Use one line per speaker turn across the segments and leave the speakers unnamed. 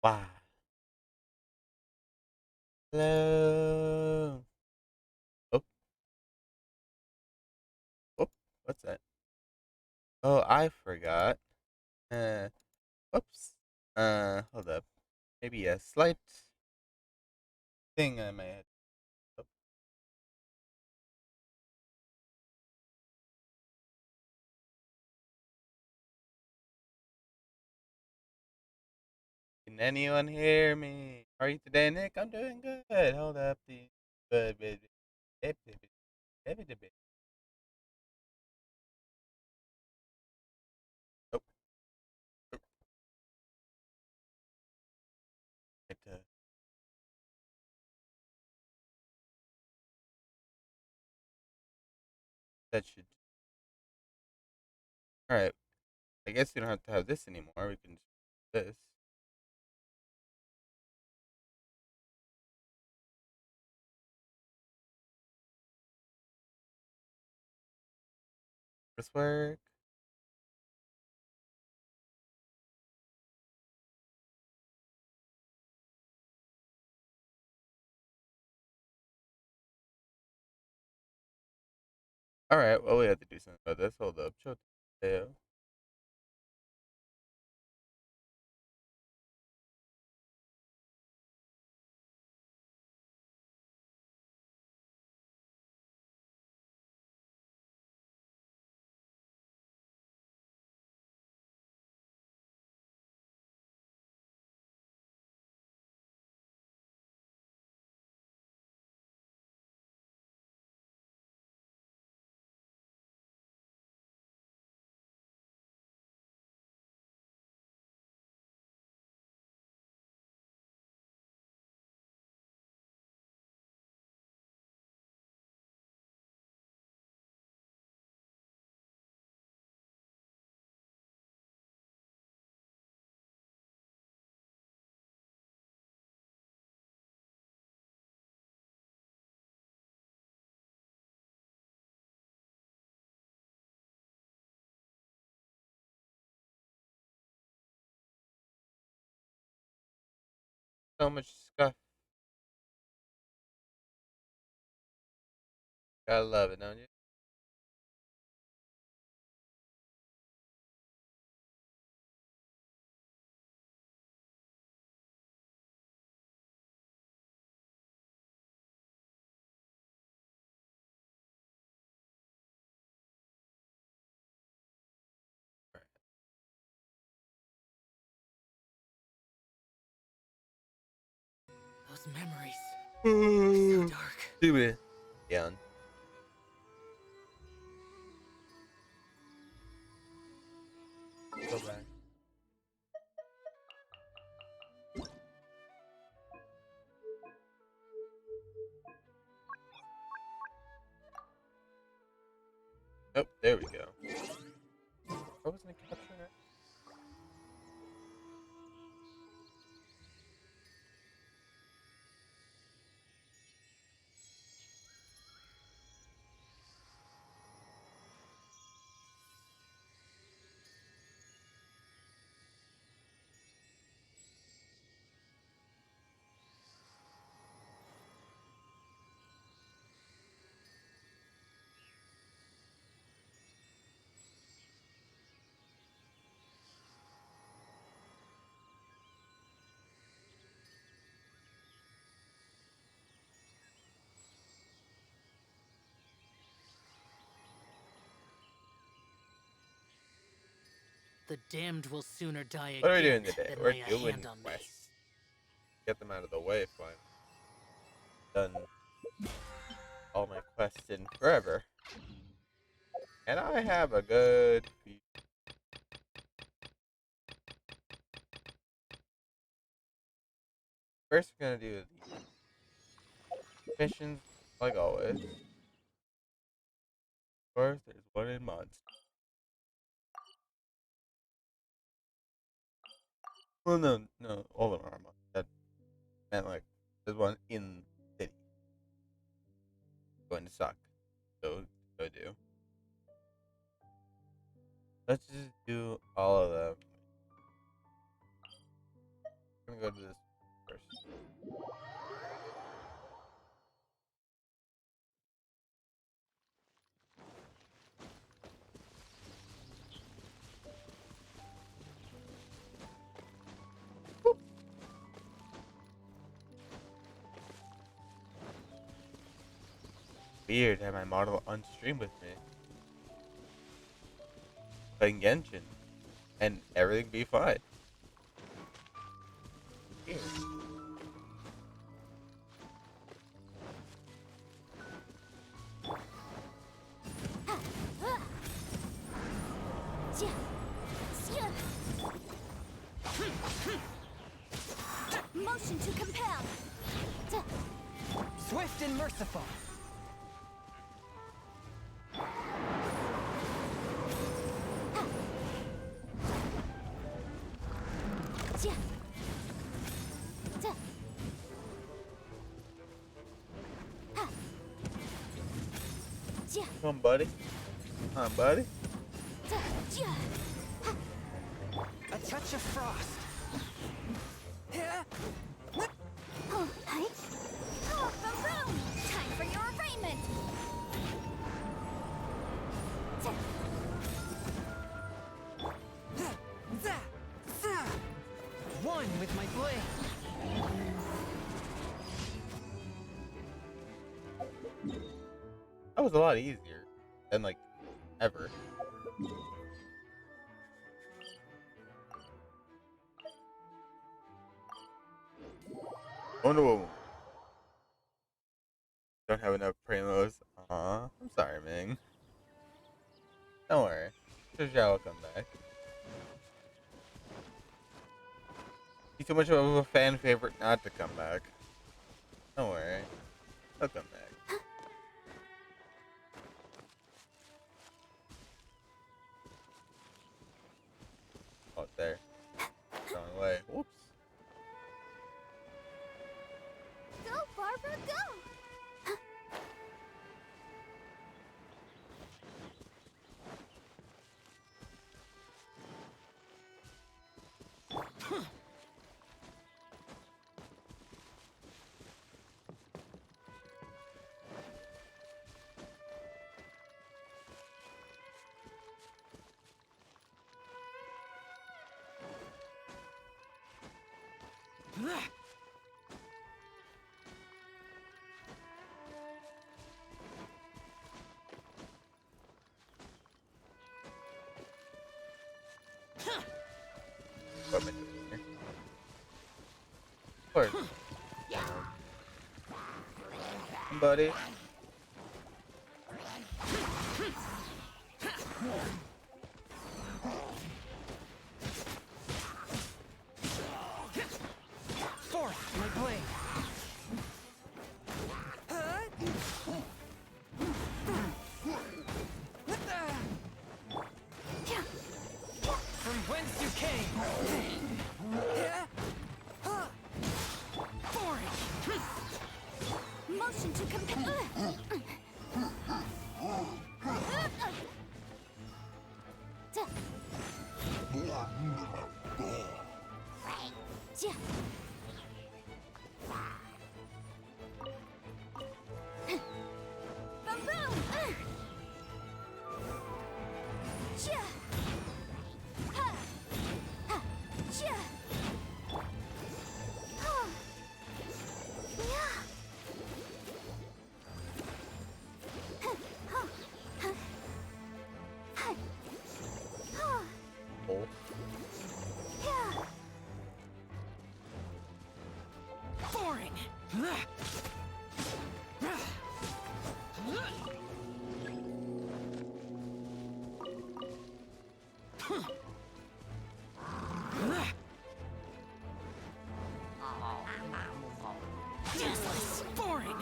Wow. Hello. Oh, oh, what's that? Oh, I forgot. Uh, whoops. Hold up. Maybe a slight thing I may have. Oh, can anyone hear me? How are you today, Nick? I'm doing good. Hold up. Good, baby. Baby, baby, baby, baby. Oh, oh, right, that should. All right. I guess you don't have to have this anymore. We can just do this. This work. All right. Well, we have to do something about this. Hold up. Show. So much stuff. Gotta love it, don't you?
Those memories are so
Right.
dark.
Do it. Yeah. Go back. Oh, there we go. What wasn't I capturing it?
The damned will sooner die
What are we
again
doing today?
than
We're
lay a hand
doing
on me.
quests. Get them out of the way finally. Done all my quests in forever. And I have a good first we're gonna do the missions like always. Of course, there's one in months. Well no, all of them are months. That meant like there's one in the city. Going to suck. So go do. Let's just do all of them. I'm gonna go to this first. Boop. Weird to have my model on stream with me. Playing Genshin. And everything be fine. Weird.
Motion to compel.
Swift and merciful.
Come on, buddy. Come on, buddy.
A touch of frost.
Oh, boom! Time for your arraignment.
One with my blade.
That was a lot easier than, like, ever. Wonder Woman. Don't have enough promos. Aw, I'm sorry, Ming. Don't worry. Zhao will come back. He's too much of a fan favorite not to come back. Don't worry. He'll come back. Oh, it's there. Wrong way. Whoops.
Go, Barbara, go!
What am I doing here? Of course. Buddy.
Forth, my blade. From whence you came. Boring.
Motion to compel.
Oh.
Boring. Useless. Boring.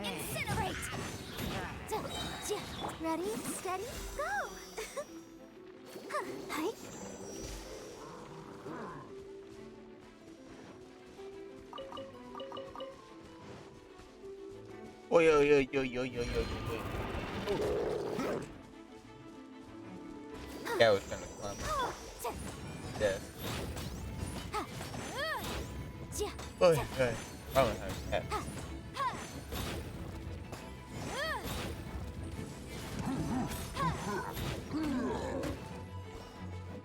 Incinerate! Ready, steady, go! Hi.
Oh, yo. Yeah, I was trying to climb. Yes.
Yeah.
Oh, okay. Probably have cats.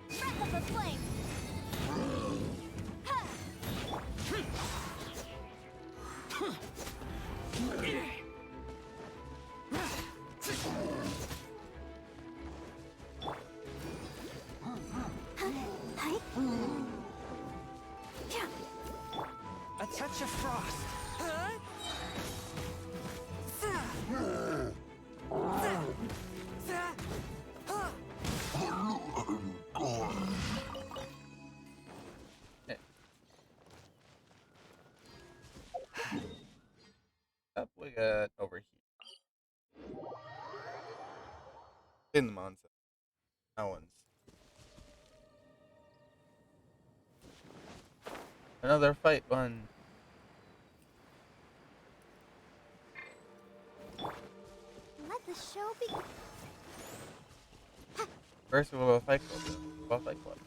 Breath of the flame.
A touch of frost.
Eh, Up we got over here. In the monster. That one's another fight one.
Let the show begin.
First of all, fight club. Well, fight club.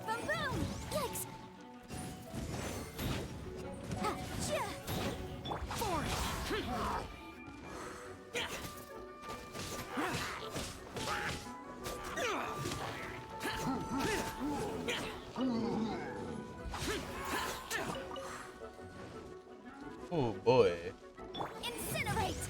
Boom boom! Yikes!
Oh boy.
Incinerate!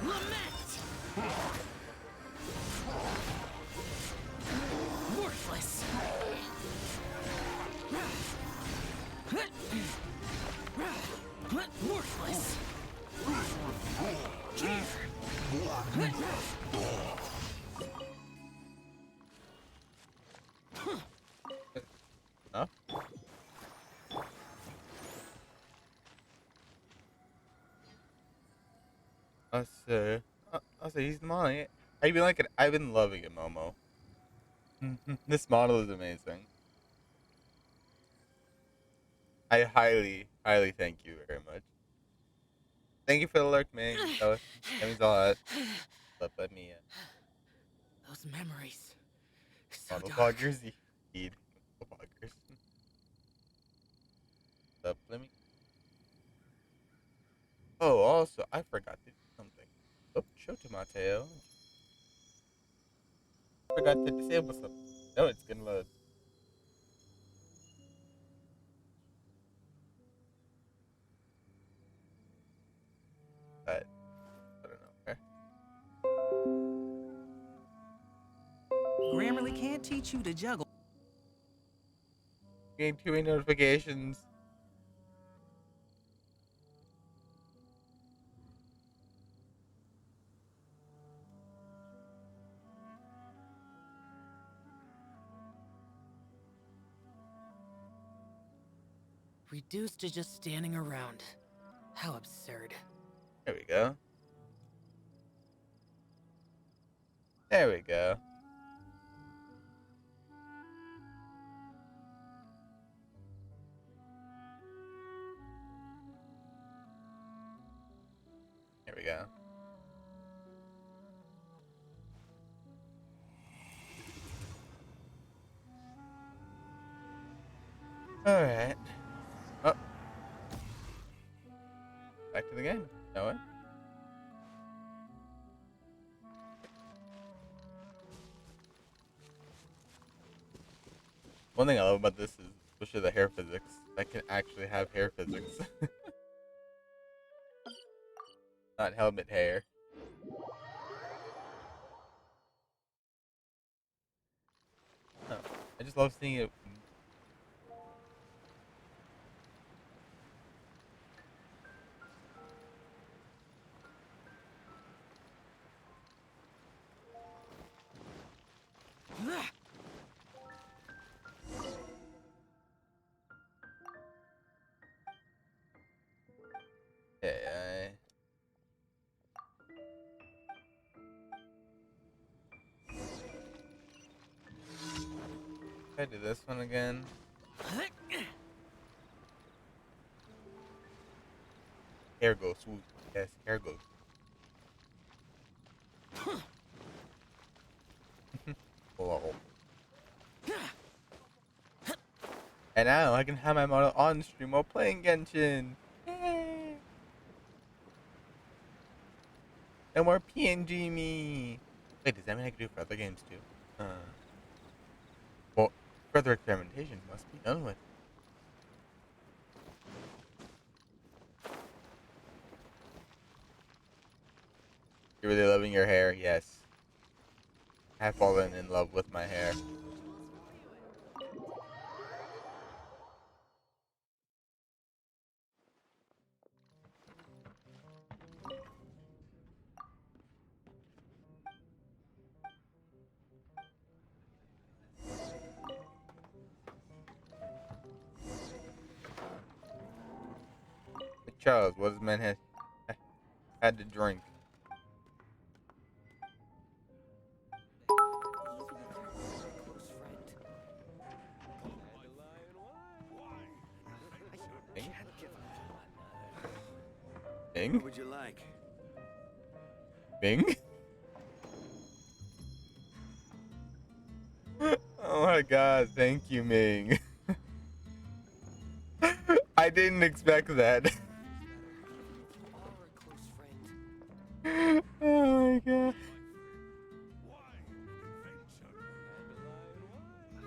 Lament! Worthless! Worthless!
Enough. I'll say he's the model. I've been like it. I've been loving it, Momo. This model is amazing. I highly, highly thank you very much. Thank you for the lurk, man. That means a lot. But let me
Those memories. So
model
dark.
poggers, indeed. Model poggers. Let me. Oh, also, I forgot to do something. Oh, show to Mateo. Forgot to disable something. No, it's gonna load. But I don't know.
Grammarly can't teach you to juggle.
Getting too many notifications.
Reduced to just standing around. How absurd.
There we go. There we go. Alright. Oh, back to the game. No way. One thing I love about this is, especially the hair physics, I can actually have hair physics. Not helmet hair. Oh, I just love seeing it. Yeah, I do this one again. Hair goes swoop. Yes, hair goes. Lol. And now I can have my model on stream while playing Genshin. Yay! No more PNG me. Wait, does that mean I can do it for other games too? Well, further experimentation must be done with. You're really loving your hair? Yes. I have fallen in love with my hair. But Charles, what does man had to drink? Bing? Bing?
What would you like?
Bing? Oh my god, thank you, Ming. I didn't expect that. Oh my god.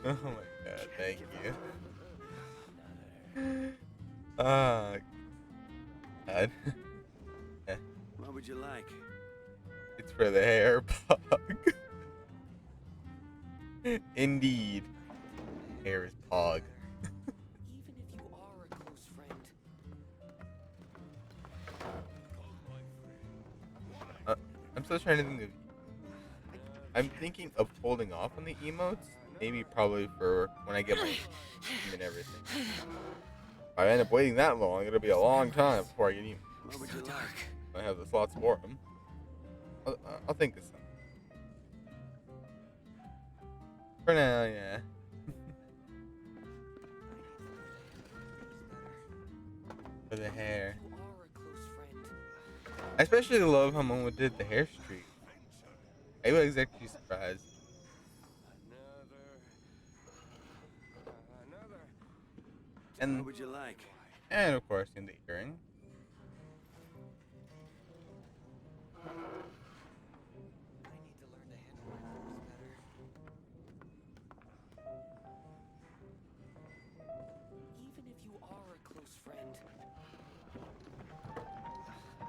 Oh my god, thank you. Oh god.
What would you like?
It's for the hair pog. Indeed. Hair is pog.
Even if you are a close friend.
I'm still trying to think of. I'm thinking of holding off on the emotes. Maybe probably for when I get my team and everything. If I end up waiting that long, it'll be a long time before I get emotes.
What would you like?
I have the slots for them. I'll think of something. For now, yeah. For the hair.
You are a close friend.
I especially love how Momo did the hair streak. I was actually surprised.
What
And
would you like?
of course in the earring.
Even if you are a close friend.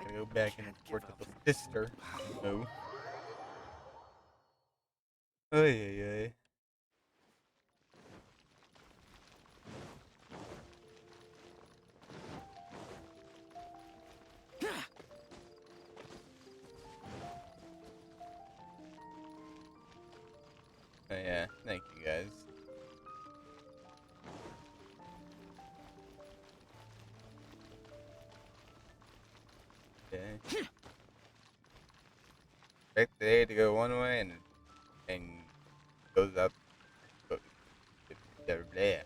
Gonna go back and report to the sister. No. Oh yeah. Oh yeah, thank you guys. Okay. Expect the day to go one way and goes up. Go, there.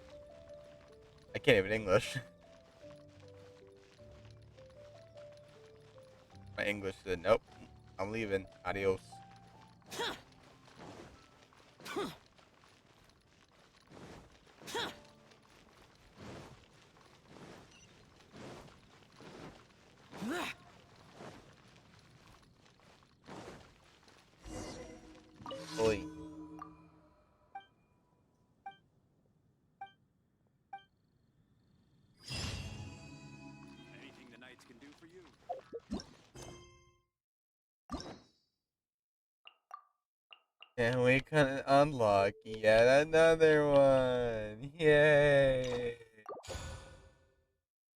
I can't even English. My English said nope. I'm leaving. Adios. Oi.
Anything the knights can do for you?
And we can unlock yet another one. Yay!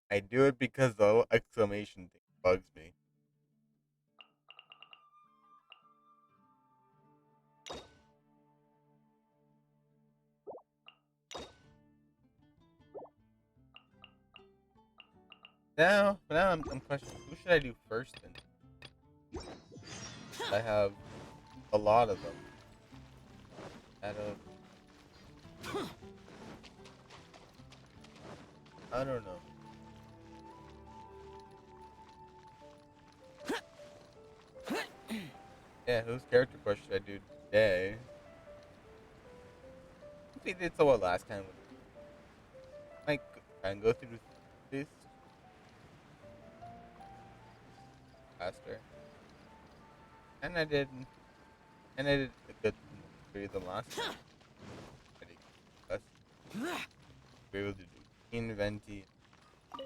I do it because the exclamation thing bugs me. Now I'm questioning who should I do first then? I have a lot of them. Out of I don't know. Yeah, whose character push should I do today? We did so well last time. Like, try and go through this faster. And I did, and I did a good three of them last time. I did less. Be able to do Inventi.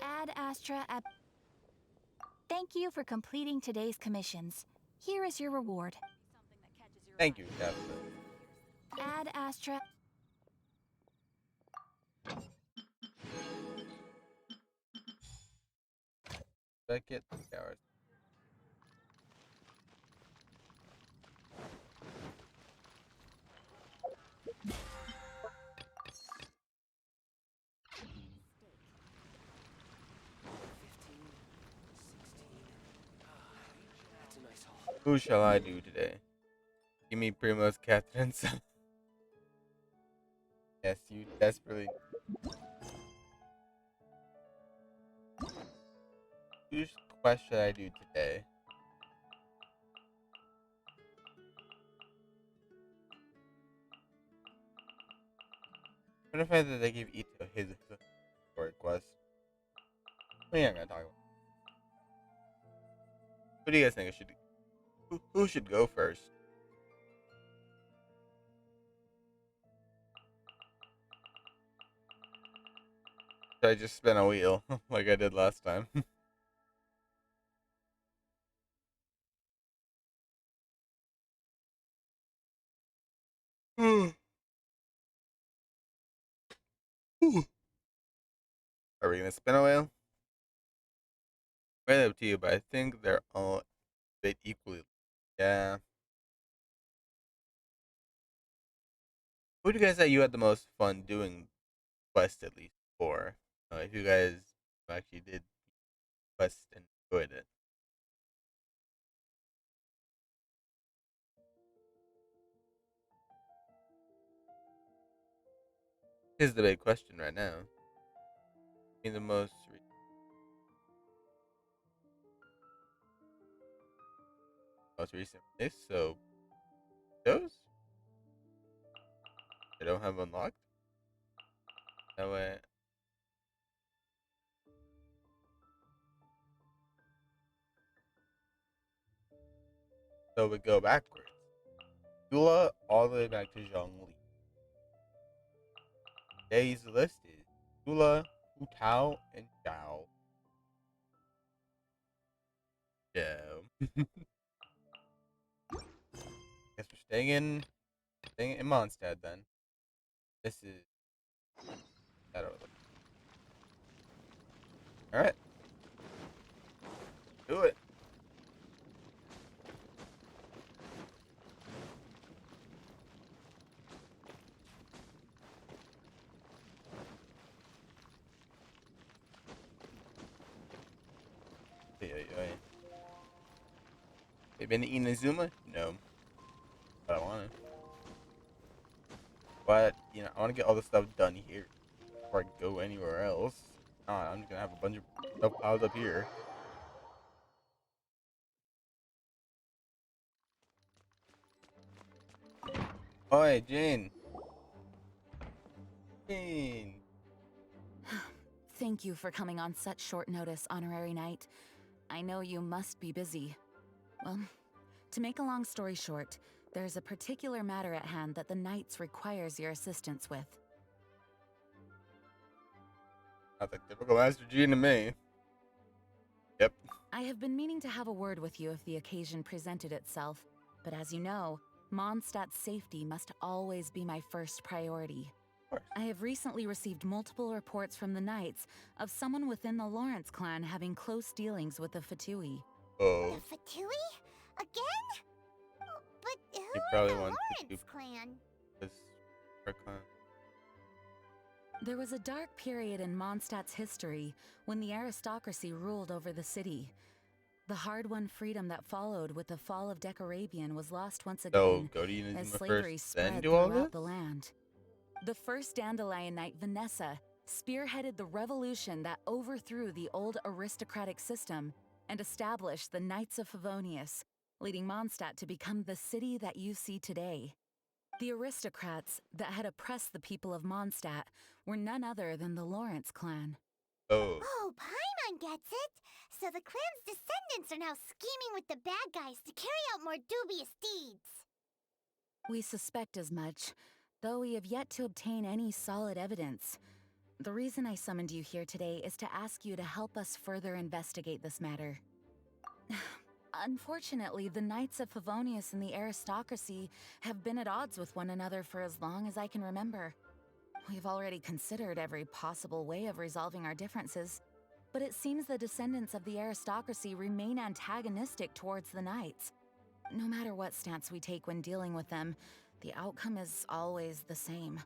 Ad Astra at. Thank you for completing today's commissions. Here is your reward.
Thank you, Captain.
Ad Astra.
Beckett, hours.
That's a nice haul.
Who shall I do today? Give me Primo's Catherine. Yes, you desperately. Whose quest should I do today? What if I that they give Ito his short quest? We ain't gonna talk about. What do you guys think I should do? Who should go first? Should I just spin a wheel like I did last time? Are we gonna spin a wheel? Right up to you, but I think they're all a bit equally. Yeah. Who do you guys say you had the most fun doing quest at least for? If you guys actually did quest and enjoyed it. Is the big question right now. I mean, the most recent release, so those I don't have unlocked. That way, so we go backwards. Yula all the way back to Zhongli. Today's list is Yula, Hu Tao, and Zhao. Yeah. Guess we're staying in Mondstadt then. This is that over there. All right, do it. Yeah, yeah, yeah. Have been to Inazuma? No, but I want to. But I want to get all the stuff done here before I go anywhere else. I'm just gonna have a bunch of stuff piled up here. Oi, Jane. Jane.
Thank you for coming on such short notice, Honorary Knight. I know you must be busy. Well, to make a long story short, there's a particular matter at hand that the Knights requires your assistance with.
Not like typical Master G to me. Yep.
I have been meaning to have a word with you if the occasion presented itself, but as you know, Mondstadt's safety must always be my first priority.
Of course.
I have recently received multiple reports from the Knights of someone within the Lawrence clan having close dealings with the Fatui.
Oh.
The Fatui? Again? But who
You
are
probably
the
want to
Lawrence
do
clan?
this for clan.
There was a dark period in Mondstadt's history when the aristocracy ruled over the city. The hard-won freedom that followed with the fall of Decorabian was lost once
So
again
go to
as
Unizuma
slavery
first, then
spread
do all
throughout
this?
the land. The first Dandelion Knight, Vanessa, spearheaded the revolution that overthrew the old aristocratic system and established the Knights of Favonius, leading Mondstadt to become the city that you see today. The aristocrats that had oppressed the people of Mondstadt were none other than the Lawrence clan.
Oh.
Oh, Paimon gets it! So the clan's descendants are now scheming with the bad guys to carry out more dubious deeds.
We suspect as much, though we have yet to obtain any solid evidence. The reason I summoned you here today is to ask you to help us further investigate this matter. Unfortunately, the Knights of Favonius and the aristocracy have been at odds with one another for as long as I can remember. We've already considered every possible way of resolving our differences, but it seems the descendants of the aristocracy remain antagonistic towards the Knights. No matter what stance we take when dealing with them, the outcome is always the same.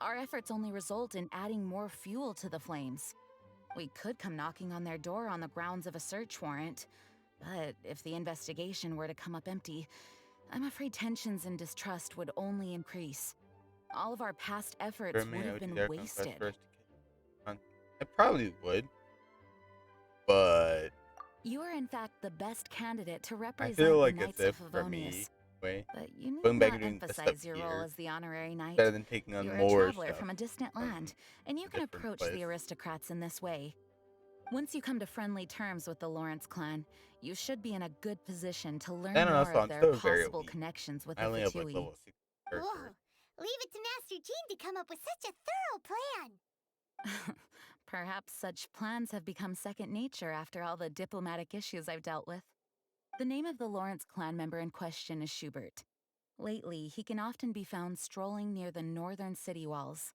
Our efforts only result in adding more fuel to the flames. We could come knocking on their door on the grounds of a search warrant, but if the investigation were to come up empty, I'm afraid tensions and distrust would only increase. All of our past efforts
For me,
would
I
have
would do
been
their conquest
wasted.
first. I probably would, but
You are in fact the best candidate to
I
represent
feel
the
like
Knights
it's
of
if for me.
Favonius.
Way
But you need
going back
not
and doing this stuff
emphasize your role
here
as the honorary knight.
better than taking on
You're a
more
traveler
stuff
from a distant
from
land, and you
a
can
different
approach
place.
the aristocrats in this way. Once you come to friendly terms with the Lawrence clan, you should be in a good position to learn
And
more
also,
of
I'm
their
still very
possible
weak.
connections with
I
the
only have like
Fatui.
level 6 character.
Whoa! Leave it to Master Jean to come up with such a thorough plan!
Perhaps such plans have become second nature after all the diplomatic issues I've dealt with. The name of the Lawrence clan member in question is Schubert. Lately, he can often be found strolling near the northern city walls.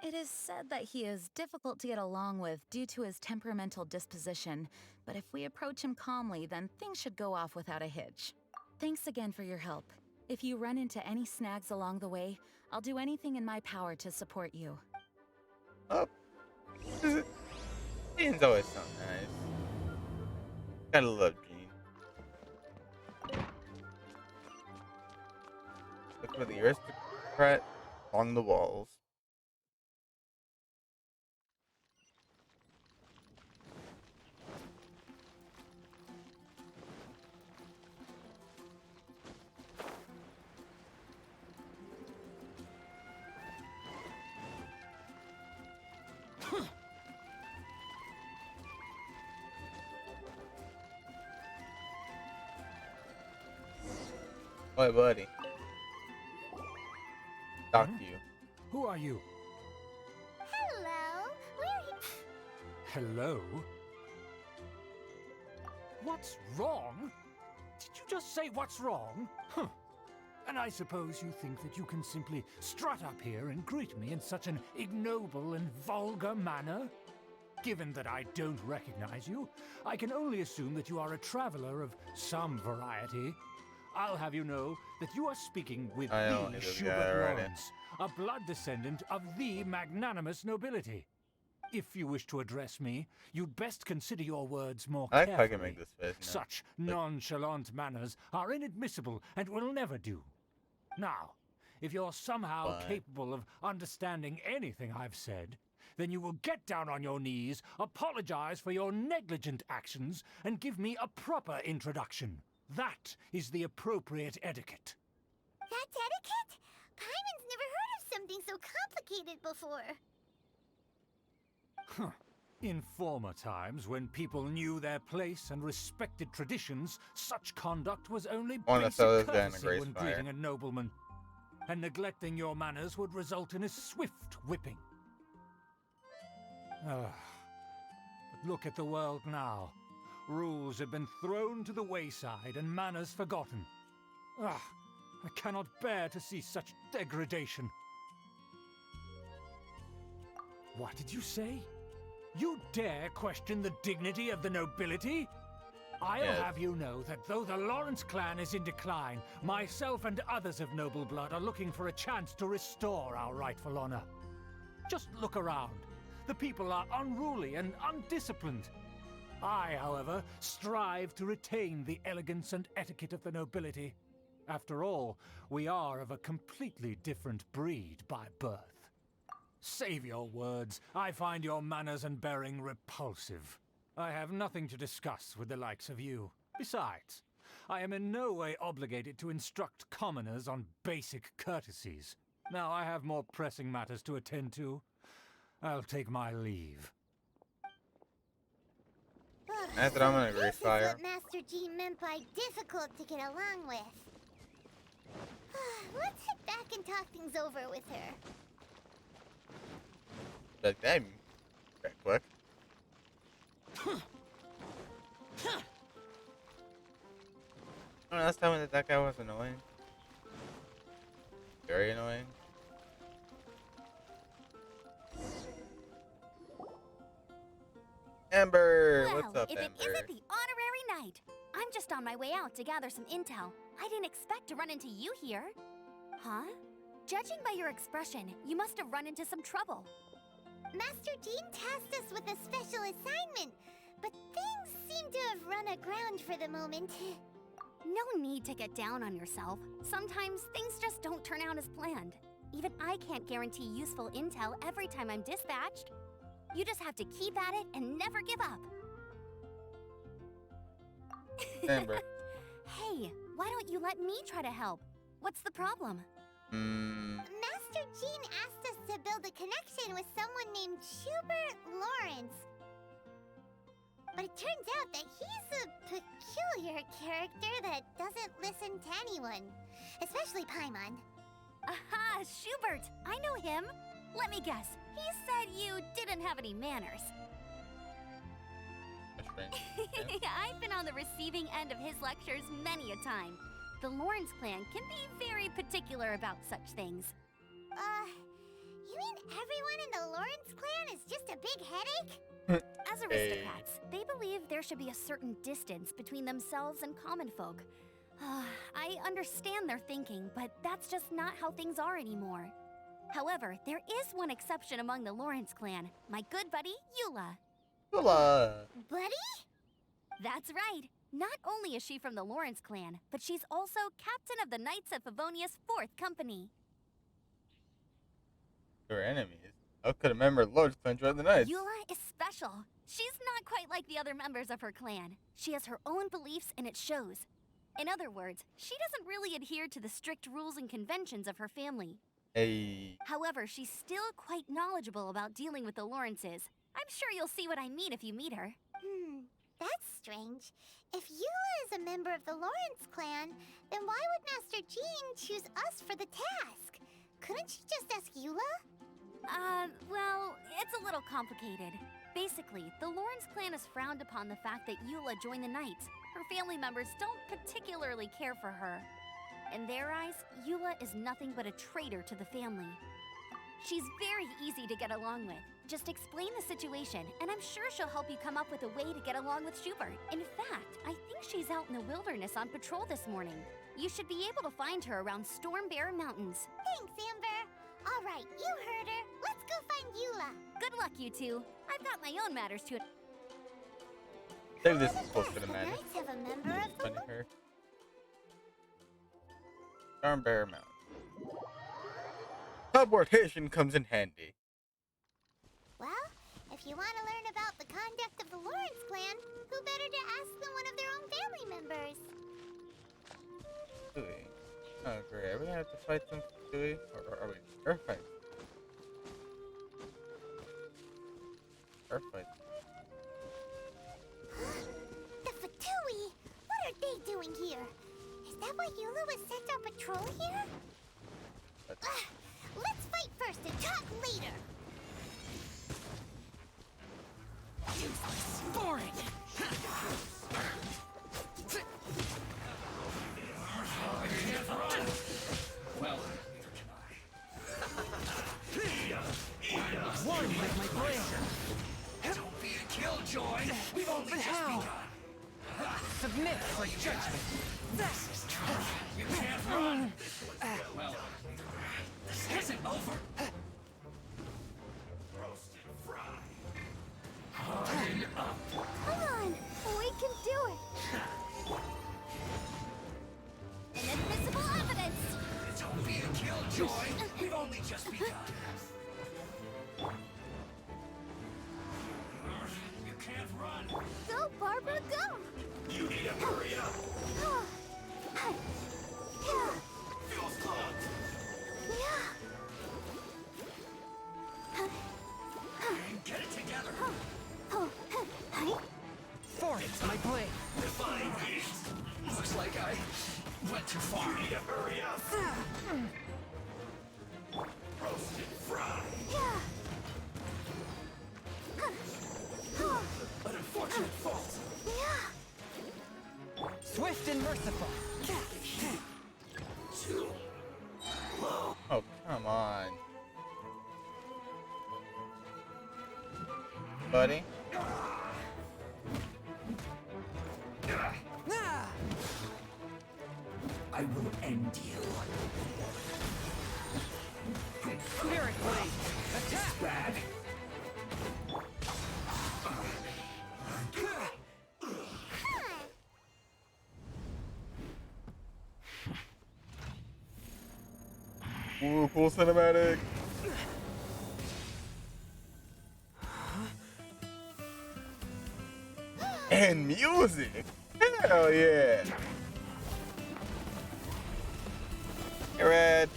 It is said that he is difficult to get along with due to his temperamental disposition, but if we approach him calmly, then things should go off without a hitch. Thanks again for your help. If you run into any snags along the way, I'll do anything in my power to support you.
Oh, Jean's always so nice. Gotta love Jean. Look for the aristocrat along the walls. Hey, buddy. Talk to you.
Who are you?
Hello! We're
Hello? What's wrong? Did you just say what's wrong? Huh. And I suppose you think that you can simply strut up here and greet me in such an ignoble and vulgar manner? Given that I don't recognize you, I can only assume that you are a traveler of some variety. I'll have you know that you are speaking with
I know,
the
he's a
Schubert
guy already.
Lawrence, a blood descendant of the magnanimous nobility. If you wish to address me, you'd best consider your words more
I like
carefully.
how I can make this face now.
Such nonchalant manners are inadmissible and will never do. Now, if you're somehow
Fine.
capable of understanding anything I've said, then you will get down on your knees, apologize for your negligent actions, and give me a proper introduction. That is the appropriate etiquette.
That's etiquette? Paimon's never heard of something so complicated before.
Huh. In former times, when people knew their place and respected traditions, such conduct was only
I want to throw
basic
this guy in a
courtesy
grace
when
fire.
greeting a nobleman, and neglecting your manners would result in a swift whipping. But look at the world now. Rules have been thrown to the wayside and manners forgotten. I cannot bear to see such degradation. What did you say? You dare question the dignity of the nobility? I'll
Yes.
have you know that though the Lawrence clan is in decline, myself and others of noble blood are looking for a chance to restore our rightful honor. Just look around. The people are unruly and undisciplined. I, however, strive to retain the elegance and etiquette of the nobility. After all, we are of a completely different breed by birth. Save your words. I find your manners and bearing repulsive. I have nothing to discuss with the likes of you. Besides, I am in no way obligated to instruct commoners on basic courtesies. Now I have more pressing matters to attend to. I'll take my leave.
That's what I'm gonna
This
grace
is
fire.
what Master Jean meant by difficult to get along with. Let's head back and talk things over with her.
Like that very quick. Oh, last time that guy was annoying. Very annoying. Amber,
Well,
what's up,
if
Amber?
it isn't the honorary knight. I'm just on my way out to gather some intel. I didn't expect to run into you here. Huh? Judging by your expression, you must have run into some trouble.
Master Jean tasked us with a special assignment, but things seem to have run aground for the moment.
No need to get down on yourself. Sometimes things just don't turn out as planned. Even I can't guarantee useful intel every time I'm dispatched. You just have to keep at it and never give up.
Amber.
Hey, why don't you let me try to help? What's the problem?
Master Jean asked us to build a connection with someone named Schubert Lawrence. But it turns out that he's a peculiar character that doesn't listen to anyone, especially Paimon.
Aha, Schubert! I know him! Let me guess, he said you didn't have any manners. I've been on the receiving end of his lectures many a time. The Lawrence clan can be very particular about such things.
You mean everyone in the Lawrence clan is just a big headache?
As aristocrats, they believe there should be a certain distance between themselves and common folk. I understand their thinking, but that's just not how things are anymore. However, there is one exception among the Lawrence clan, my good buddy, Eula.
Hola.
Buddy?
That's right. Not only is she from the Lawrence clan, but she's also captain of the Knights of Favonia's 4th Company.
Your enemies. How could a member of Lord's Clan join the Knights?
Eula is special. She's not quite like the other members of her clan. She has her own beliefs and it shows. In other words, she doesn't really adhere to the strict rules and conventions of her family.
Hey.
However, she's still quite knowledgeable about dealing with the Lawrences. I'm sure you'll see what I mean if you meet her.
That's strange. If Eula is a member of the Lawrence clan, then why would Master Jean choose us for the task? Couldn't she just ask Eula?
Well, it's a little complicated. Basically, the Lawrence clan has frowned upon the fact that Eula joined the Knights. Her family members don't particularly care for her. In their eyes, Eula is nothing but a traitor to the family. She's very easy to get along with. Just explain the situation, and I'm sure she'll help you come up with a way to get along with Schubert. In fact, I think she's out in the wilderness on patrol this morning. You should be able to find her around Stormbear Mountains.
Thanks, Amber. All right, you heard her. Let's go find Eula.
Good luck, you two. I've got my own matters to...
Save this is close to the
The
man.
Knights have a member of the...
Funny her. Stormbear Mountain. Teleportation comes in handy.
Well, if you want to learn about the conduct of the Lawrence clan, who better to ask than one of their own family members?
Stewie. Oh, great. Are we gonna have to fight some Stewie? Or are we? Earth fight. Earth fight.
doing here? Is that why Eula was sent on patrol here? Let's fight first and talk later.
Useless. Boring.
Well,
One like my brain.
don't be a killjoy. We've only
But
just
how?
begun.
Submit for judgment. This is true.
You can't run. Well, this isn't over. Roasted fry. Harden up.
Come on, we can do it. Inadmissible evidence.
Don't be a killjoy. We've only just begun. You can't run.
Go, Barbara, go.
You need to hurry up. Fuel's clogged. Get it together.
Force my blade.
Define beast. Looks like I went too far. You need to hurry up. Roasted fry. An unfortunate fault.
Swift and merciful.
Too low.
Oh, come on. Buddy?
Ah!
I will end you.
Spirit blade. Attack.
Bad.
Ooh, cool cinematic. And music. Hell yeah. Hey, Red.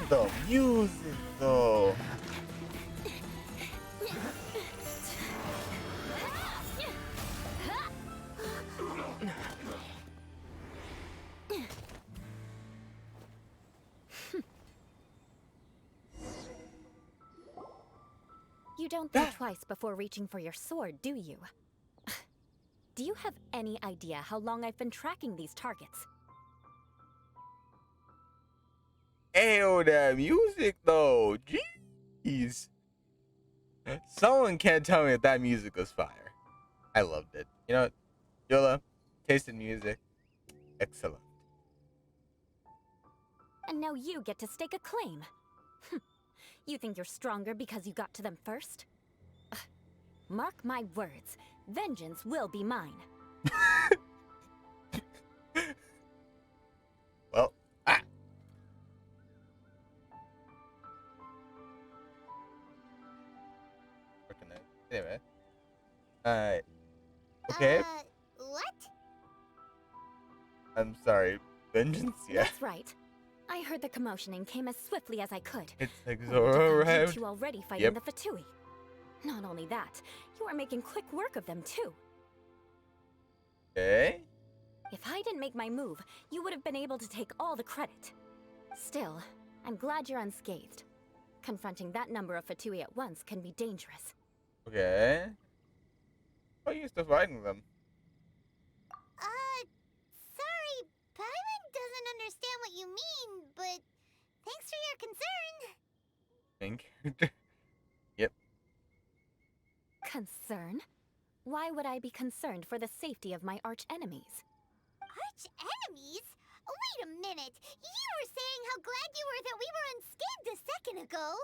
The music, though.
You don't think twice before reaching for your sword, do you? Do you have any idea how long I've been tracking these targets?
Ayo, that music, though. Jeez. Someone can't tell me that music was fire. I loved it. You know what? Yola, tasted music. Excellent.
And now you get to stake a claim. You think you're stronger because you got to them first? Mark my words, vengeance will be mine.
Well, anyway. Okay.
What?
I'm sorry. Vengeance? Yeah.
That's right. I heard the commotion and came as swiftly as I could.
It's like
Only to
Zoro
find you
arrived.
two already fighting
Yep.
the Fatui. Not only that, you are making quick work of them too.
Okay.
If I didn't make my move, you would have been able to take all the credit. Still, I'm glad you're unscathed. Confronting that number of Fatui at once can be dangerous.
Okay. I'm used to fighting them.
Sorry, Paimon doesn't understand what you mean, but thanks for your concern.
Main character. Yep.
Concern? Why would I be concerned for the safety of my arch enemies?
Arch enemies? Wait a minute. You were saying how glad you were that we were unscathed a second ago.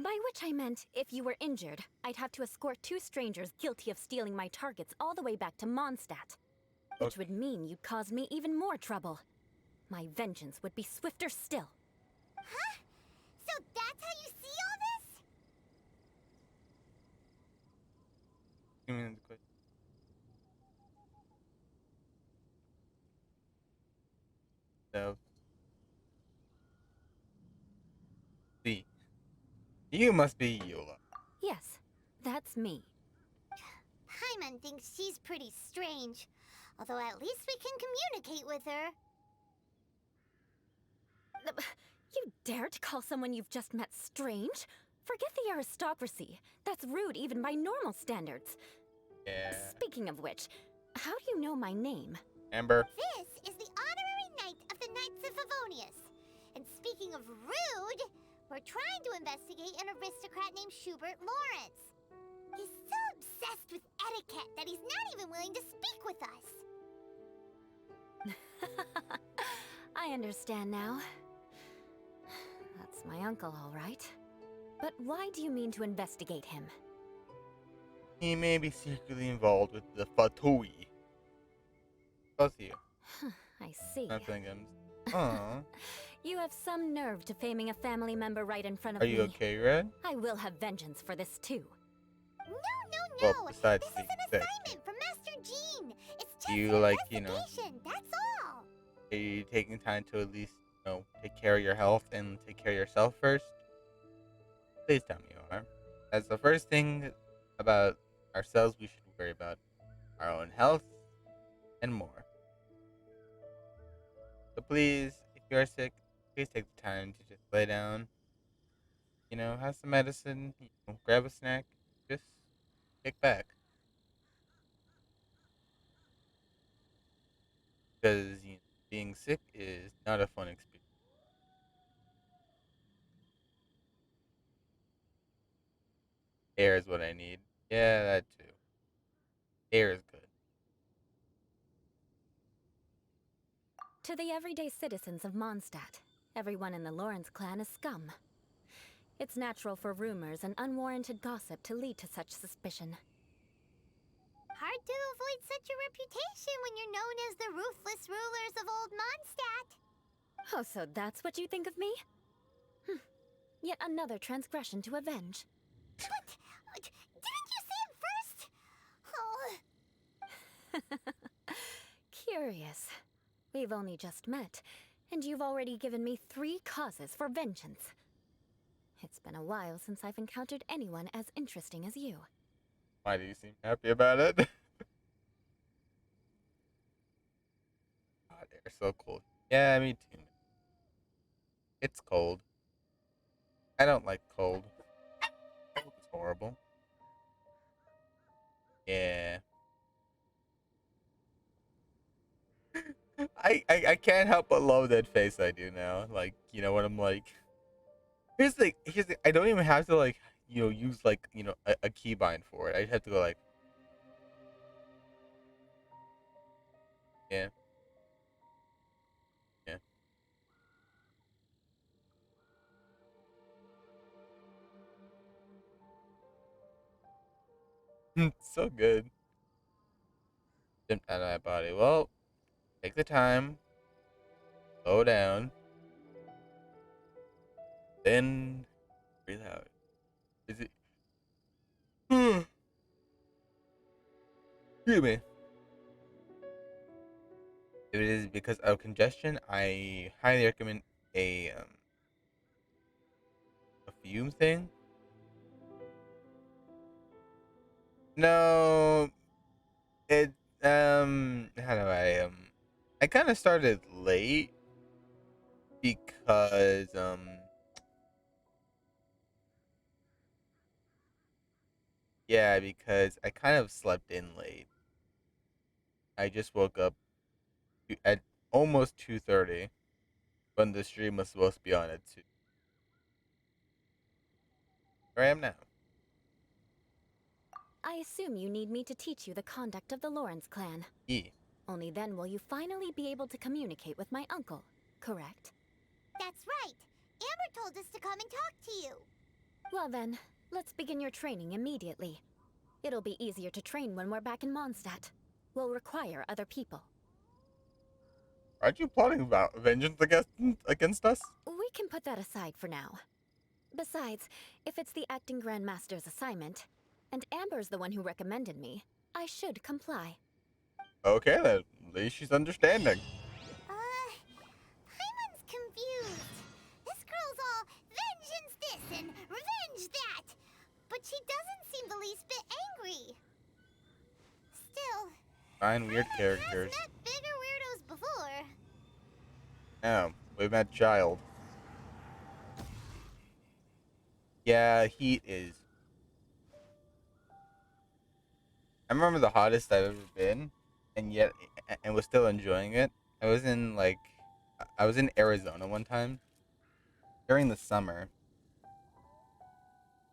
By which I meant, if you were injured, I'd have to escort two strangers guilty of stealing my targets all the way back to Mondstadt. Which would mean you'd cause me even more trouble. My vengeance would be swifter still.
Huh? So that's how you see all this?
Give me the question. No. See. You must be Yola.
Yes, that's me.
Paimon thinks she's pretty strange. Although at least we can communicate with her.
You dare to call someone you've just met strange? Forget the aristocracy. That's rude even by normal standards.
Yeah.
Speaking of which, how do you know my name?
Amber.
This is the honorary knight of the Knights of Favonius. And speaking of rude, we're trying to investigate an aristocrat named Schubert Lawrence. He's so obsessed with etiquette that he's not even willing to speak with us.
I understand now. That's my uncle, all right. But why do you mean to investigate him?
He may be secretly involved with the Fatui. Both of you.
I see.
Nothing. Aww.
You have some nerve to faming a family member right in front of
Are
me.
you okay, Red?
I will have vengeance for this too.
No.
Well, besides
This is
being
an
sick.
assignment from Master Jean. It's just
You,
an
like,
investigation, that's all.
Are you taking time to at least, take care of your health and take care of yourself first? Please tell me you are. As the first thing about ourselves, we should worry about our own health and more. So please, if you are sick, please take the time to just lay down, have some medicine, grab a snack, just kick back. Because being sick is not a fun experience. Air is what I need. Yeah, that too. Air is good.
To the everyday citizens of Mondstadt, everyone in the Lawrence clan is scum. It's natural for rumors and unwarranted gossip to lead to such suspicion.
Hard to avoid such a reputation when you're known as the ruthless rulers of Old Mondstadt.
Oh, so that's what you think of me? Yet another transgression to avenge.
But didn't you say it first? Oh.
Curious. We've only just met, and you've already given me 3 causes for vengeance. It's been a while since I've encountered anyone as interesting as you.
Why do you seem happy about it? God, they're so cold. Yeah, me too. It's cold. I don't like cold. Cold is horrible. Yeah. I can't help but love that face I do now. Like, when I'm like, here's the I don't even have to like, use like, a keybind for it. I have to go like, yeah, yeah. So good. Jumped out of my body. Well, take the time, slow down, then breathe out. Is it? Excuse me. If it is because of congestion, I highly recommend a fume thing. No, it how do I kind of started late because yeah, because I kind of slept in late. I just woke up at almost 2:30 when the stream was supposed to be on at 2. Where I am now.
I assume you need me to teach you the conduct of the Lawrence clan.
E.
Only then will you finally be able to communicate with my uncle, correct?
That's right. Amber told us to come and talk to you.
Well then, let's begin your training immediately. It'll be easier to train when we're back in Mondstadt. We'll require other people.
Aren't you plotting about vengeance against us?
We can put that aside for now. Besides, if it's the acting Grandmaster's assignment, and Amber's the one who recommended me, I should comply.
Okay then, at least she's understanding.
Paimon's confused. This girl's all vengeance this and revenge that. But she doesn't seem the least bit angry. Still,
Find weird
I
characters.
have met bigger weirdos before.
Oh, we met Child. Yeah, Heat is. I remember the hottest I've ever been, and yet, and was still enjoying it. I was in like, I was in Arizona one time during the summer,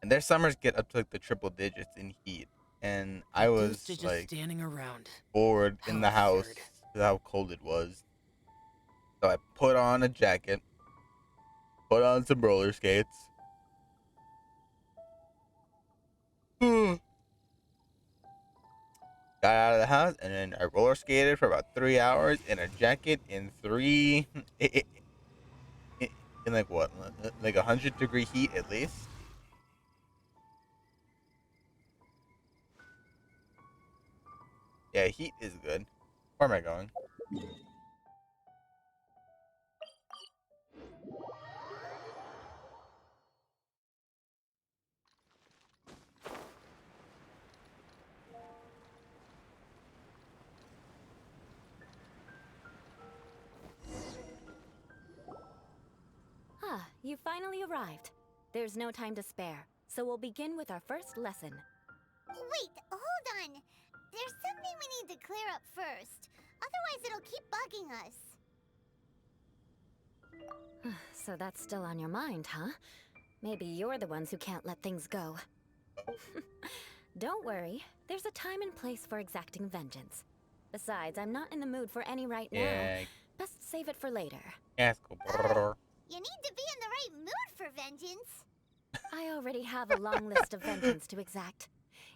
and their summers get up to like the triple digits in heat, and I
Reduced to
was
just
like
standing around.
bored in
How
the house
absurd.
with how cold it was. So I put on a jacket, put on some roller skates. Got out of the house, and then I roller skated for about 3 hours in a jacket in in like what, like 100-degree heat at least. Yeah, heat is good. Where am I going?
Ah, you finally arrived. There's no time to spare, so we'll begin with our first lesson.
Wait, hold on. There's something we need to clear up first. Otherwise, it'll keep bugging us.
So that's still on your mind, huh? Maybe you're the ones who can't let things go. Don't worry, there's a time and place for exacting vengeance. Besides, I'm not in the mood for any right now.
Yeah,
Best save it for later.
Casco.
You need to be in the right mood for vengeance.
I already have a long list of vengeance to exact.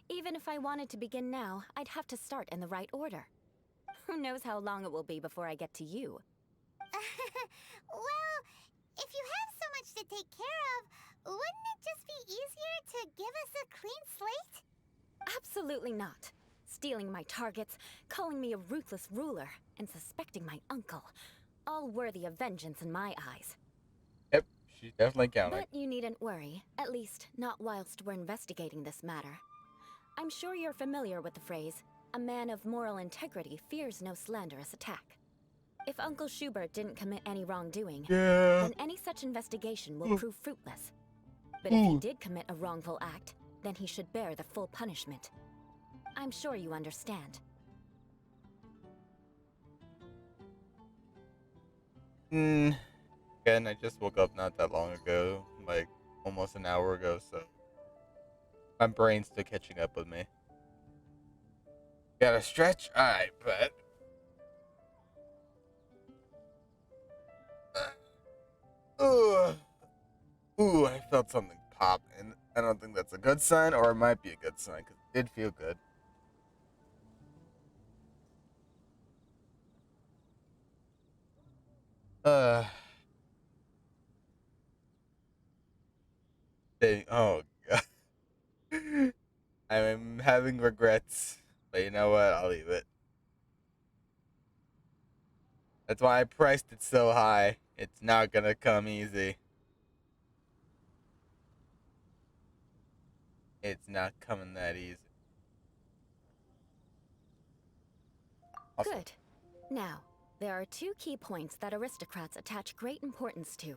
Even if I wanted to begin now, I'd have to start in the right order. Who knows how long it will be before I get to you?
Well, if you have so much to take care of, wouldn't it just be easier to give us a clean slate?
Absolutely not. Stealing my targets, calling me a ruthless ruler, and suspecting my uncle. All worthy of vengeance in my eyes.
Yep, she's definitely counting.
But you needn't worry, at least not whilst we're investigating this matter. I'm sure you're familiar with the phrase, a man of moral integrity fears no slanderous attack. If Uncle Schubert didn't commit any wrongdoing, then any such investigation will prove fruitless. But if he did commit a wrongful act, then he should bear the full punishment. I'm sure you understand.
Again, I just woke up not that long ago, like almost an hour ago, so my brain's still catching up with me. Gotta stretch? Alright, but ooh, I felt something pop, and I don't think that's a good sign, or it might be a good sign, because it did feel good. Oh god. I'm having regrets, but you know what? I'll leave it. That's why I priced it so high. It's not gonna come easy. It's not coming that easy. Awesome.
Good. Now, there are two key points that aristocrats attach great importance to.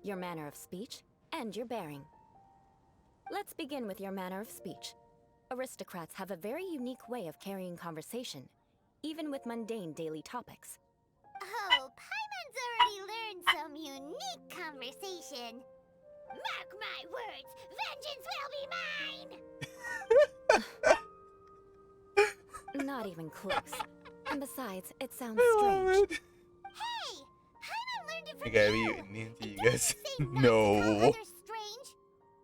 Your manner of speech and your bearing. Let's begin with your manner of speech. Aristocrats have a very unique way of carrying conversation, even with mundane daily topics.
Oh, Paimon's already learned some unique conversation. Mark my words, vengeance will be mine!
Not even close. And besides, it sounds
I love
strange.
it.
Hey, Paimon learned it from
I gotta
you.
be mean to you
Didn't
guys.
say not to call
No,
others strange.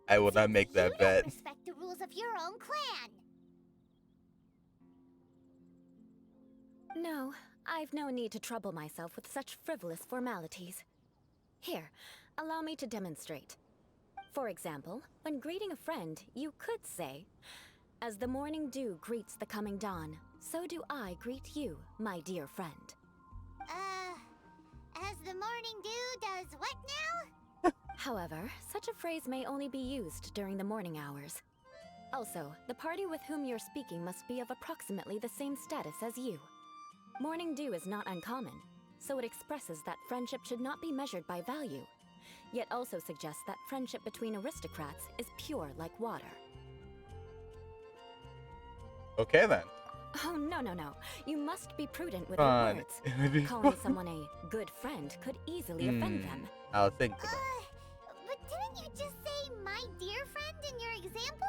I will not
Seems
make that
you
bet.
don't respect the rules of your own clan.
No, I've no need to trouble myself with such frivolous formalities. Here, allow me to demonstrate. For example, when greeting a friend, you could say, "As the morning dew greets the coming dawn, so do I greet you, my dear friend."
As the morning dew does what now?
However, such a phrase may only be used during the morning hours. Also, the party with whom you're speaking must be of approximately the same status as you. Morning dew is not uncommon, so it expresses that friendship should not be measured by value, yet also suggests that friendship between aristocrats is pure like water.
Okay then.
Oh, no, no, no. You must be prudent with
Fine.
your words. Calling someone a good friend could easily offend them.
I'll think about it.
But didn't you just say my dear friend in your example?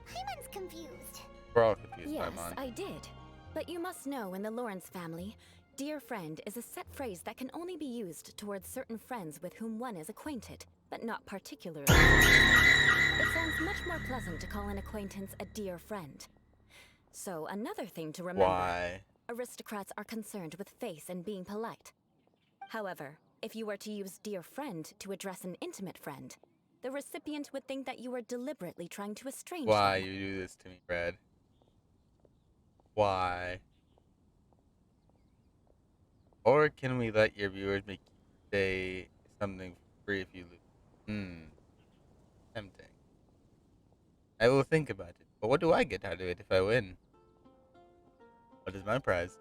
Paimon's confused.
We're all confused,
Yes,
Paimon.
I did. But you must know in the Lawrence family, dear friend is a set phrase that can only be used towards certain friends with whom one is acquainted, but not particularly. It sounds much more pleasant to call an acquaintance a dear friend. So, another thing to remember.
Why?
Aristocrats are concerned with face and being polite. However, if you were to use dear friend to address an intimate friend, the recipient would think that you were deliberately trying to estrange
Why
them.
you do this to me, Brad? Why? Or can we let your viewers make you say something free if you lose? Tempting. I will think about it. But what do I get out of it if I win? What is my prize?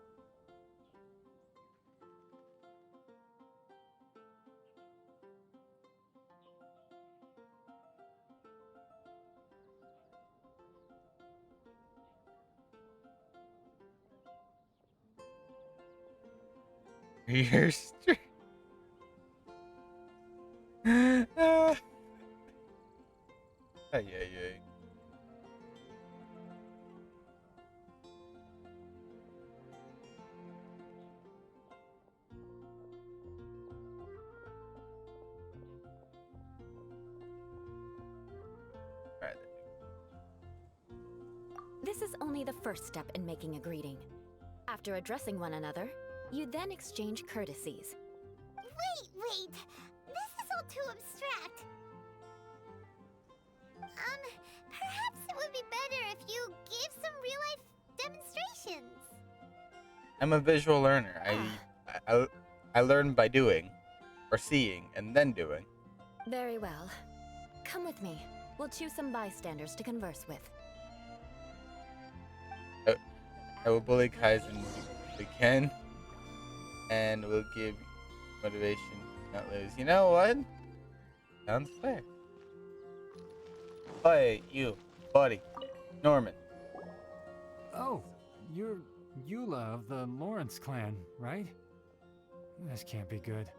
Your strength. Ay, ay, ay. Alright.
This is only the first step in making a greeting. After addressing one another, you then exchange courtesies.
Wait. This is all too abstract. Perhaps it would be better if you gave some real-life demonstrations.
I'm a visual learner. I learn by doing, or seeing, and then doing.
Very well. Come with me. We'll choose some bystanders to converse with.
I will bully Kaizen if we can, and we'll give motivation to not lose. You know what? Sounds fair. Hey, you, buddy, Norman.
Oh, you're Eula of the Lawrence clan, right? This can't be good.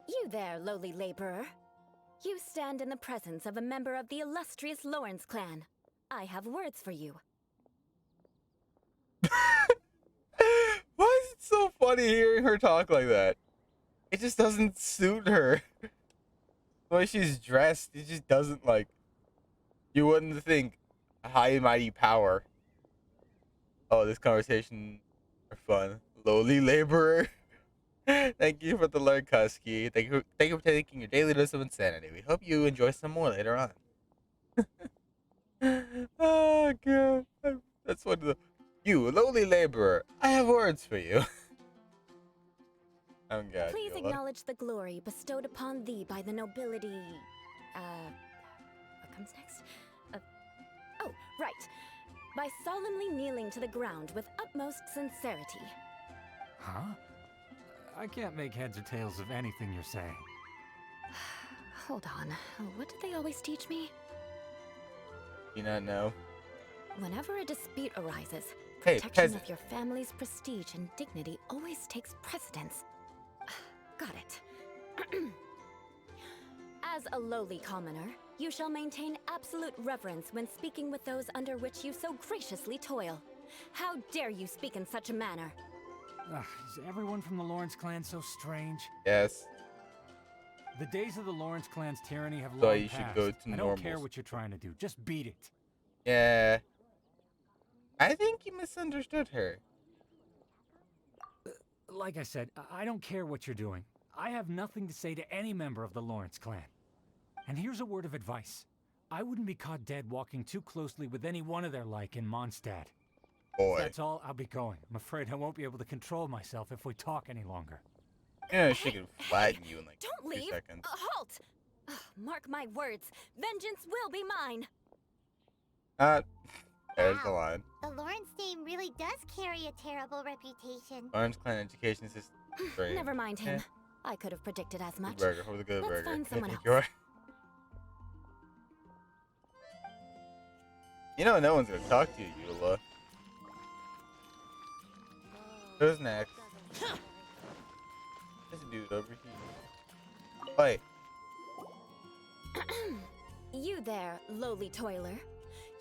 You there, lowly laborer. You stand in the presence of a member of the illustrious Lawrence clan. I have words for you.
Why is it so funny hearing her talk like that? It just doesn't suit her. The way she's dressed, it just doesn't like. You wouldn't think high and mighty power. Oh, this conversation are fun. Lowly laborer. Thank you for the lurk, Husky. Thank you for taking your daily dose of insanity. We hope you enjoy some more later on. Oh god, that's one of the. You, lowly laborer, I have words for you. Oh god.
Please
Yola.
acknowledge the glory bestowed upon thee by the nobility. What comes next? Oh, right. By solemnly kneeling to the ground with utmost sincerity.
Huh? I can't make heads or tails of anything you're saying.
Hold on. What did they always teach me?
Do you not know?
Whenever a dispute arises,
Hey,
protection
peasant.
of your family's prestige and dignity always takes precedence. Got it. As a lowly commoner, you shall maintain absolute reverence when speaking with those under which you so graciously toil. How dare you speak in such a manner?
Is everyone from the Lawrence clan so strange?
Yes.
The days of the Lawrence clan's tyranny have
So
long
you should
passed.
go to
I don't
normals.
care what you're trying to do. Just beat it.
Yeah. I think you misunderstood her.
Like I said, I don't care what you're doing. I have nothing to say to any member of the Lawrence clan. And here's a word of advice. I wouldn't be caught dead walking too closely with any one of their like in Mondstadt.
Boy.
That's all, I'll be going. I'm afraid I won't be able to control myself if we talk any longer.
Yeah, she can flatten you in like
Don't
2
leave!
seconds.
Halt! Mark my words, vengeance will be mine.
There's the
Wow.
line.
The Lawrence name really does carry a terrible reputation.
Lawrence Clan education system. Strange.
Never mind him.
Eh,
I could have predicted as
good
much.
burger. Hold a good
Let's
burger.
find someone else.
You know no one's gonna talk to you, Eula. Who's next? This dude over here. Wait.
You there, lowly toiler.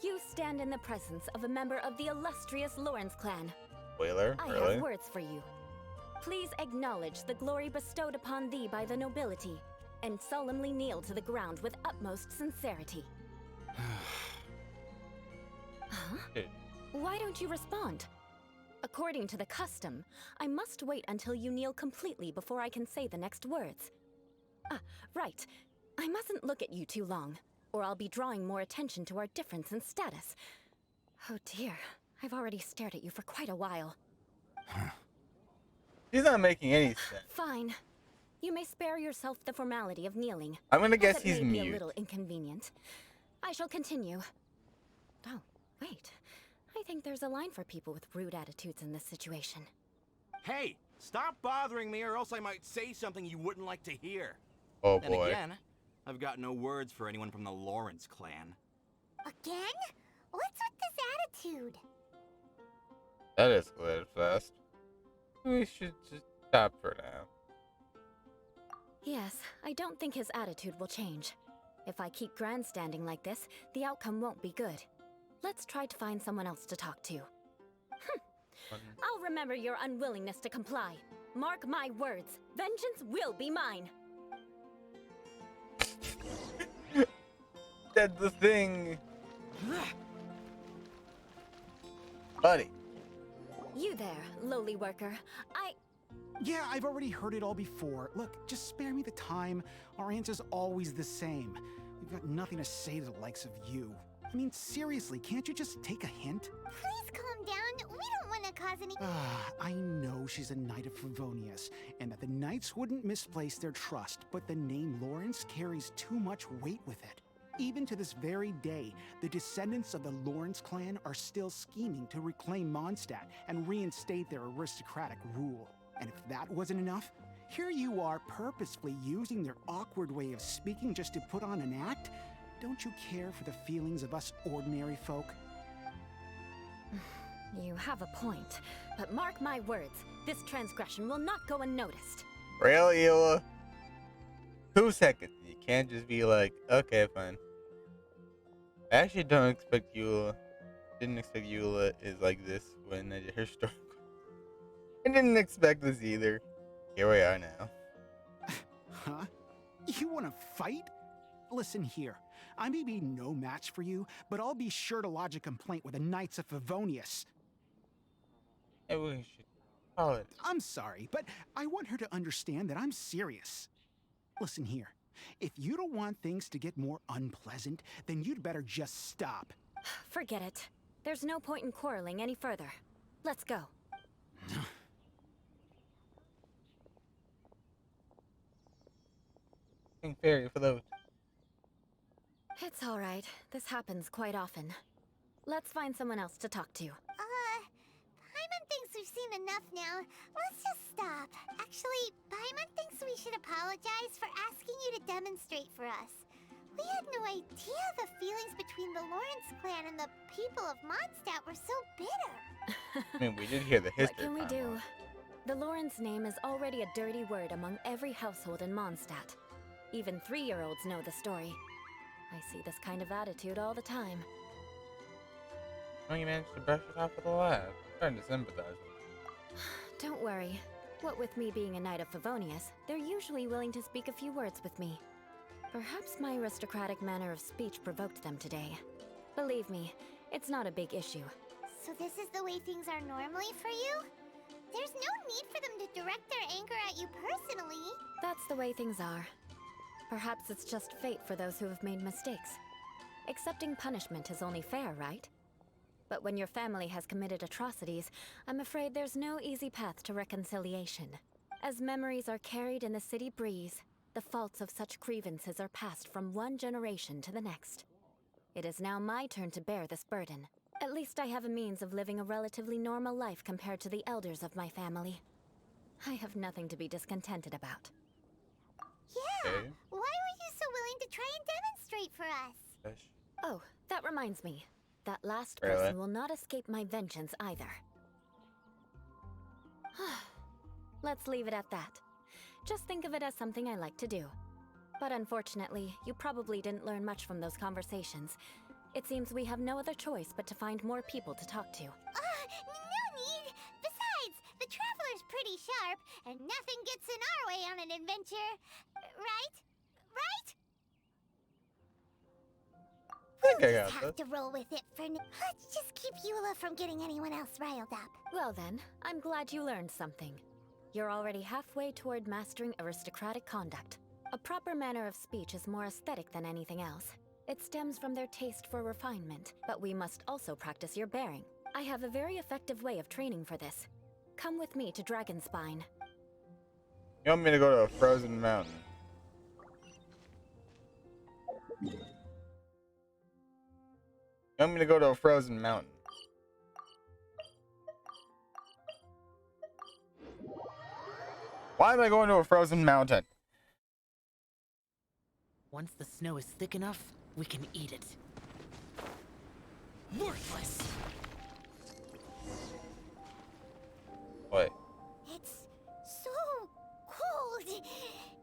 You stand in the presence of a member of the illustrious Lawrence clan.
Whaler?
I
Really?
have words for you. Please acknowledge the glory bestowed upon thee by the nobility, and solemnly kneel to the ground with utmost sincerity. Huh?
Dude.
Why don't you respond? According to the custom, I must wait until you kneel completely before I can say the next words. Ah, right. I mustn't look at you too long, or I'll be drawing more attention to our difference in status. Oh dear, I've already stared at you for quite a while.
He's not making any sense.
Fine. You may spare yourself the formality of kneeling.
I'm gonna
as
guess
it
he's
may be a
mute.
little inconvenient. I shall continue. Oh, wait. I think there's a line for people with rude attitudes in this situation.
Hey, stop bothering me or else I might say something you wouldn't like to hear.
Oh
Then
boy.
again, I've got no words for anyone from the Lawrence clan.
Again? What's with this attitude?
That escalated fast. We should just stop for now.
Yes, I don't think his attitude will change. If I keep grandstanding like this, the outcome won't be good. Let's try to find someone else to talk to. I'll remember your unwillingness to comply. Mark my words, vengeance will be mine.
That's the thing. Buddy.
You there, lowly worker.
Yeah, I've already heard it all before. Look, just spare me the time. Our answer's always the same. We've got nothing to say to the likes of you. I mean, seriously, can't you just take a hint?
Please calm down. We don't want to cause any...
I know she's a Knight of Favonius, and that the Knights wouldn't misplace their trust, but the name Lawrence carries too much weight with it. Even to this very day, the descendants of the Lawrence clan are still scheming to reclaim Mondstadt and reinstate their aristocratic rule. And if that wasn't enough, here you are purposefully using their awkward way of speaking just to put on an act? Don't you care for the feelings of us ordinary folk?
You have a point, but mark my words, this transgression will not go unnoticed.
Really, Eula? 2 seconds. You can't just be like, okay, fine. I actually don't expect Eula. Didn't expect Eula is like this when I did her story. I didn't expect this either. Here we are now.
Huh? You want to fight? Listen here. I may be no match for you, but I'll be sure to lodge a complaint with the Knights of Favonius.
Maybe we should call it.
I'm sorry, but I want her to understand that I'm serious. Listen here. If you don't want things to get more unpleasant, then you'd better just stop.
Forget it. There's no point in quarreling any further. Let's go.
Fairy for those.
It's all right. This happens quite often. Let's find someone else to talk to.
Paimon thinks we've seen enough now. Let's just stop. Actually, Paimon thinks we should apologize for asking you to demonstrate for us. We had no idea the feelings between the Lawrence clan and the people of Mondstadt were so bitter.
I mean, we did hear the history.
What can we do? The Lawrence name is already a dirty word among every household in Mondstadt. Even 3-year-olds know the story. I see this kind of attitude all the time.
Well, you managed to brush it off with a laugh. I'm trying to sympathize with
Don't worry. What with me being a Knight of Favonius, they're usually willing to speak a few words with me. Perhaps my aristocratic manner of speech provoked them today. Believe me, it's not a big issue.
So this is the way things are normally for you? There's no need for them to direct their anger at you personally.
That's the way things are. Perhaps it's just fate for those who have made mistakes. Accepting punishment is only fair, right? But when your family has committed atrocities, I'm afraid there's no easy path to reconciliation. As memories are carried in the city breeze, The faults of such grievances are passed from one generation to the next. It is now my turn to bear this burden. At least I have a means of living a relatively normal life compared to the elders of my family. I have nothing to be discontented about.
Yeah!
Okay.
Why were you so willing to try and demonstrate for us?
Fish.
Oh, that reminds me. That last
Really?
person will not escape my vengeance either. Let's leave it at that. Just think of it as something I like to do. But unfortunately, you probably didn't learn much from those conversations. It seems we have no other choice but to find more people to talk to.
No need! Besides, the Traveler's pretty sharp, and nothing gets in our way on an adventure. Right? Right?
I think I
We'll
got
just have to roll with it for now. Let's just keep Eula from getting anyone else riled up.
Well then, I'm glad you learned something. You're already halfway toward mastering aristocratic conduct. A proper manner of speech is more aesthetic than anything else. It stems from their taste for refinement, but we must also practice your bearing. I have a very effective way of training for this. Come with me to Dragonspine.
You want me to go to a frozen mountain? You want me to go to a frozen mountain? Why am I going to a frozen mountain?
Once the snow is thick enough, we can eat it. Worthless!
Wait.
It's so cold.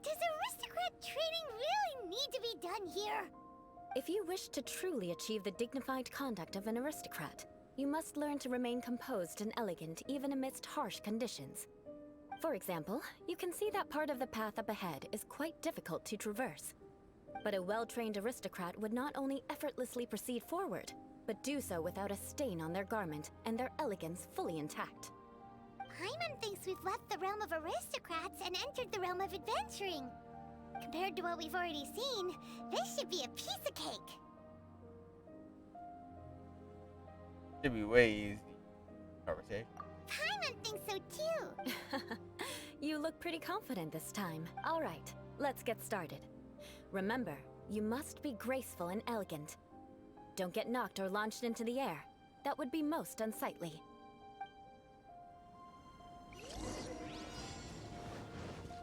Does aristocrat training really need to be done here?
If you wish to truly achieve the dignified conduct of an aristocrat, you must learn to remain composed and elegant even amidst harsh conditions. For example, you can see that part of the path up ahead is quite difficult to traverse. But a well-trained aristocrat would not only effortlessly proceed forward, but do so without a stain on their garment and their elegance fully intact.
Hyman thinks we've left the realm of aristocrats and entered the realm of adventuring. Compared to what we've already seen, this should be a piece of cake.
Should be way easy. Conversation.
Hyman thinks so too.
You look pretty confident this time. All right, let's get started. Remember, you must be graceful and elegant. Don't get knocked or launched into the air. That would be most unsightly.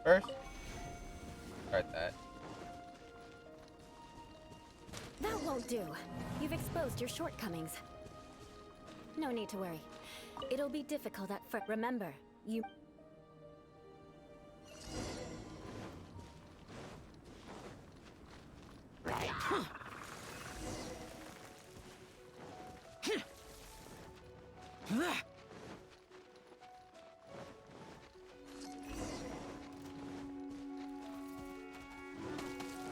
First, start that.
That won't do. You've exposed your shortcomings. No need to worry. It'll be difficult at first. Remember, you...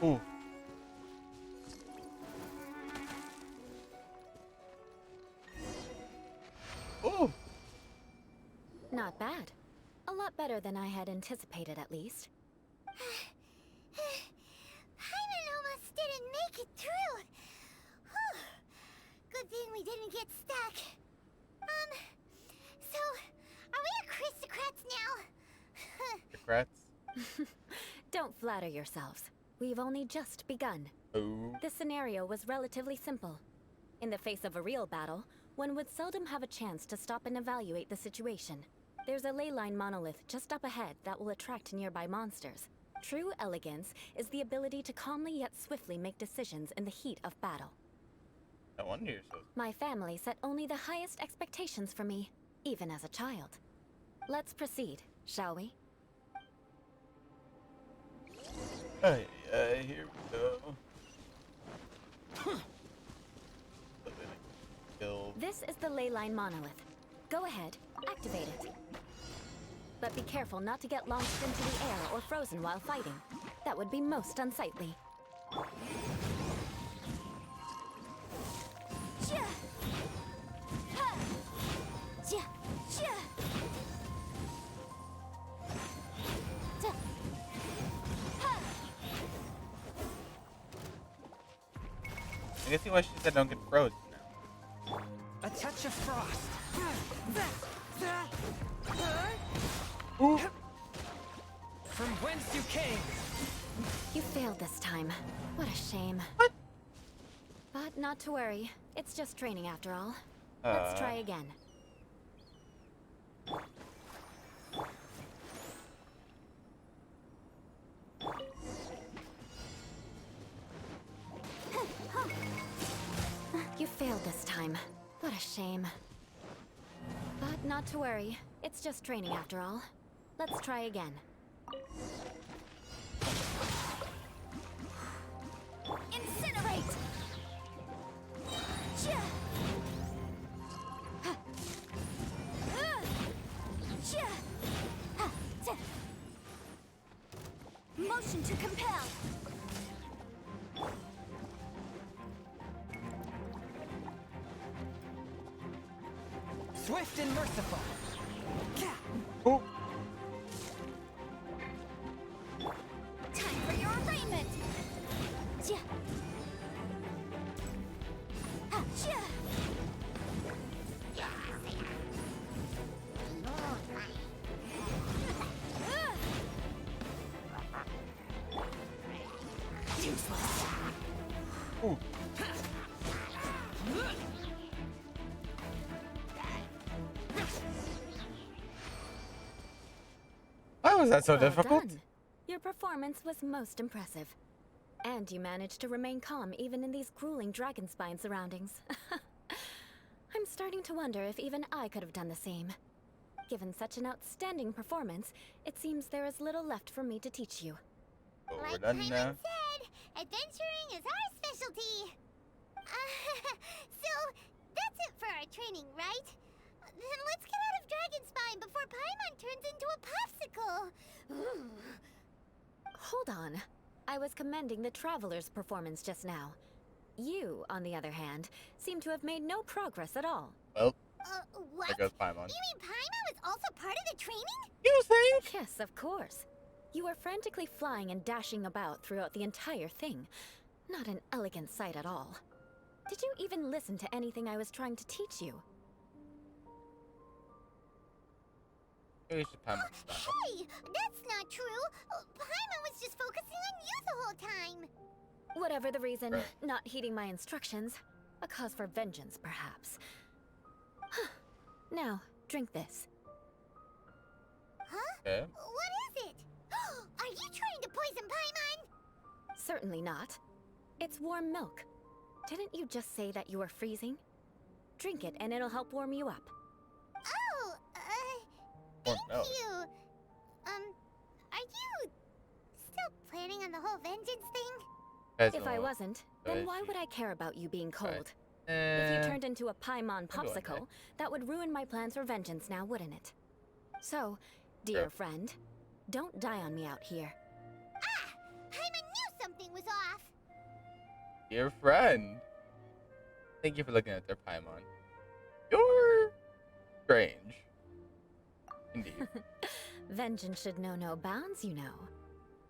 Ooh. Ooh.
Not bad. A lot better than I had anticipated, at least.
Hyman almost didn't make it through. Whew. Good thing we didn't get stuck. So, are we aristocrats now?
Aristocrats?
Don't flatter yourselves. We've only just begun.
Ooh.
This scenario was relatively simple. In the face of a real battle, one would seldom have a chance to stop and evaluate the situation. There's a ley line monolith just up ahead that will attract nearby monsters. True elegance is the ability to calmly yet swiftly make decisions in the heat of battle.
No wonder you're so...
My family set only the highest expectations for me, even as a child. Let's proceed, shall we?
Here we go.
This is the ley line monolith. Go ahead, activate it. But be careful not to get launched into the air or frozen while fighting. That would be most unsightly.
I guess see why she said don't get frozen now.
A touch of frost.
Ooh.
From whence you came.
You failed this time. What a shame.
What?
But not to worry. It's just training after all. Let's try again. You failed this time. What a shame. But not to worry. It's just training after all. Let's try again.
Incinerate! Chia! Ha! Chia! Ha! Ta! Motion to compel!
Swift and merciful.
Oh.
Time for your arraignment! Chia! Ha! Chia! Useless.
Ooh. Why was that so
Well
difficult?
done. Your performance was most impressive. And you managed to remain calm even in these grueling dragonspine surroundings. I'm starting to wonder if even I could have done the same. Given such an outstanding performance, it seems there is little left for me to teach you.
Oh, we're
Like
done
Paimon
now.
said, adventuring is our specialty. So, that's it for our training, right? Then let's get out of Dragonspine before Paimon turns into a popsicle. Ooh.
Hold on. I was commending the Traveler's performance just now. You, on the other hand, seem to have made no progress at all.
Well,
What?
there goes Paimon.
You mean Paimon was also part of the training?
You think?
Yes, of course. You were frantically flying and dashing about throughout the entire thing. Not an elegant sight at all. Did you even listen to anything I was trying to teach you?
Maybe we should Paimon style.
Hey, that's not true. Paimon was just focusing on you the whole time.
Whatever the reason,
Right.
not heeding my instructions. A cause for vengeance, perhaps. Now, drink this.
Huh?
Okay.
What is it? Are you trying to poison Paimon?
Certainly not. It's warm milk. Didn't you just say that you were freezing? Drink it and it'll help warm you up.
Oh,
Warm
thank
milk.
you. Are you still planning on the whole vengeance thing?
Guys,
If I
no.
wasn't, then why would I care about you being cold? If
Eh,
you turned into a Paimon
I'll go in
popsicle, that would ruin my plans for vengeance now, wouldn't it? So, dear
Sure.
friend, don't die on me out here.
Ah! Paimon knew something was off.
Dear friend. Thank you for looking at their Paimon. You're strange. Indeed.
Vengeance should know no bounds, you know.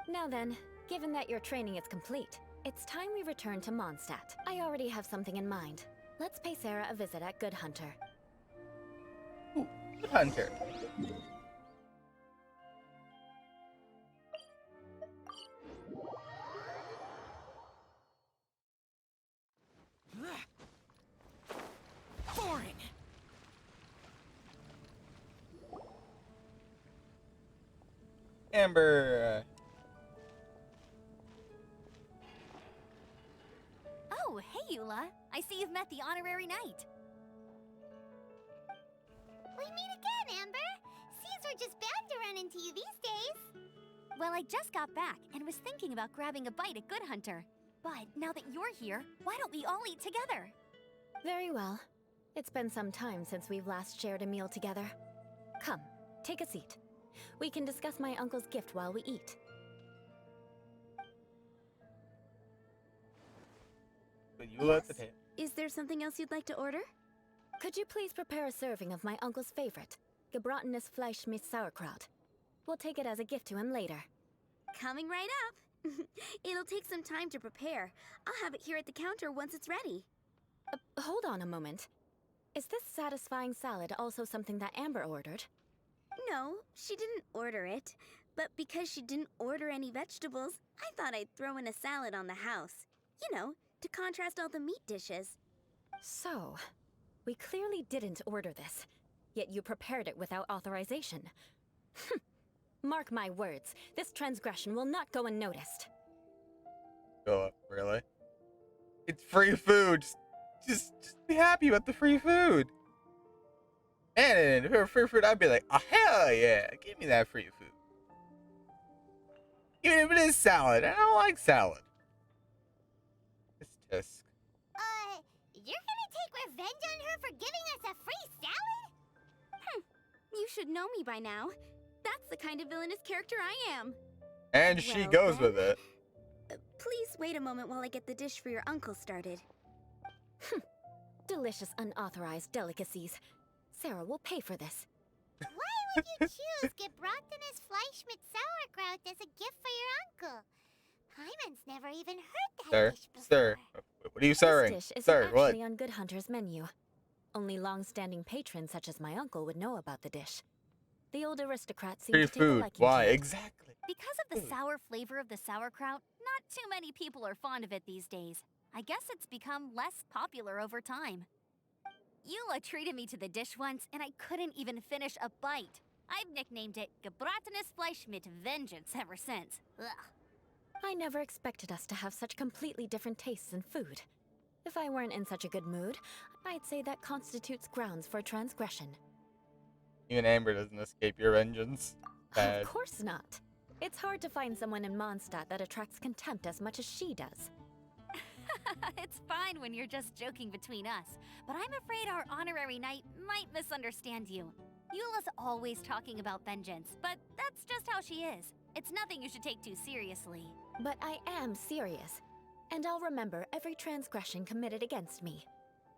Now then, given that your training is complete, it's time we return to Mondstadt. I already have something in mind. Let's pay Sarah a visit at Good Hunter.
Ooh, good hunter.
Boring.
Amber.
Oh, hey, Eula. I see you've met the honorary knight.
We meet again, Amber. Seems we're just bound to run into you these days.
Well, I just got back and was thinking about grabbing a bite at Good Hunter. But now that you're here, why don't we all eat together?
Very well. It's been some time since we've last shared a meal together. Come, take a seat. We can discuss my uncle's gift while we eat.
But you let the tail.
Is there something else you'd like to order? Could you please prepare a serving of my uncle's favorite, gebratenes Fleisch mit Sauerkraut? We'll take it as a gift to him later.
Coming right up. It'll take some time to prepare. I'll have it here at the counter once it's ready.
Hold on a moment. Is this satisfying salad also something that Amber ordered?
No, she didn't order it. But because she didn't order any vegetables, I thought I'd throw in a salad on the house. You know, to contrast all the meat dishes.
So, we clearly didn't order this, yet you prepared it without authorization. Mark my words, this transgression will not go unnoticed.
Oh, really? It's free food. Just be happy about the free food. And if it were free food, I'd be like, oh, hell yeah, give me that free food. Even if it is salad, I don't like salad. It's Tisk.
You're gonna take revenge on her for giving us a free salad?
You should know me by now. That's the kind of villainous character I am.
And she
Well,
goes
then,
with it.
Please wait a moment while I get the dish for your uncle started.
Delicious unauthorized delicacies. Sarah will pay for this.
Why would you choose gebratenes Fleisch mit sauerkraut as a gift for your uncle? Hyman's never even heard that dish before.
Sir, what are you serving?
This dish isn't
Sir, what?
actually on Good Hunter's menu. Only long-standing patrons such as my uncle would know about the dish. The old aristocrats seem
Free
to take a
food.
liking
Why?
to it.
Exactly.
Because of the sour flavor of the sauerkraut, not too many people are fond of it these days. I guess it's become less popular over time. Eula treated me to the dish once, and I couldn't even finish a bite. I've nicknamed it gebratenes Fleisch mit Vengeance ever since. Ugh.
I never expected us to have such completely different tastes in food. If I weren't in such a good mood, I'd say that constitutes grounds for transgression.
Even Amber doesn't escape your vengeance. Bad.
Of course not. It's hard to find someone in Mondstadt that attracts contempt as much as she does.
It's fine when you're just joking between us, but I'm afraid our honorary knight might misunderstand you. Eula's always talking about vengeance, but that's just how she is. It's nothing you should take too seriously.
But I am serious, and I'll remember every transgression committed against me.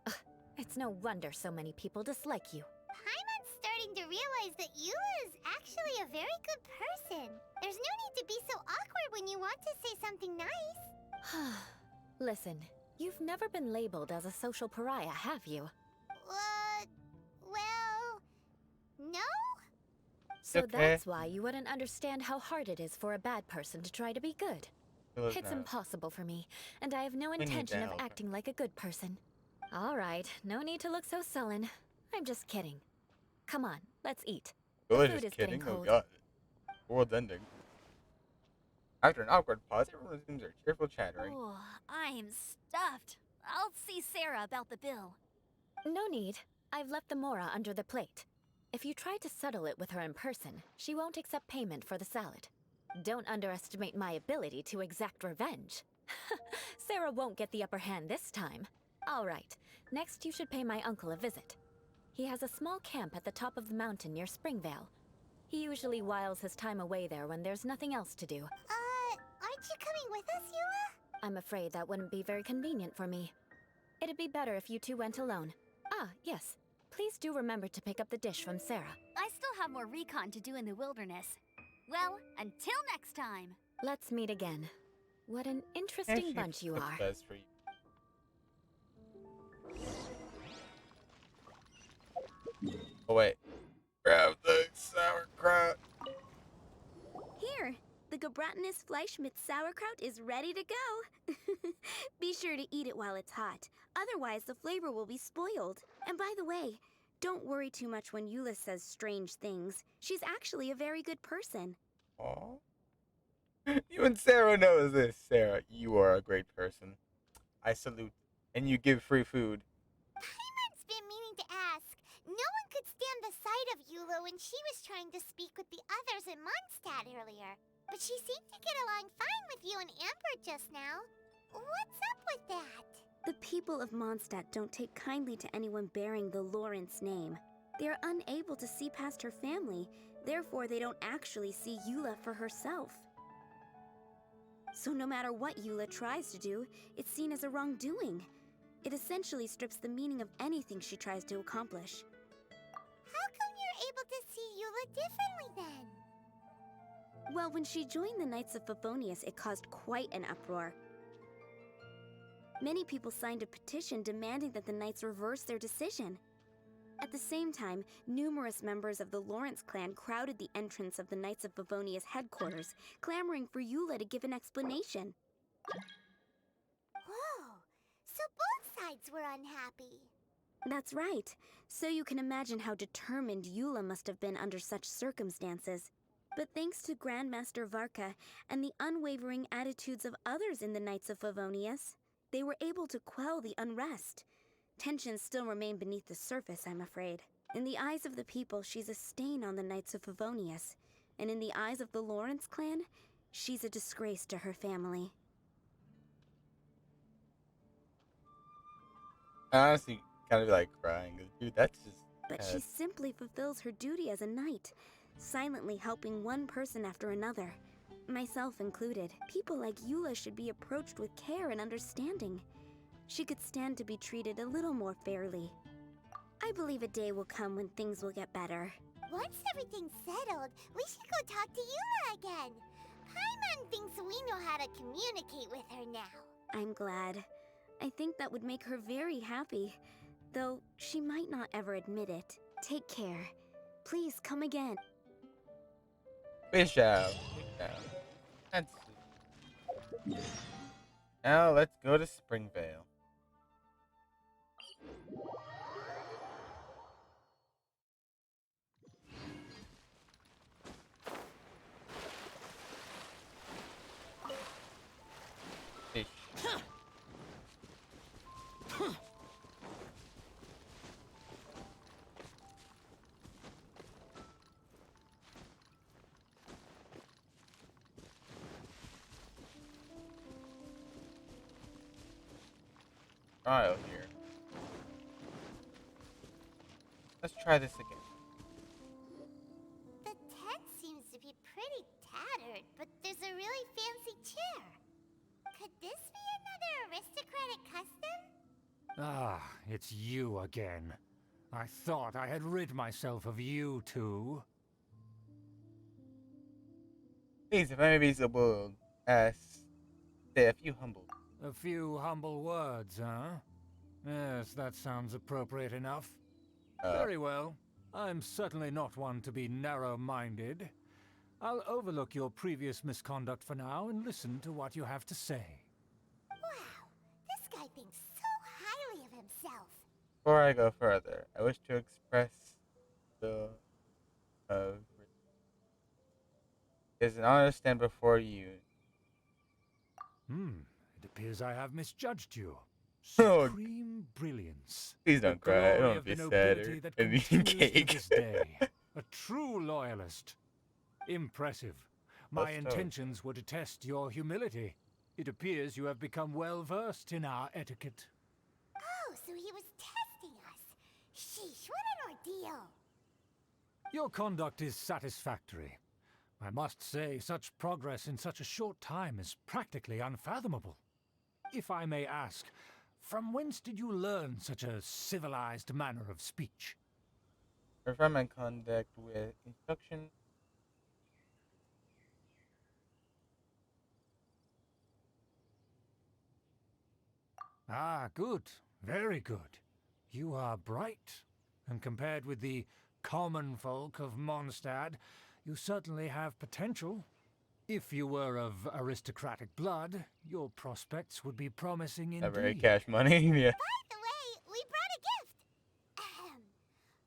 Ugh, it's no wonder so many people dislike you.
Paimon's starting to realize that Eula is actually a very good person. There's no need to be so awkward when you want to say something nice.
Listen, you've never been labeled as a social pariah, have you?
Well, no?
So
Okay.
that's why you wouldn't understand how hard it is for a bad person to try to be good. It's impossible for me, and I have no
need
intention
to
of
help her.
acting like a good person. All right, no need to look so sullen. I'm just kidding. Come on, let's eat. The
Really
food
just
is getting
kidding? Oh
cold.
god. World's ending. After an awkward pause, everyone resumes their cheerful chattering.
Oh, I'm stuffed. I'll see Sarah about the bill.
No need. I've left the mora under the plate. If you try to settle it with her in person, she won't accept payment for the salad. Don't underestimate my ability to exact revenge. Sarah won't get the upper hand this time. All right, next you should pay my uncle a visit. He has a small camp at the top of the mountain near Springvale. He usually whiles his time away there when there's nothing else to do.
Aren't you coming with us, Eula?
I'm afraid that wouldn't be very convenient for me. It'd be better if you two went alone. Ah, yes. Please do remember to pick up the dish from Sarah.
I still have more recon to do in the wilderness. Well, until next time.
Let's meet again. What an interesting bunch you are.
Best for you. Oh wait. Grab the sauerkraut.
Here, the gebratenes Fleisch mit sauerkraut is ready to go. Be sure to eat it while it's hot. Otherwise, the flavor will be spoiled. And by the way, don't worry too much when Eula says strange things. She's actually a very good person.
Aww. You and Sarah knows this, Sarah. You are a great person. I salute. And you give free food.
Paimon's been meaning to ask. No one could stand the sight of Eula when she was trying to speak with the others in Mondstadt earlier. But she seemed to get along fine with you and Amber just now. What's up with that?
The people of Mondstadt don't take kindly to anyone bearing the Lawrence name. They are unable to see past her family, therefore they don't actually see Eula for herself. So no matter what Eula tries to do, it's seen as a wrongdoing. It essentially strips the meaning of anything she tries to accomplish.
How come you're able to see Eula differently then?
Well, when she joined the Knights of Favonius, it caused quite an uproar. Many people signed a petition demanding that the Knights reverse their decision. At the same time, numerous members of the Lawrence clan crowded the entrance of the Knights of Favonia's headquarters, clamoring for Eula to give an explanation.
Whoa! So both sides were unhappy.
That's right. So you can imagine how determined Eula must have been under such circumstances. But thanks to Grandmaster Varka and the unwavering attitudes of others in the Knights of Favonius, they were able to quell the unrest. Tensions still remain beneath the surface, I'm afraid. In the eyes of the people, she's a stain on the Knights of Favonius. And in the eyes of the Lawrence clan, she's a disgrace to her family.
I honestly kind of like crying. Dude, that's just.
But she simply fulfills her duty as a knight, silently helping one person after another. Myself included. People like Eula should be approached with care and understanding. She could stand to be treated a little more fairly. I believe a day will come when things will get better.
Once everything's settled, we should go talk to Eula again. Paimon thinks we know how to communicate with her now.
I'm glad. I think that would make her very happy, though she might not ever admit it. Take care. Please come again.
Fish out. That's it. Now let's go to Springvale. Fish. Trial here. Let's try this again.
The tent seems to be pretty tattered, but there's a really fancy chair. Could this be another aristocratic custom?
Ah, it's you again. I thought I had rid myself of you two.
Please, if I may be so bold, say a few humble.
A few humble words, huh? Yes, that sounds appropriate enough. Very well. I'm certainly not one to be narrow-minded. I'll overlook your previous misconduct for now and listen to what you have to say.
Wow, this guy thinks so highly of himself.
Before I go further, I wish to express the it's an honor to stand before you.
It appears I have misjudged you.
Oh,
Supreme brilliance.
please don't
The
cry. I
glory
don't
of
be
the
sad
nobility
or
that
eating
continues to
cake.
this day. A true loyalist. Impressive. My
That's
intentions were to test your humility. It appears you have become well versed in our etiquette.
Oh, so he was testing us. Sheesh, what an ordeal.
Your conduct is satisfactory. I must say, such progress in such a short time is practically unfathomable. If I may ask, from whence did you learn such a civilized manner of speech?
Perform my conduct with instruction.
Ah, good. Very good. You are bright, and compared with the common folk of Mondstadt, you certainly have potential. If you were of aristocratic blood, your prospects would be promising indeed.
Not very cash money, yeah.
By the way, we brought a gift.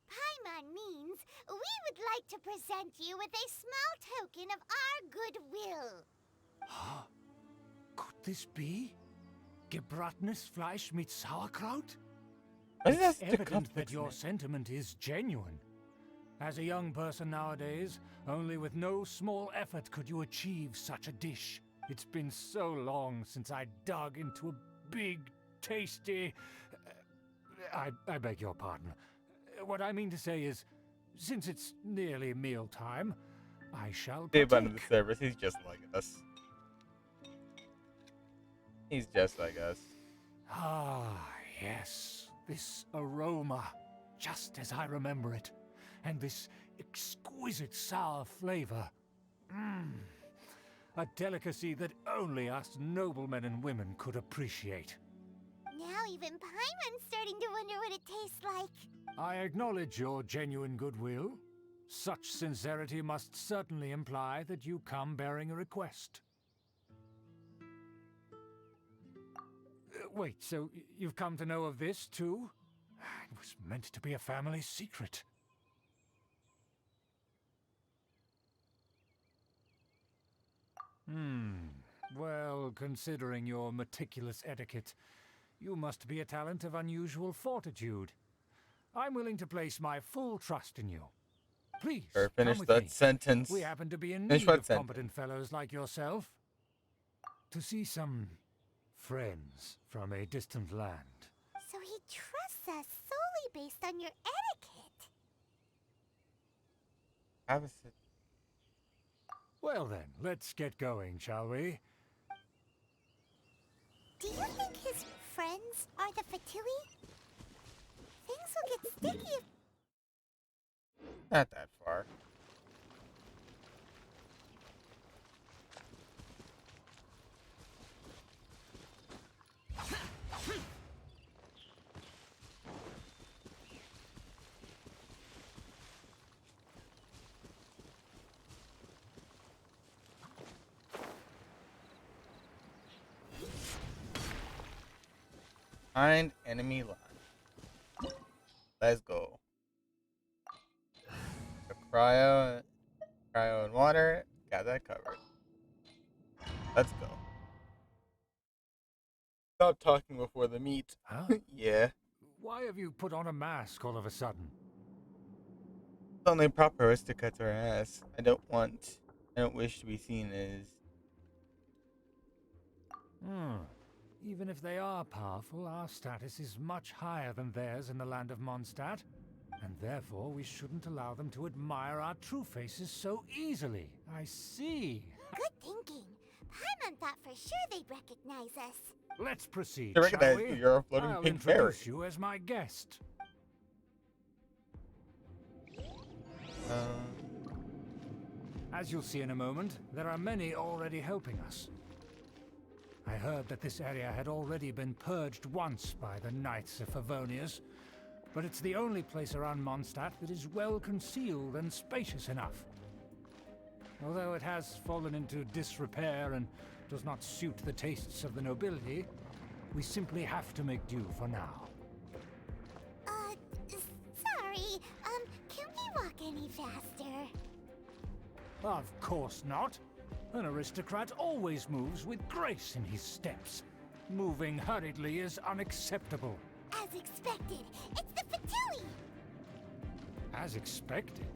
Paimon means we would like to present you with a small token of our goodwill.
Could this be? Gebratnes Fleisch mit Sauerkraut?
What is
It's
that
evident that
circumflex
your
mean?
sentiment is genuine. As a young person nowadays, only with no small effort could you achieve such a dish. It's been so long since I dug into a big, tasty... I beg your pardon. What I mean to say is, since it's nearly mealtime, I shall
Dave under the
partake.
service, he's just like us. He's just like us.
Ah, yes. This aroma, just as I remember it. And this exquisite sour flavor. A delicacy that only us noblemen and women could appreciate.
Now Even Paimon's starting to wonder what it tastes like.
I acknowledge your genuine goodwill. Such sincerity must certainly imply that you come bearing a request. Wait, so you've come to know of this, too? It was meant to be a family secret. Well, considering your meticulous etiquette, you must be a talent of unusual fortitude. I'm willing to place my full trust in you. Please,
Or
come
finish
with
that
me.
sentence.
We happen to be in
Finish
need
what
of
sentence?
competent fellows like yourself. To see some friends from a distant land.
So he trusts us solely based on your etiquette.
Have a sit.
Well then, let's get going, shall we?
Do you think his friends are the Fatui? Things will get sticky if...
Not that far. Find enemy line. Let's go. The cryo and water. Got that covered. Let's go. Stop talking before the meet.
Huh?
Yeah.
Why have you put on a mask all of a sudden?
The only proper is to cut her ass. I don't wish to be seen as...
Even if they are powerful, our status is much higher than theirs in the land of Mondstadt, and therefore we shouldn't allow them to admire our true faces so easily. I see.
Good thinking. Paimon thought for sure they'd recognize us.
Let's proceed,
They
shall
recognize
we?
you're a floating
I'll
pink fairy.
introduce you as my guest. As you'll see in a moment, there are many already helping us. I heard that this area had already been purged once by the Knights of Favonius, but it's the only place around Mondstadt that is well concealed and spacious enough. Although it has fallen into disrepair and does not suit the tastes of the nobility, we simply have to make do for now.
Sorry, can we walk any faster?
Of course not. An aristocrat always moves with grace in his steps. Moving hurriedly is unacceptable.
As expected, it's the Fatui!
As expected?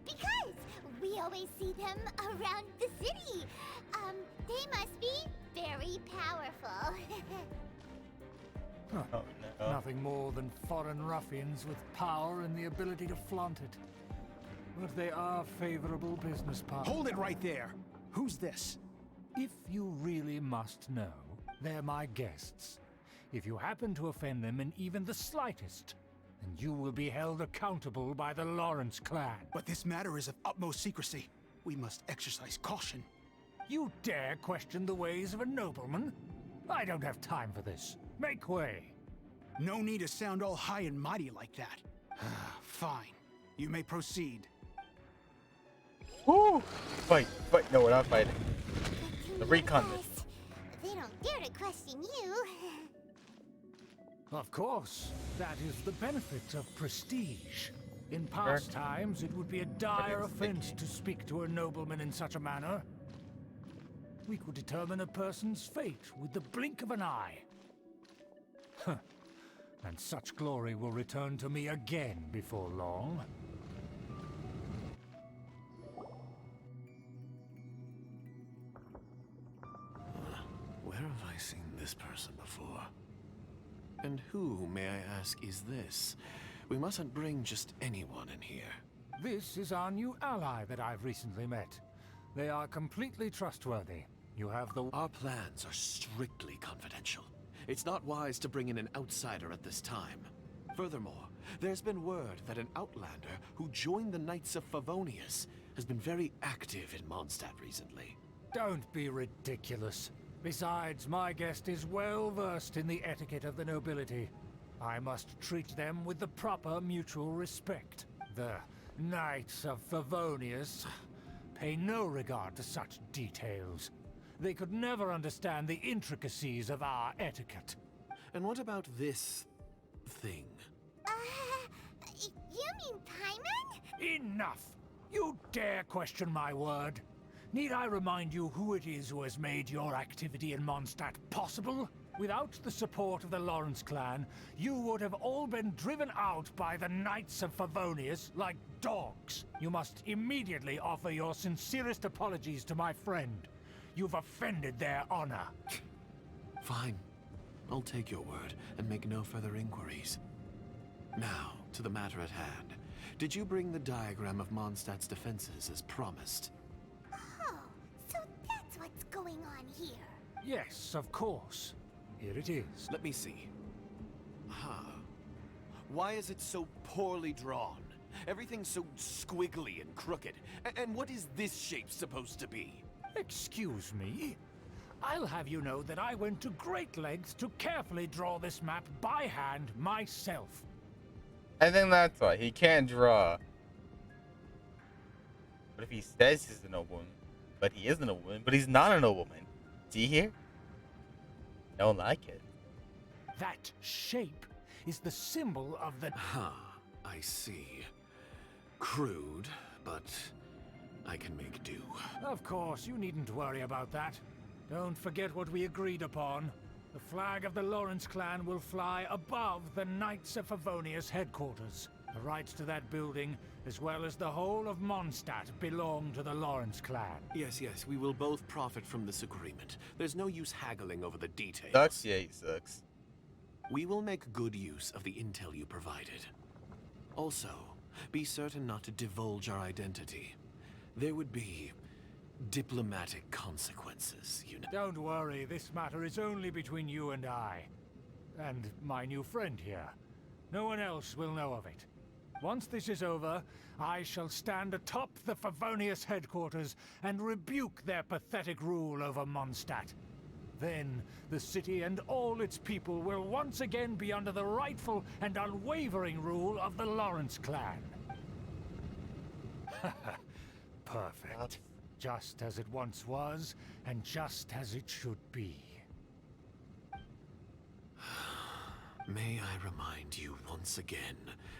Because we always see them around the city. They must be very powerful.
Huh.
Oh, no.
Nothing more than foreign ruffians with power and the ability to flaunt it. But they are favorable business partners.
Hold it right there. Who's this?
If you really must know, they're my guests. If you happen to offend them in even the slightest, then you will be held accountable by the Lawrence clan.
But this matter is of utmost secrecy. We must exercise caution.
You dare question the ways of a nobleman? I don't have time for this. Make way.
No need to sound all high and mighty like that. Fine. You may proceed.
Woo! Fight. No, we're not fighting. The recon
Fast. They don't dare to question you.
Of course. That is the benefit of prestige. In past times, it would be a dire offense to speak to a nobleman in such a manner. We could determine a person's fate with the blink of an eye. Huh. And such glory will return to me again before long.
Where have I seen this person before? And who, may I ask, is this? We mustn't bring just anyone in here.
This is our new ally that I've recently met. They are completely trustworthy. You have the...
Our plans are strictly confidential. It's not wise to bring in an outsider at this time. Furthermore, there's been word that an outlander who joined the Knights of Favonius has been very active in Mondstadt recently.
Don't be ridiculous. Besides, my guest is well versed in the etiquette of the nobility. I must treat them with the proper mutual respect. The Knights of Favonius pay no regard to such details. They could never understand the intricacies of our etiquette.
And what about this thing?
You mean Paimon?
Enough! You dare question my word? Need I remind you who it is who has made your activity in Mondstadt possible? Without the support of the Lawrence clan, you would have all been driven out by the Knights of Favonius like dogs. You must immediately offer your sincerest apologies to my friend. You've offended their honor.
Fine. I'll take your word and make no further inquiries. Now, to the matter at hand. Did you bring the diagram of Mondstadt's defenses as promised?
Oh, so that's what's going on here.
Yes, of course. Here it is.
Let me see. Why is it so poorly drawn? Everything's so squiggly and crooked. And what is this shape supposed to be?
Excuse me? I'll have you know that I went to great lengths to carefully draw this map by hand myself.
I think that's why he can't draw. But if he says he's a nobleman, but he is a nobleman, but he's not a nobleman. See here? Don't like it.
That shape is the symbol of the...
I see. Crude, but I can make do.
Of course, you needn't worry about that. Don't forget what we agreed upon. The flag of the Lawrence clan will fly above the Knights of Favonius headquarters. The rights to that building, as well as the whole of Mondstadt, belong to the Lawrence clan.
Yes, we will both profit from this agreement. There's no use haggling over the details.
Sucks? Yeah, he sucks.
We will make good use of the intel you provided. Also, be certain not to divulge our identity. There would be diplomatic consequences, you know.
Don't worry, this matter is only between you and I. And my new friend here. No one else will know of it. Once this is over, I shall stand atop the Favonius headquarters and rebuke their pathetic rule over Mondstadt. Then, the city and all its people will once again be under the rightful and unwavering rule of the Lawrence clan. Perfect. Just as it once was, and just as it should be.
May I remind you once again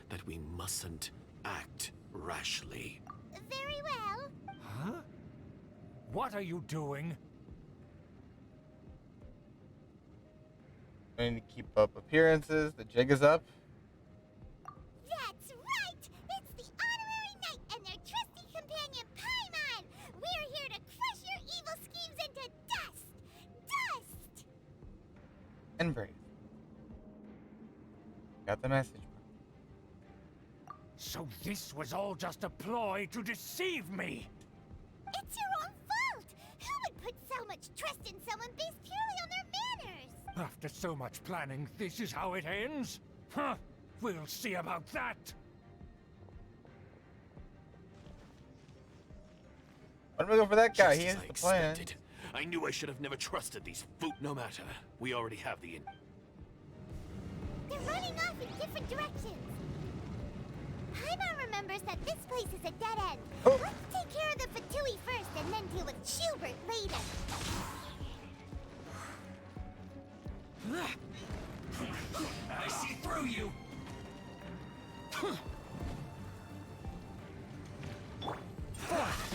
that we mustn't act rashly.
Very well.
Huh? What are you doing?
Trying to keep up appearances. The jig is up.
That's right! It's the honorary knight and their trusty companion Paimon! We're here to crush your evil schemes into dust! Dust!
And brave. Got the message.
So this was all just a ploy to deceive me!
It's your own fault! Who would put so much trust in someone based purely on their manners?
After so much planning, this is how it ends? Huh! We'll see about that!
Why don't we go for that guy?
Just
He
as
has
I
the plan.
expected. I knew I should have never trusted these food. No matter. We already have the
They're running off in different directions. Paimon remembers that this place is a dead end.
Oh.
Let's take care of the Fatui first and then deal with Schubert later.
I see through you.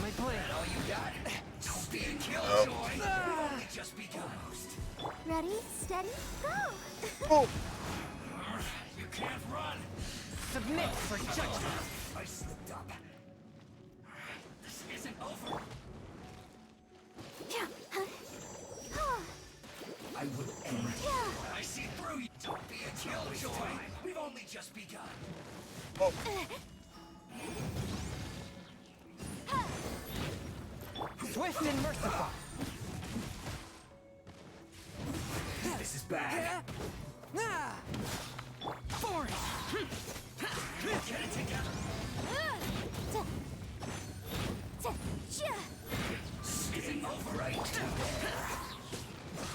My plan.
All you got? Don't be a killjoy. Only just begun.
Ready, steady, go!
Oh!
You can't run.
Submit for judgment.
I slipped up. This isn't over.
Yeah. Oh.
I will end it. I see through you. Don't be a killjoy. We've only just begun.
Oh.
Swift and merciful.
This is bad.
Force.
Get it together. This isn't over, right?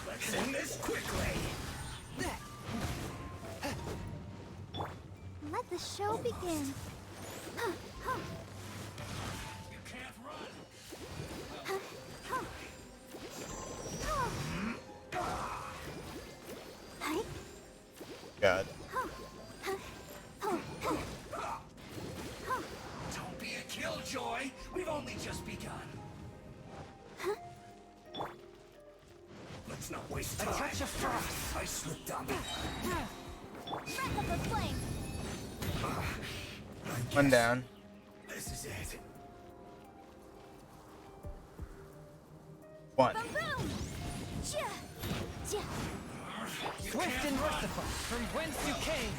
Let's end this quickly.
Let the show begin.
You can't run.
God.
Don't be a killjoy. We've only just begun. Let's not waste time.
Catch a frost.
I slipped on me.
Wrap up the flame.
One down.
This is it.
One.
Boom!
Swift and merciful, from whence you came.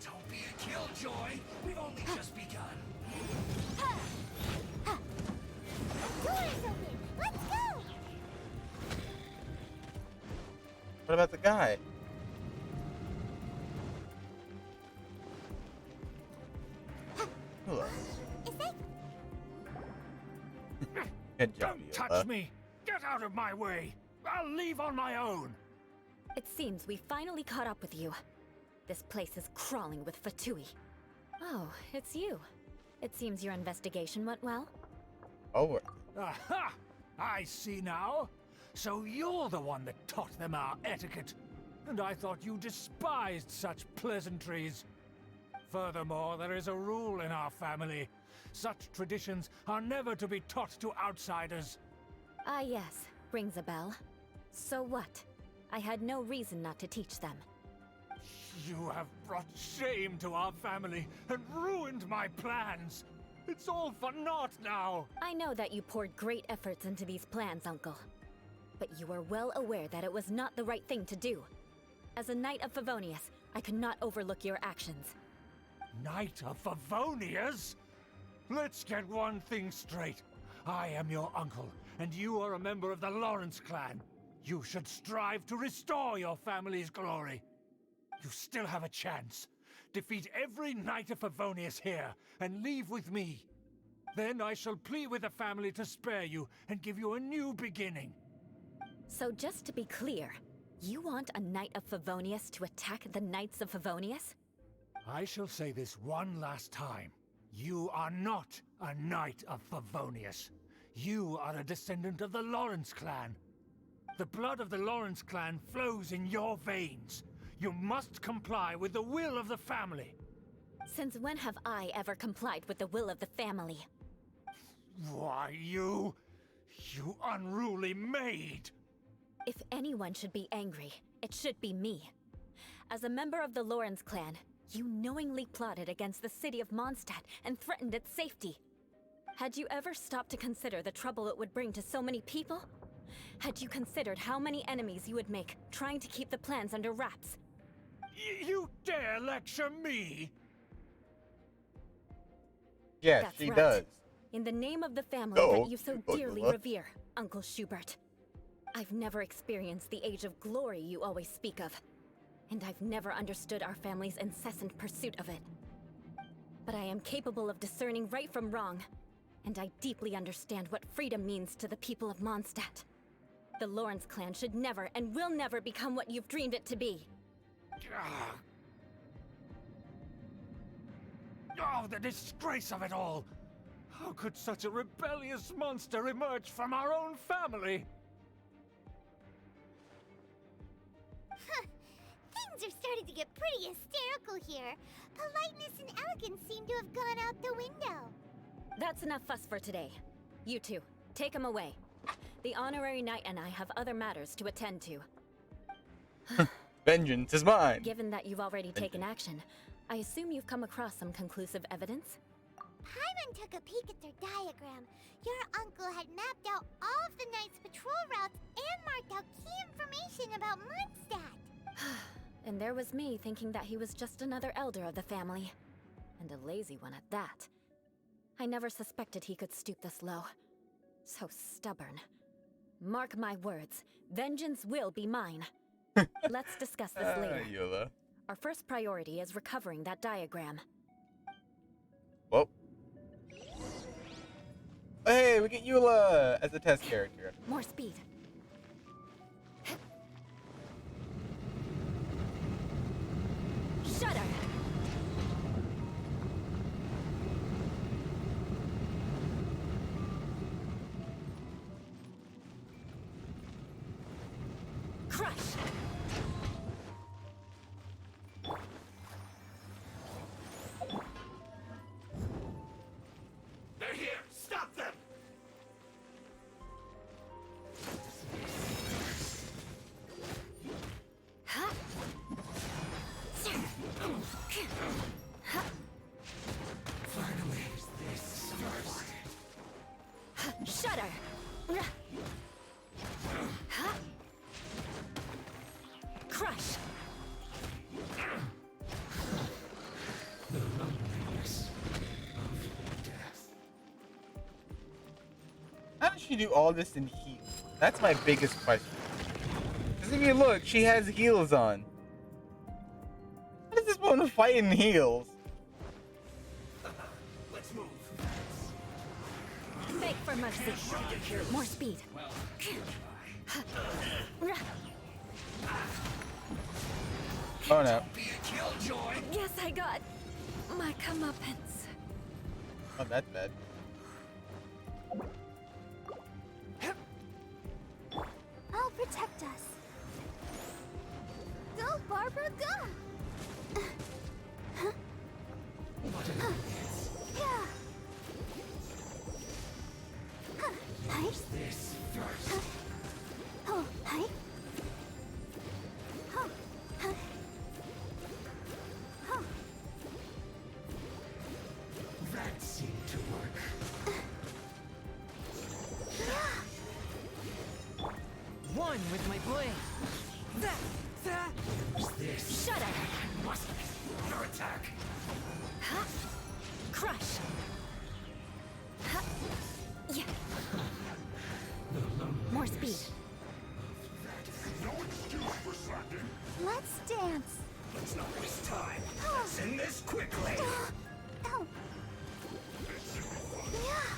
Don't be a killjoy. We've only just begun.
Door is open. Let's go.
What about the guy? Hula.
Is that
Good job,
Don't touch
Yola.
me! Get out of my way! I'll leave on my own!
It seems we finally caught up with you. This place is crawling with Fatui. Oh, it's you. It seems your investigation went well.
Over.
Aha! I see now. So you're the one that taught them our etiquette. And I thought you despised such pleasantries. Furthermore, there is a rule in our family. Such traditions are never to be taught to outsiders.
Ah yes, rings a bell. So what? I had no reason not to teach them.
You have brought shame to our family and ruined my plans. It's all for naught now.
I know that you poured great efforts into these plans, Uncle. But you are well aware that it was not the right thing to do. As a Knight of Favonius, I could not overlook your actions.
Knight of Favonius? Let's get one thing straight. I am your uncle, and you are a member of the Lawrence clan. You should strive to restore your family's glory. You still have a chance. Defeat every Knight of Favonius here, and leave with me. Then I shall plead with the family to spare you and give you a new beginning.
So just to be clear, you want a Knight of Favonius to attack the Knights of Favonius?
I shall say this one last time. You are not a Knight of Favonius. You are a descendant of the Lawrence clan. The blood of the Lawrence clan flows in your veins. You must comply with the will of the family.
Since when have I ever complied with the will of the family?
Why, you unruly maid!
If anyone should be angry, it should be me. As a member of the Lawrence clan, you knowingly plotted against the city of Mondstadt and threatened its safety. Had you ever stopped to consider the trouble it would bring to so many people? Had you considered how many enemies you would make trying to keep the plans under wraps?
You dare lecture me?
Yes,
That's
she
right.
does.
In the name of the family
No,
that you so
oh,
dearly
Yola.
revere, Uncle Schubert. I've never experienced the age of glory you always speak of. And I've never understood our family's incessant pursuit of it. But I am capable of discerning right from wrong, and I deeply understand what freedom means to the people of Mondstadt. The Lawrence clan should never and will never become what you've dreamed it to be.
Oh, the disgrace of it all! How could such a rebellious monster emerge from our own family?
Things are starting to get pretty hysterical here. Politeness and elegance seem to have gone out the window.
That's enough fuss for today. You two, take him away. The honorary knight and I have other matters to attend to.
Vengeance is mine.
Given that you've already taken action, I assume you've come across some conclusive evidence?
Paimon took a peek at their diagram. Your uncle had mapped out all of the Knight's patrol routes and marked out key information about Mondstadt.
And there was me thinking that he was just another elder of the family. And a lazy one at that. I never suspected he could stoop this low. So stubborn. Mark my words, vengeance will be mine. Let's discuss this later.
Yola.
Our first priority is recovering that diagram.
Well, hey, we get Eula as a test character.
More speed. Shudder. Crush.
They're here! Stop them!
Huh?
Finally, this first.
Shudder. Huh? Crush.
The loneliness of death.
How does she do all this in heat? That's my biggest question. Because if you look, she has heels on. How does this woman fight in heels?
Let's move.
Beg for mercy. More speed.
Oh no.
Be a killjoy.
Guess I got my comeuppance.
Oh, that's bad.
I'll protect us. Go, Barbara, go! Yeah. Hi.
This first.
Oh, hi. Oh, hi. Oh.
That seemed to work.
One with my blade.
Who's this?
Shudder.
Must be under attack.
Huh? Crush. Huh? Yeah. More speed.
No excuse for slacking.
Let's dance.
Let's not waste time. Let's end this quickly.
Oh. Yeah.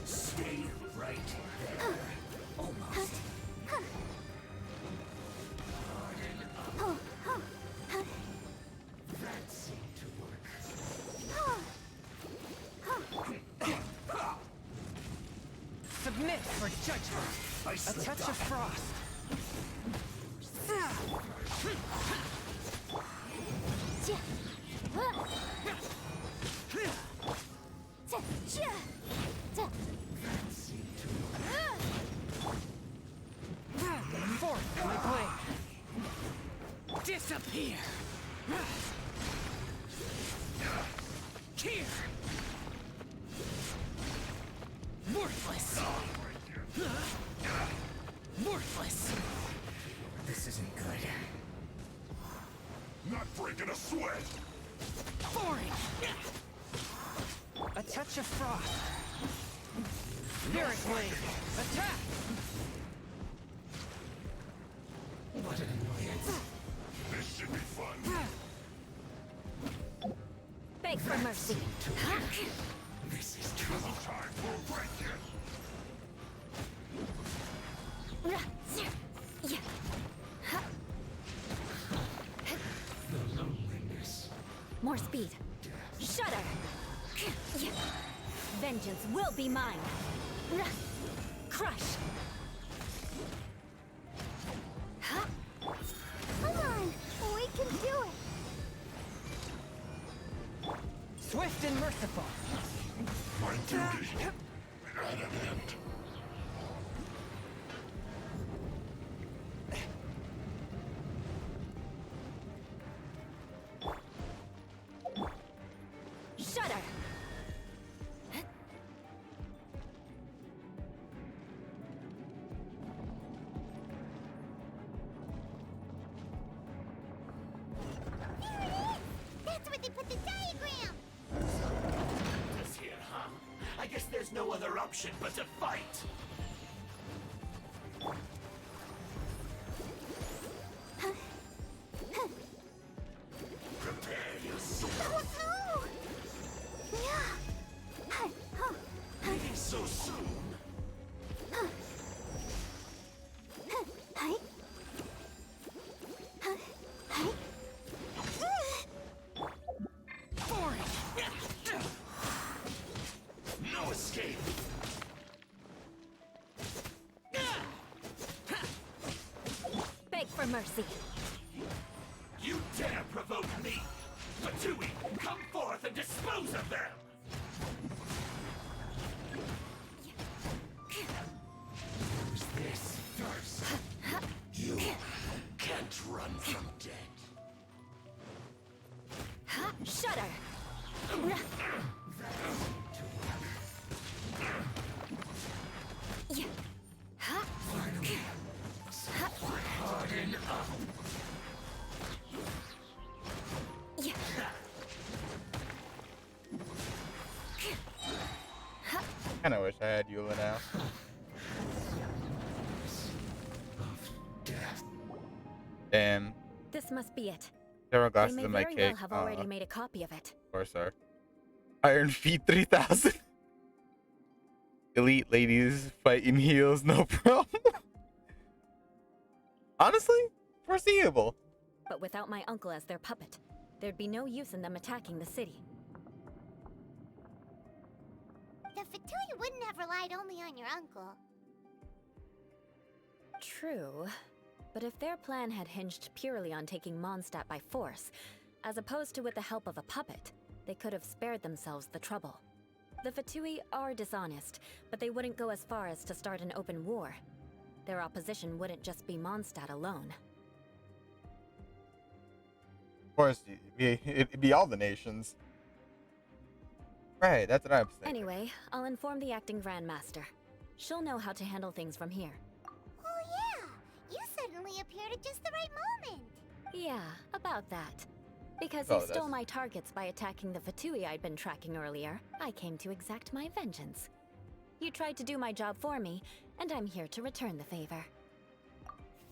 Stay right there. Almost.
Oh, oh, huh.
That seemed to work.
Oh.
Submit for judgment.
I
A
slipped
touch
up.
of frost. Forth my blade. Disappear. Here. Worthless. Worthless.
This isn't good. Not breaking a sweat.
Boring. A touch of frost. Spirit blade. Attack.
What an annoyance. This should be fun.
Beg for mercy. Huh?
This is trouble time for a break
Yeah. Huh?
The loneliness.
More speed. Shudder. Yeah. Vengeance will be mine. Crush. Huh?
Come on, we can do it.
Swift and merciful.
My duty at an end.
Shudder.
That's where they put the diagram.
This here, huh? I guess there's no other option but to fight. Prepare yourself.
Oh, no!
see.
You dare provoke me! Fatui, come forth and dispose of them! Use this first. You can't run from death.
Shudder!
Harden up.
Kinda wish I had Eula now. Damn.
This must be it.
Several
They
glasses
may
in my
very
cake.
well have already made a copy of it.
Of course, sir. Iron Feet 3000. Elite ladies fighting heels, no problem. Honestly, foreseeable.
But without my uncle as their puppet, there'd be no use in them attacking the city.
The Fatui wouldn't have relied only on your uncle.
True. But if their plan had hinged purely on taking Mondstadt by force, as opposed to with the help of a puppet, they could have spared themselves the trouble. The Fatui are dishonest, but they wouldn't go as far as to start an open war. Their opposition wouldn't just be Mondstadt alone.
Of course, it'd be all the nations. Right, that's what I'm saying.
Anyway, I'll inform the acting Grandmaster. She'll know how to handle things from here.
Oh yeah! You suddenly appeared at just the right moment!
Yeah, about that. Because
Oh,
you stole my targets by attacking the Fatui I'd been tracking earlier, I came to exact my vengeance. You tried to do my job for me, and I'm here to return the favor.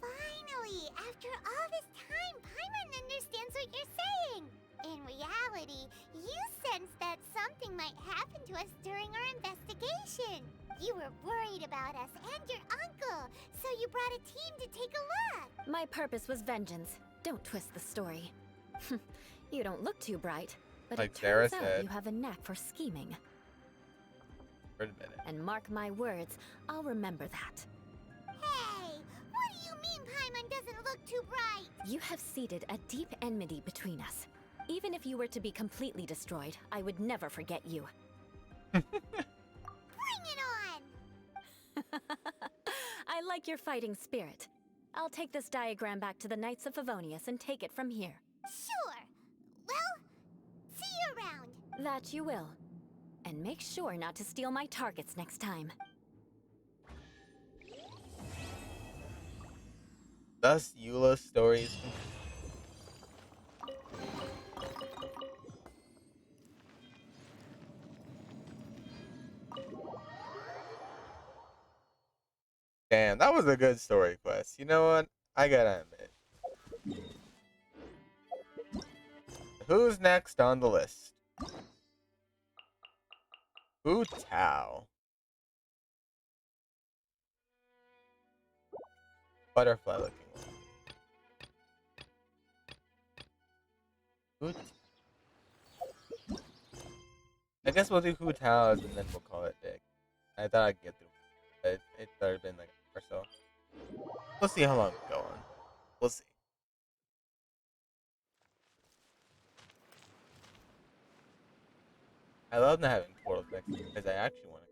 Finally! After all this time, Paimon understands what you're saying! In reality, you sensed that something might happen to us during our investigation. You were worried about us and your uncle, so you brought a team to take a look.
My purpose was vengeance. Don't twist the story. You don't look too bright, but
Like
it
Sarah
turns out
said.
you have a knack for scheming.
Wait a minute.
And mark my words, I'll remember that.
Hey, what do you mean Paimon doesn't look too bright?
You have seeded a deep enmity between us. Even if you were to be completely destroyed, I would never forget you.
Bring it on!
I like your fighting spirit. I'll take this diagram back to the Knights of Favonius and take it from here.
Sure. Well, see you around.
That you will. And make sure not to steal my targets next time.
Thus, Eula's stories. Damn, that was a good story quest. You know what? I gotta admit. Who's next on the list? Hu Tao. Butterfly looking one. I guess we'll do Hu Tao's and then we'll call it big. I thought I'd get through, but it started been like an hour or so. We'll see how long it's going. We'll see. I love not having portals next to me because I actually want to.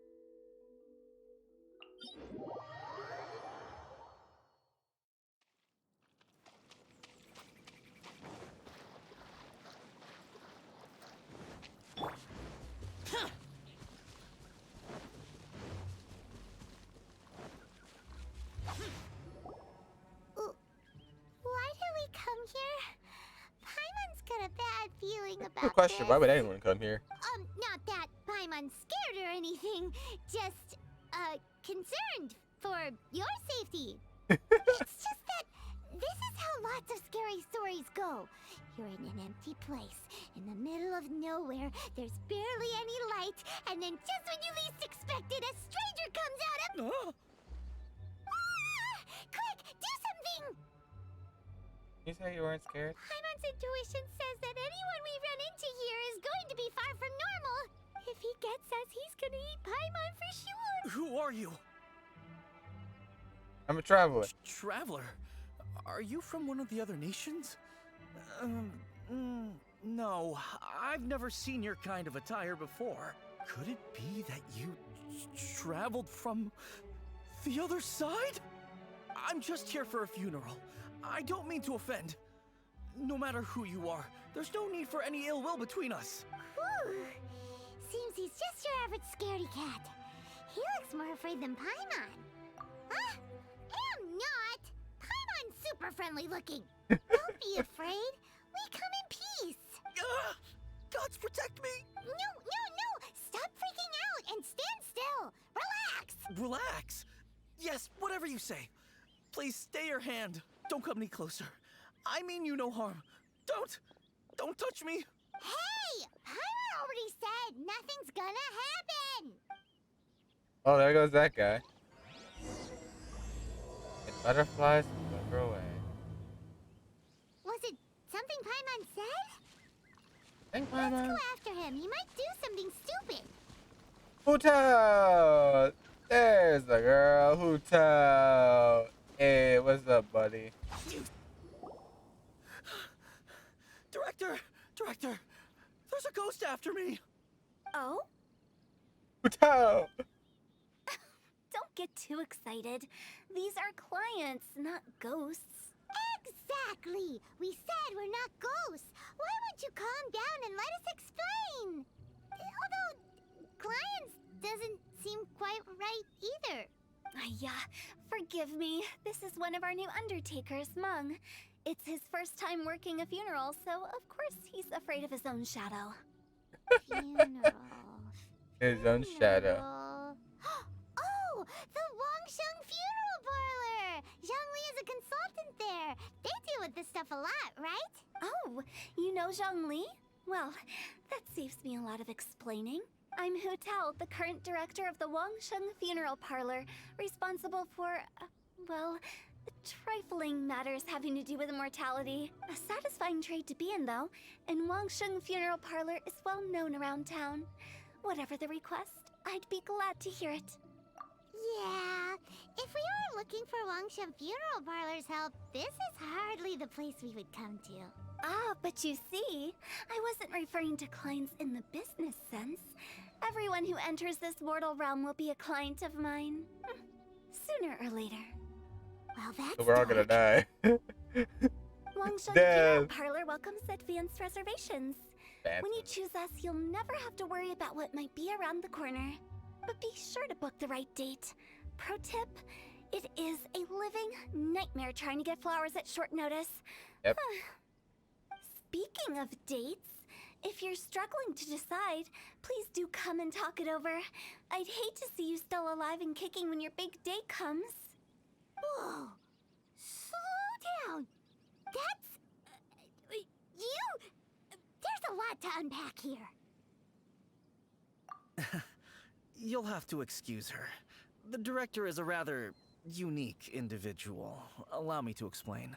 Why did we come here? Paimon's got a bad feeling about
Good question.
this.
Why would anyone come here?
Not that Paimon's scared or anything. Just, concerned for your safety. It's just that this is how lots of scary stories go. You're in an empty place, in the middle of nowhere, there's barely any light, and then just when you least expect it, a stranger comes out of... Ah! Quick, do something!
You say you weren't scared?
Paimon's intuition says that anyone we run into here is going to be far from normal. If he gets us, he's gonna eat Paimon for sure.
Who are you?
I'm a traveler.
Traveler?
Are you from one of the other nations? No, I've never seen your kind of attire before. Could it be that you traveled from the other side? I'm just here for a funeral. I don't mean to offend. No matter who you are, there's no need for any ill will between us.
Whew. Seems he's just your average scaredy cat. He looks more afraid than Paimon. Huh? I'm not! Paimon's super friendly looking. Don't be afraid. We come in peace.
Gods protect me!
No! Stop freaking out and stand still. Relax!
Relax? Yes, whatever you say. Please stay your hand. Don't come any closer. I mean you no harm. Don't touch me.
Hey! Paimon already said nothing's gonna happen.
Oh, there goes that guy. And butterflies flicker away.
Was it something Paimon said?
Thank
Let's
Paimon.
go after him. He might do something stupid.
Hootao! There's the girl, Hootao. Hey, what's up, buddy?
Director, there's a ghost after me.
Oh?
Hootao!
Don't get too excited. These are clients, not ghosts.
Exactly! We said we're not ghosts. Why won't you calm down and let us explain? Although, clients doesn't seem quite right either.
Yeah, forgive me. This is one of our new undertakers, Mung. It's his first time working a funeral, so of course he's afraid of his own shadow.
Funeral.
His own shadow.
Oh, the Wangsheng Funeral Parlor! Zhangli is a consultant there. They deal with this stuff a lot, right?
Oh, you know Zhongli? Well, that saves me a lot of explaining. I'm Hu Tao, the current director of the Wangsheng Funeral Parlor, responsible for, well, trifling matters having to do with immortality. A satisfying trade to be in, though, and Wangsheng Funeral Parlor is well known around town. Whatever the request, I'd be glad to hear it.
Yeah, if we were looking for Wangsheng Funeral Parlor's help, this is hardly the place we would come to.
Ah, but you see, I wasn't referring to clients in the business sense. Everyone who enters this mortal realm will be a client of mine. Sooner or later.
Well, that's
So we're all gonna die.
Wangsheng
Death.
Funeral Parlor welcomes advanced reservations. When you choose us, you'll never have to worry about what might be around the corner. But be sure to book the right date. Pro tip, it is a living nightmare trying to get flowers at short notice.
Yep.
Speaking of dates, if you're struggling to decide, please do come and talk it over. I'd hate to see you still alive and kicking when your big day comes.
Whoa! Slow down! That's... you... There's a lot to unpack here.
You'll have to excuse her. The director is a rather unique individual. Allow me to explain.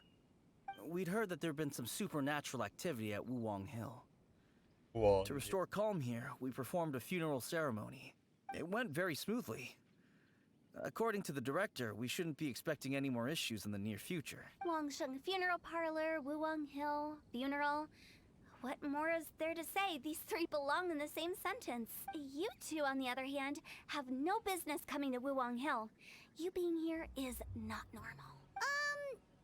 We'd heard that there'd been some supernatural activity at Wuwang Hill. To restore calm here, we performed a funeral ceremony. It went very smoothly. According to the director, we shouldn't be expecting any more issues in the near future.
Wangsheng Funeral Parlor, Wuwang Hill, funeral. What more is there to say? These three belong in the same sentence. You two, on the other hand, have no business coming to Wuwang Hill. You being here is not normal.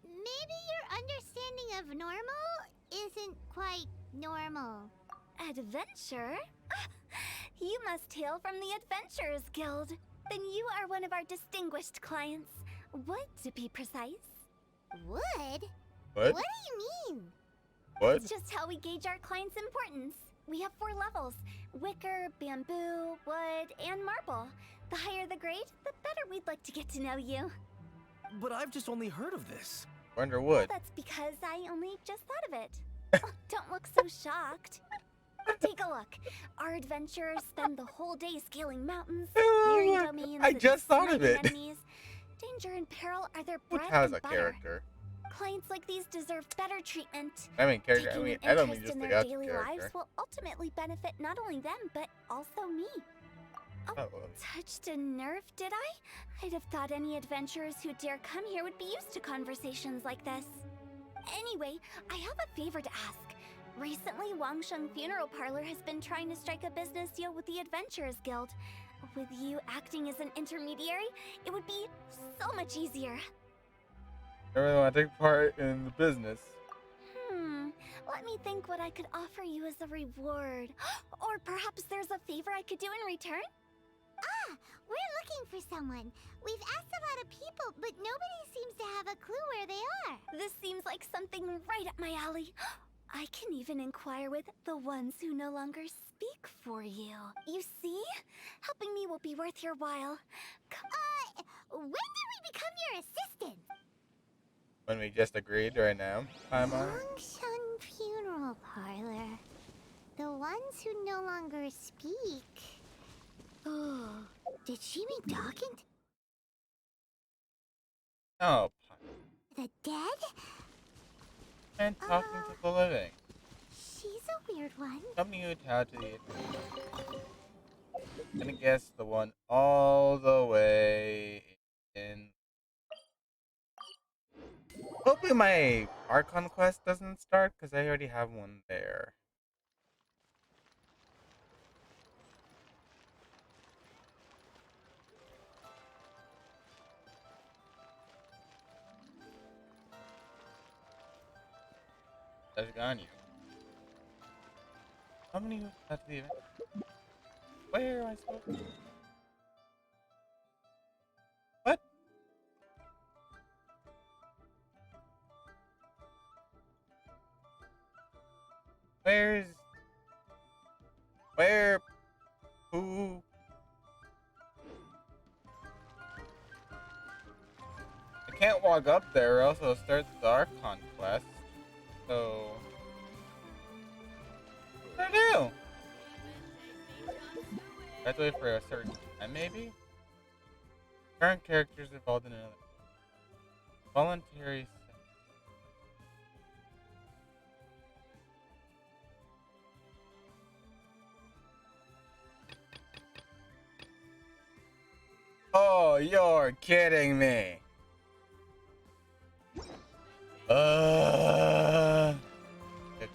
Maybe your understanding of normal isn't quite normal.
Adventure? You must hail from the Adventurers Guild. Then you are one of our distinguished clients. Wood, to be precise.
Wood?
What?
What do you mean?
What?
It's just how we gauge our clients' importance. We have 4 levels: wicker, bamboo, wood, and marble. The higher the grade, the better we'd like to get to know you.
But I've just only heard of this.
Wonder
Well,
what?
that's because I only just thought of it. Oh, don't look so shocked. Take a look. Our adventurers spend the whole day scaling mountains, clearing domains,
I
and
just thought of
sniping
it.
enemies. Danger and peril are their bread
Hootau's
and
a
butter.
character.
Clients like these deserve better treatment.
I mean, character.
Taking
I mean,
an
I don't mean
interest
just
in
the
their
guy's
daily
character.
lives will ultimately benefit not only them, but also me.
Oh,
Touched a nerve, did I? I'd have thought any adventurers who dare come here would be used to conversations like this. Anyway, I have a favor to ask. Recently, Wangsheng Funeral Parlor has been trying to strike a business deal with the Adventurers Guild. With you acting as an intermediary, it would be so much easier.
I really want to take part in the business.
Let me think what I could offer you as a reward. Or perhaps there's a favor I could do in return?
Ah, we're looking for someone. We've asked a lot of people, but nobody seems to have a clue where they are.
This seems like something right up my alley. I can even inquire with the ones who no longer speak for you. You see? Helping me will be worth your while.
When did we become your assistant?
When we just agreed right now.
Genshin Funeral Parlor. The ones who no longer speak. Oh, did she mean talking to
Oh,
the dead?
and talking to the living.
She's a weird one.
Something you would have to the gonna guess the one all the way in. Hopefully my Archon quest doesn't start because I already have one there. That's gone you. How many have to the event? Where am I supposed to? What? Where's... Where? Who? I can't walk up there or else it'll start the Archon quest. So... What do I do? I have to wait for a certain time, maybe? Current characters involved in another. Voluntary. Oh, you're kidding me.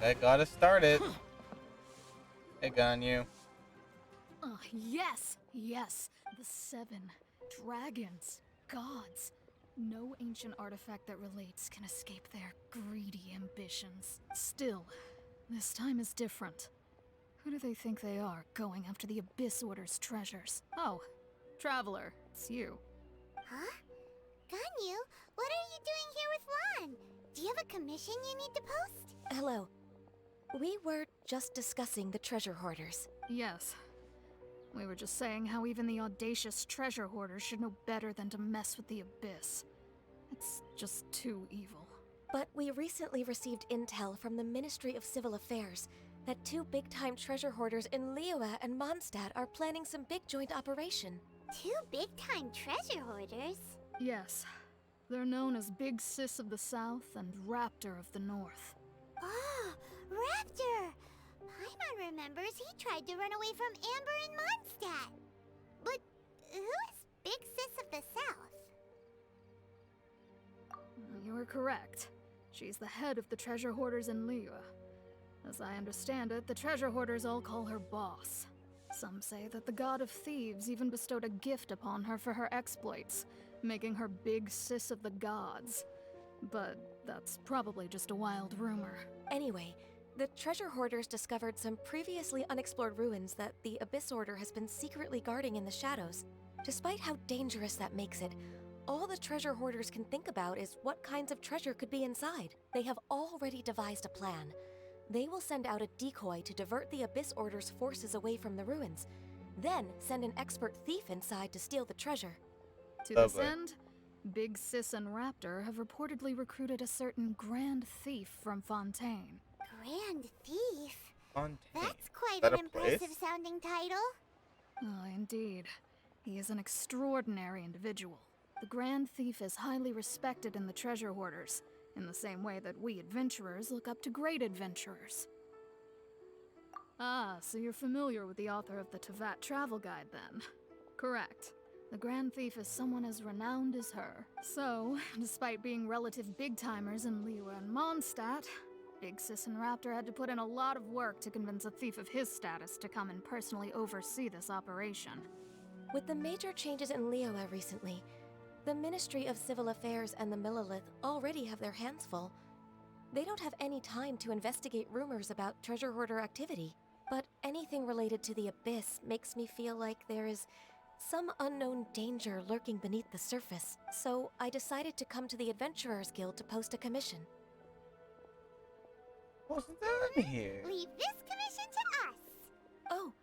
I gotta start it. Hey, Ganyu.
Oh, yes, yes. The 7 dragons, gods. No ancient artifact that relates can escape their greedy ambitions. Still, this time is different. Who do they think they are, going after the Abyss Order's treasures? Oh, Traveler, it's you.
Huh? Ganyu, what are you doing here with Lan? Do you have a commission you need to post?
Hello. We were just discussing the treasure hoarders.
Yes. We were just saying how even the audacious treasure hoarders should know better than to mess with the Abyss. It's just too evil.
But we recently received intel from the Ministry of Civil Affairs that 2 big-time treasure hoarders in Liyue and Mondstadt are planning some big joint operation.
2 big-time treasure hoarders?
Yes. They're known as Big Sis of the South and Raptor of the North.
Oh, Raptor! Paimon remembers he tried to run away from Amber in Mondstadt. But who is Big Sis of the South?
You are correct. She's the head of the treasure hoarders in Liyue. As I understand it, the treasure hoarders all call her boss. Some say that the god of thieves even bestowed a gift upon her for her exploits, making her Big Sis of the gods. But that's probably just a wild rumor.
Anyway, the treasure hoarders discovered some previously unexplored ruins that the Abyss Order has been secretly guarding in the shadows. Despite how dangerous that makes it, all the treasure hoarders can think about is what kinds of treasure could be inside. They have already devised a plan. They will send out a decoy to divert the Abyss Order's forces away from the ruins, then send an expert thief inside to steal the treasure.
To this end, Big Sis and Raptor have reportedly recruited a certain Grand Thief from Fontaine.
Grand Thief?
Fontaine.
That's quite
Is that
an
a place?
impressive sounding title.
Oh, indeed. He is an extraordinary individual. The Grand Thief is highly respected in the treasure hoarders, in the same way that we adventurers look up to great adventurers. Ah, so you're familiar with the author of the Tevat Travel Guide, then? Correct. The Grand Thief is someone as renowned as her. So, despite being relative big-timers in Liyue and Mondstadt, Big Sis and Raptor had to put in a lot of work to convince a thief of his status to come and personally oversee this operation.
With the major changes in Liyue recently, the Ministry of Civil Affairs and the Millelith already have their hands full. They don't have any time to investigate rumors about treasure hoarder activity. But anything related to the Abyss makes me feel like there is some unknown danger lurking beneath the surface. So I decided to come to the Adventurers Guild to post a commission.
What's done here?
Leave this commission to us.
Oh,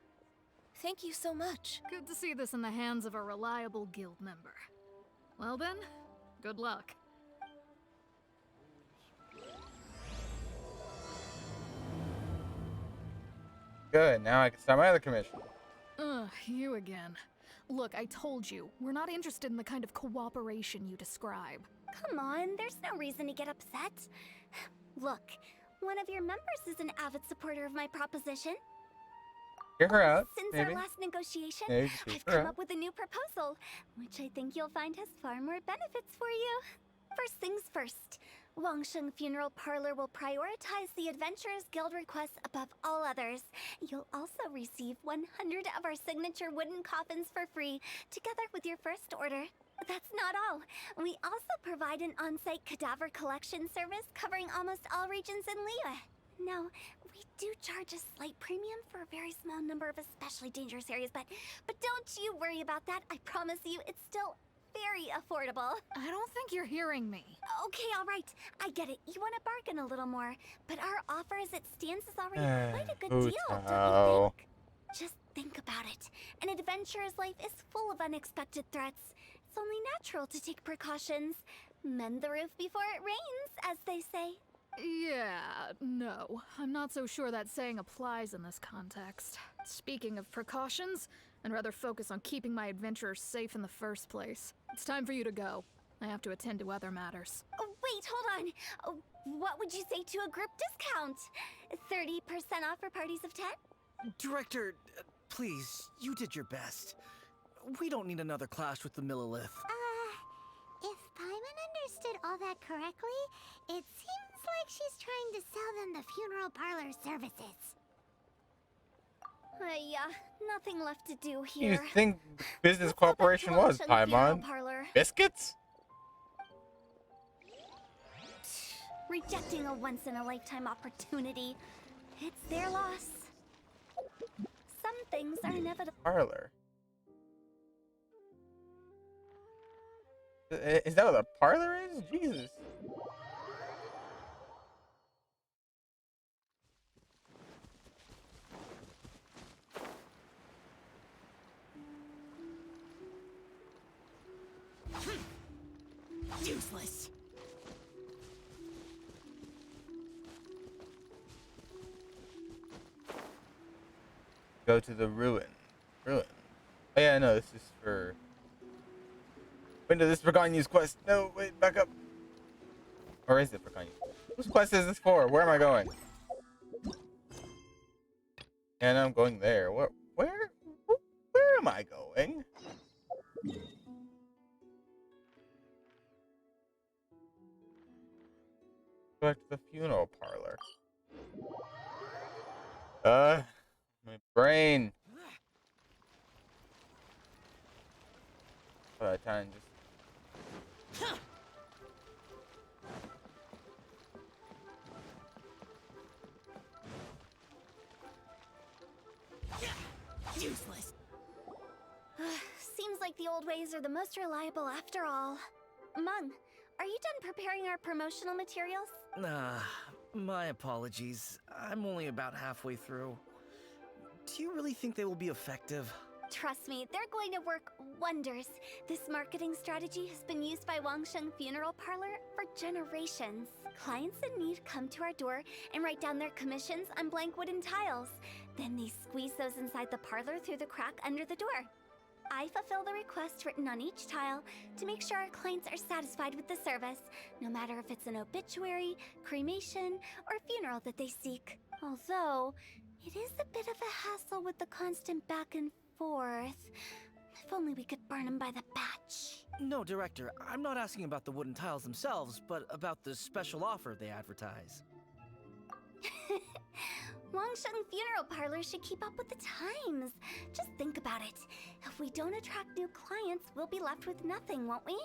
thank you so much.
Good to see this in the hands of a reliable guild member. Well then, good luck.
Good, now I can start my other commission.
Ugh, you again. Look, I told you, we're not interested in the kind of cooperation you describe.
Come on, there's no reason to get upset. Look, one of your members is an avid supporter of my proposition.
Hear her out,
Since
maybe.
our last negotiation,
Maybe just
I've
hear
come
her out.
up with a new proposal, which I think you'll find has far more benefits for you. First things first, Wangsheng Funeral Parlor will prioritize the Adventurers Guild requests above all others. You'll also receive 100 of our signature wooden coffins for free, together with your first order. That's not all. We also provide an on-site cadaver collection service covering almost all regions in Liyue. Now, we do charge a slight premium for a very small number of especially dangerous areas, but don't you worry about that. I promise you, it's still very affordable.
I don't think you're hearing me.
Okay, all right. I get it. You want to bargain a little more, but our offer as it stands is already quite a good deal, don't you think? Just think about it. An adventurer's life is full of unexpected threats. It's only natural to take precautions. Mend the roof before it rains, as they say.
Yeah, no. I'm not so sure that saying applies in this context. Speaking of precautions, I'd rather focus on keeping my adventurers safe in the first place. It's time for you to go. I have to attend to other matters.
Oh, wait, hold on. What would you say to a group discount? 30% off for parties of 10?
Director, please, you did your best. We don't need another clash with the Millelith.
If Paimon understood all that correctly, it seems like she's trying to sell them the funeral parlor services.
Nothing left to do here.
You think business cooperation was, Paimon? Biscuits?
Rejecting a once-in-a-lifetime opportunity. It's their loss. Some things are inevitable.
Parlor. Is that what a parlor is? Jesus.
Useless.
Go to the ruin. Ruin. Oh yeah, no, this is for... When did this for Ganyu's quest? No, wait, back up. Or is it for Ganyu? Whose quest is this for? Where am I going? And I'm going there. Where am I going? Go back to the funeral parlor. My brain. Time just...
Useless.
Seems like the old ways are the most reliable after all. Mung, are you done preparing our promotional materials?
My apologies. I'm only about halfway through. Do you really think they will be effective?
Trust me, they're going to work wonders. This marketing strategy has been used by Wangsheng Funeral Parlor for generations. Clients in need come to our door and write down their commissions on blank wooden tiles. Then they squeeze those inside the parlor through the crack under the door. I fulfill the request written on each tile to make sure our clients are satisfied with the service, no matter if it's an obituary, cremation, or funeral that they seek. Although, it is a bit of a hassle with the constant back and forth.
If only we could burn them by the batch.
No, Director, I'm not asking about the wooden tiles themselves, but about the special offer they advertise.
Wangsheng Funeral Parlor should keep up with the times. Just think about it. If we don't attract new clients, we'll be left with nothing, won't we?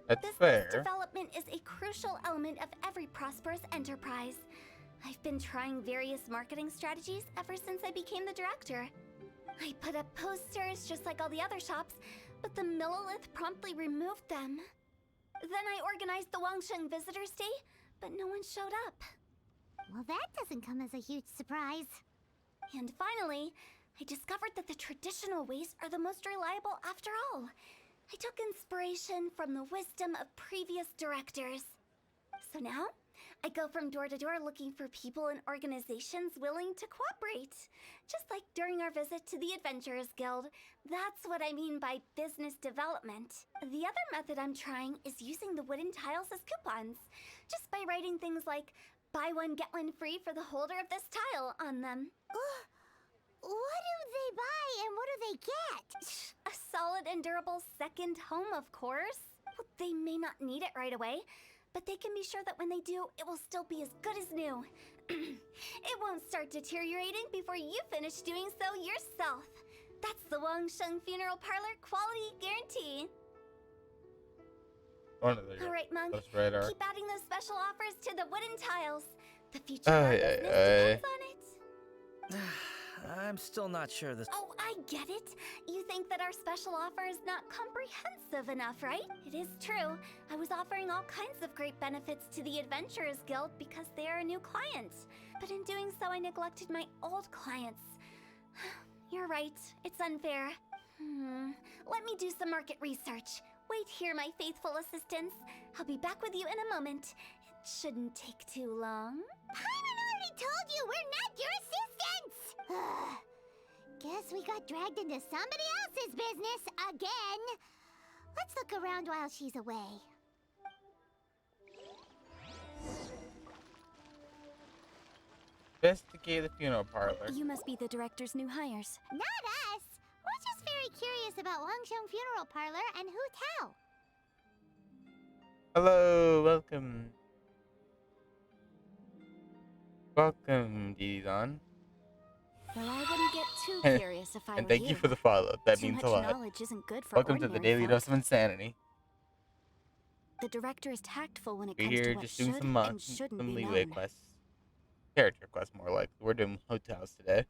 That's
Business
fair.
development is a crucial element of every prosperous enterprise. I've been trying various marketing strategies ever since I became the director. I put up posters just like all the other shops, but the Millilith promptly removed them. Then I organized the Wangsheng Visitors Day, but no one showed up.
Well, that doesn't come as a huge surprise.
And finally, I discovered that the traditional ways are the most reliable after all. I took inspiration from the wisdom of previous directors. So now, I go from door to door looking for people and organizations willing to cooperate. Just like during our visit to the Adventurers Guild. That's what I mean by business development. The other method I'm trying is using the wooden tiles as coupons. Just by writing things like, buy one, get one free for the holder of this tile on them.
What do they buy and what do they get?
A solid and durable second home, of course. Well, they may not need it right away, but they can be sure that when they do, it will still be as good as new. It won't start deteriorating before you finish doing so yourself. That's the Wangsheng Funeral Parlor quality guarantee.
One of the
All right, Monk.
radar.
Keep adding those special offers to the wooden tiles. The future of our business depends on it.
I'm still not sure this.
Oh, I get it. You think that our special offer is not comprehensive enough, right? It is true. I was offering all kinds of great benefits to the Adventurers Guild because they are a new client. But in doing so, I neglected my old clients. You're right. It's unfair. Let me do some market research. Wait here, my faithful assistants. I'll be back with you in a moment. It shouldn't take too long.
Paimon already told you we're not your assistants! Guess we got dragged into somebody else's business again. Let's look around while she's away.
Investigate the funeral parlor.
You must be the director's new hires.
Not us. We're just very curious about Wangsheng Funeral Parlor and Hu Tao.
Hello, welcome. Welcome, Didon.
Well, I wouldn't get too curious if I
And
were
thank you for the follow. That
Too
means
much
a lot.
knowledge isn't good for
Welcome to the
ordinary
Daily
folk.
Dose of Insanity.
The director is tactful when it
We're
comes to
here
what
just doing
should
some
and shouldn't
some
be
leeway
known.
quests. Character quests, more like. We're doing hotels today.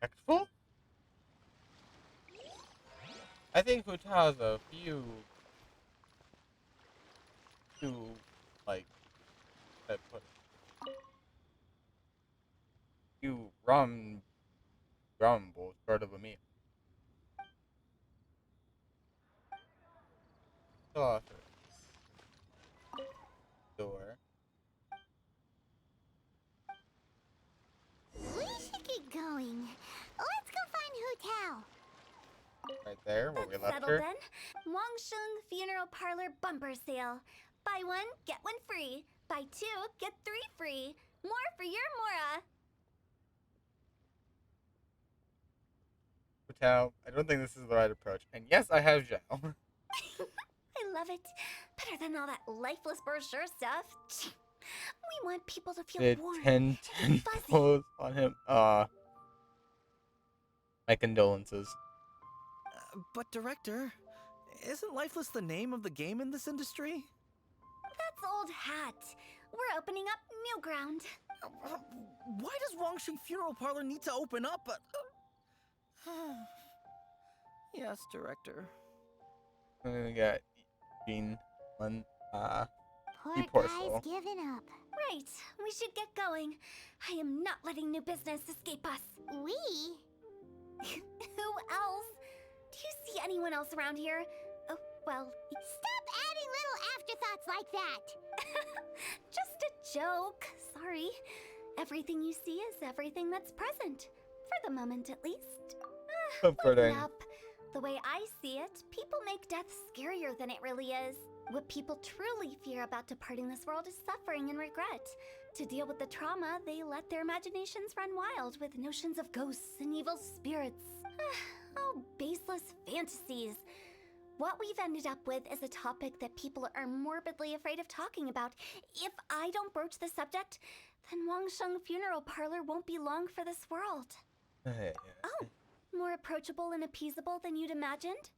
Tactful? I think Hotel has a few, like, I put few rumbles part of a meal. Offer. Door.
We should get going. Let's go find Hu Tao.
Right there, where we left
Settled
her.
then. Wangsheng Funeral Parlor bumper sale. Buy one, get one free. Buy two, get three free. More for your Mora.
Hotel. I don't think this is the right approach. And yes, I have gel.
I love it. Better than all that lifeless brochure stuff. We want people to feel
The
warm
10
and fuzzy.
pose on him. My condolences.
But Director, isn't Lifeless the name of the game in this industry?
That's old hat. We're opening up new ground.
Why does Wangsheng Funeral Parlor need to open up? Yes, Director.
We got Jean, one,
Poor
poor
guy's
soul.
giving up.
Right. We should get going. I am not letting new business escape us.
We?
Who else? Do you see anyone else around here? Oh, well...
Stop adding little afterthoughts like that!
Just a joke. Sorry. Everything you see is everything that's present. For the moment, at least.
Comforting.
Lighten up. The way I see it, people make death scarier than it really is. What people truly fear about departing this world is suffering and regret,
To deal with the trauma, they let their imaginations run wild with notions of ghosts and evil spirits. Oh, baseless fantasies. What we've ended up with is a topic that people are morbidly afraid of talking about. If I don't broach the subject, then Wangsheng Funeral Parlor won't be long for this world. Oh, more approachable and appeasable than you'd imagined?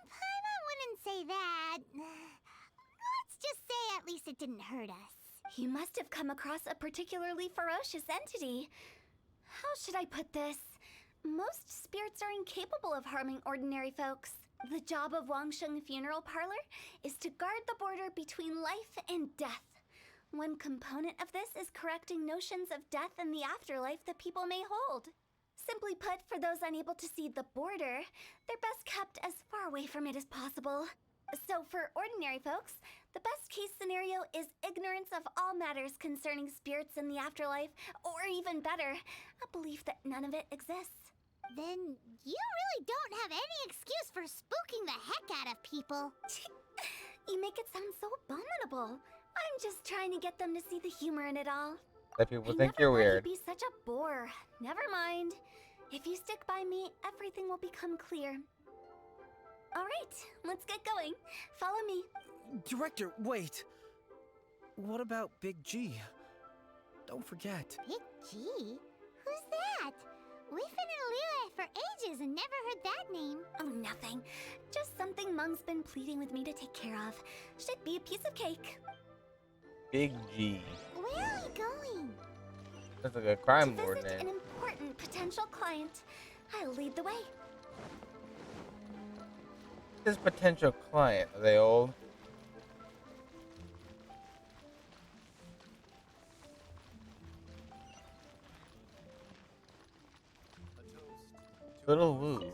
Paimon wouldn't say that. Let's just say at least it didn't hurt us.
You must have come across a particularly ferocious entity. How should I put this? Most spirits are incapable of harming ordinary folks. The job of Wangsheng Funeral Parlor is to guard the border between life and death. One component of this is correcting notions of death and the afterlife that people may hold. Simply put, for those unable to see the border, they're best kept as far away from it as possible. So for ordinary folks, the best case scenario is ignorance of all matters concerning spirits in the afterlife, or even better, a belief that none of it exists.
Then you really don't have any excuse for spooking the heck out of people.
You make it sound so abominable. I'm just trying to get them to see the humor in it all.
That people
I
think
never
you're
thought
weird.
You'd be such a bore. Never mind. If you stick by me, everything will become clear. All right, let's get going. Follow me.
Director, wait. What about Big G? Don't forget.
Big G? Who's that? We've been in Liyue for ages and never heard that name.
Oh, nothing. Just something Mung's been pleading with me to take care of. Should be a piece of cake.
Big G.
Where are we going?
That's like a crime
To
lord
visit
name.
an important potential client. I'll lead the way.
This potential client, are they old? Little Wu.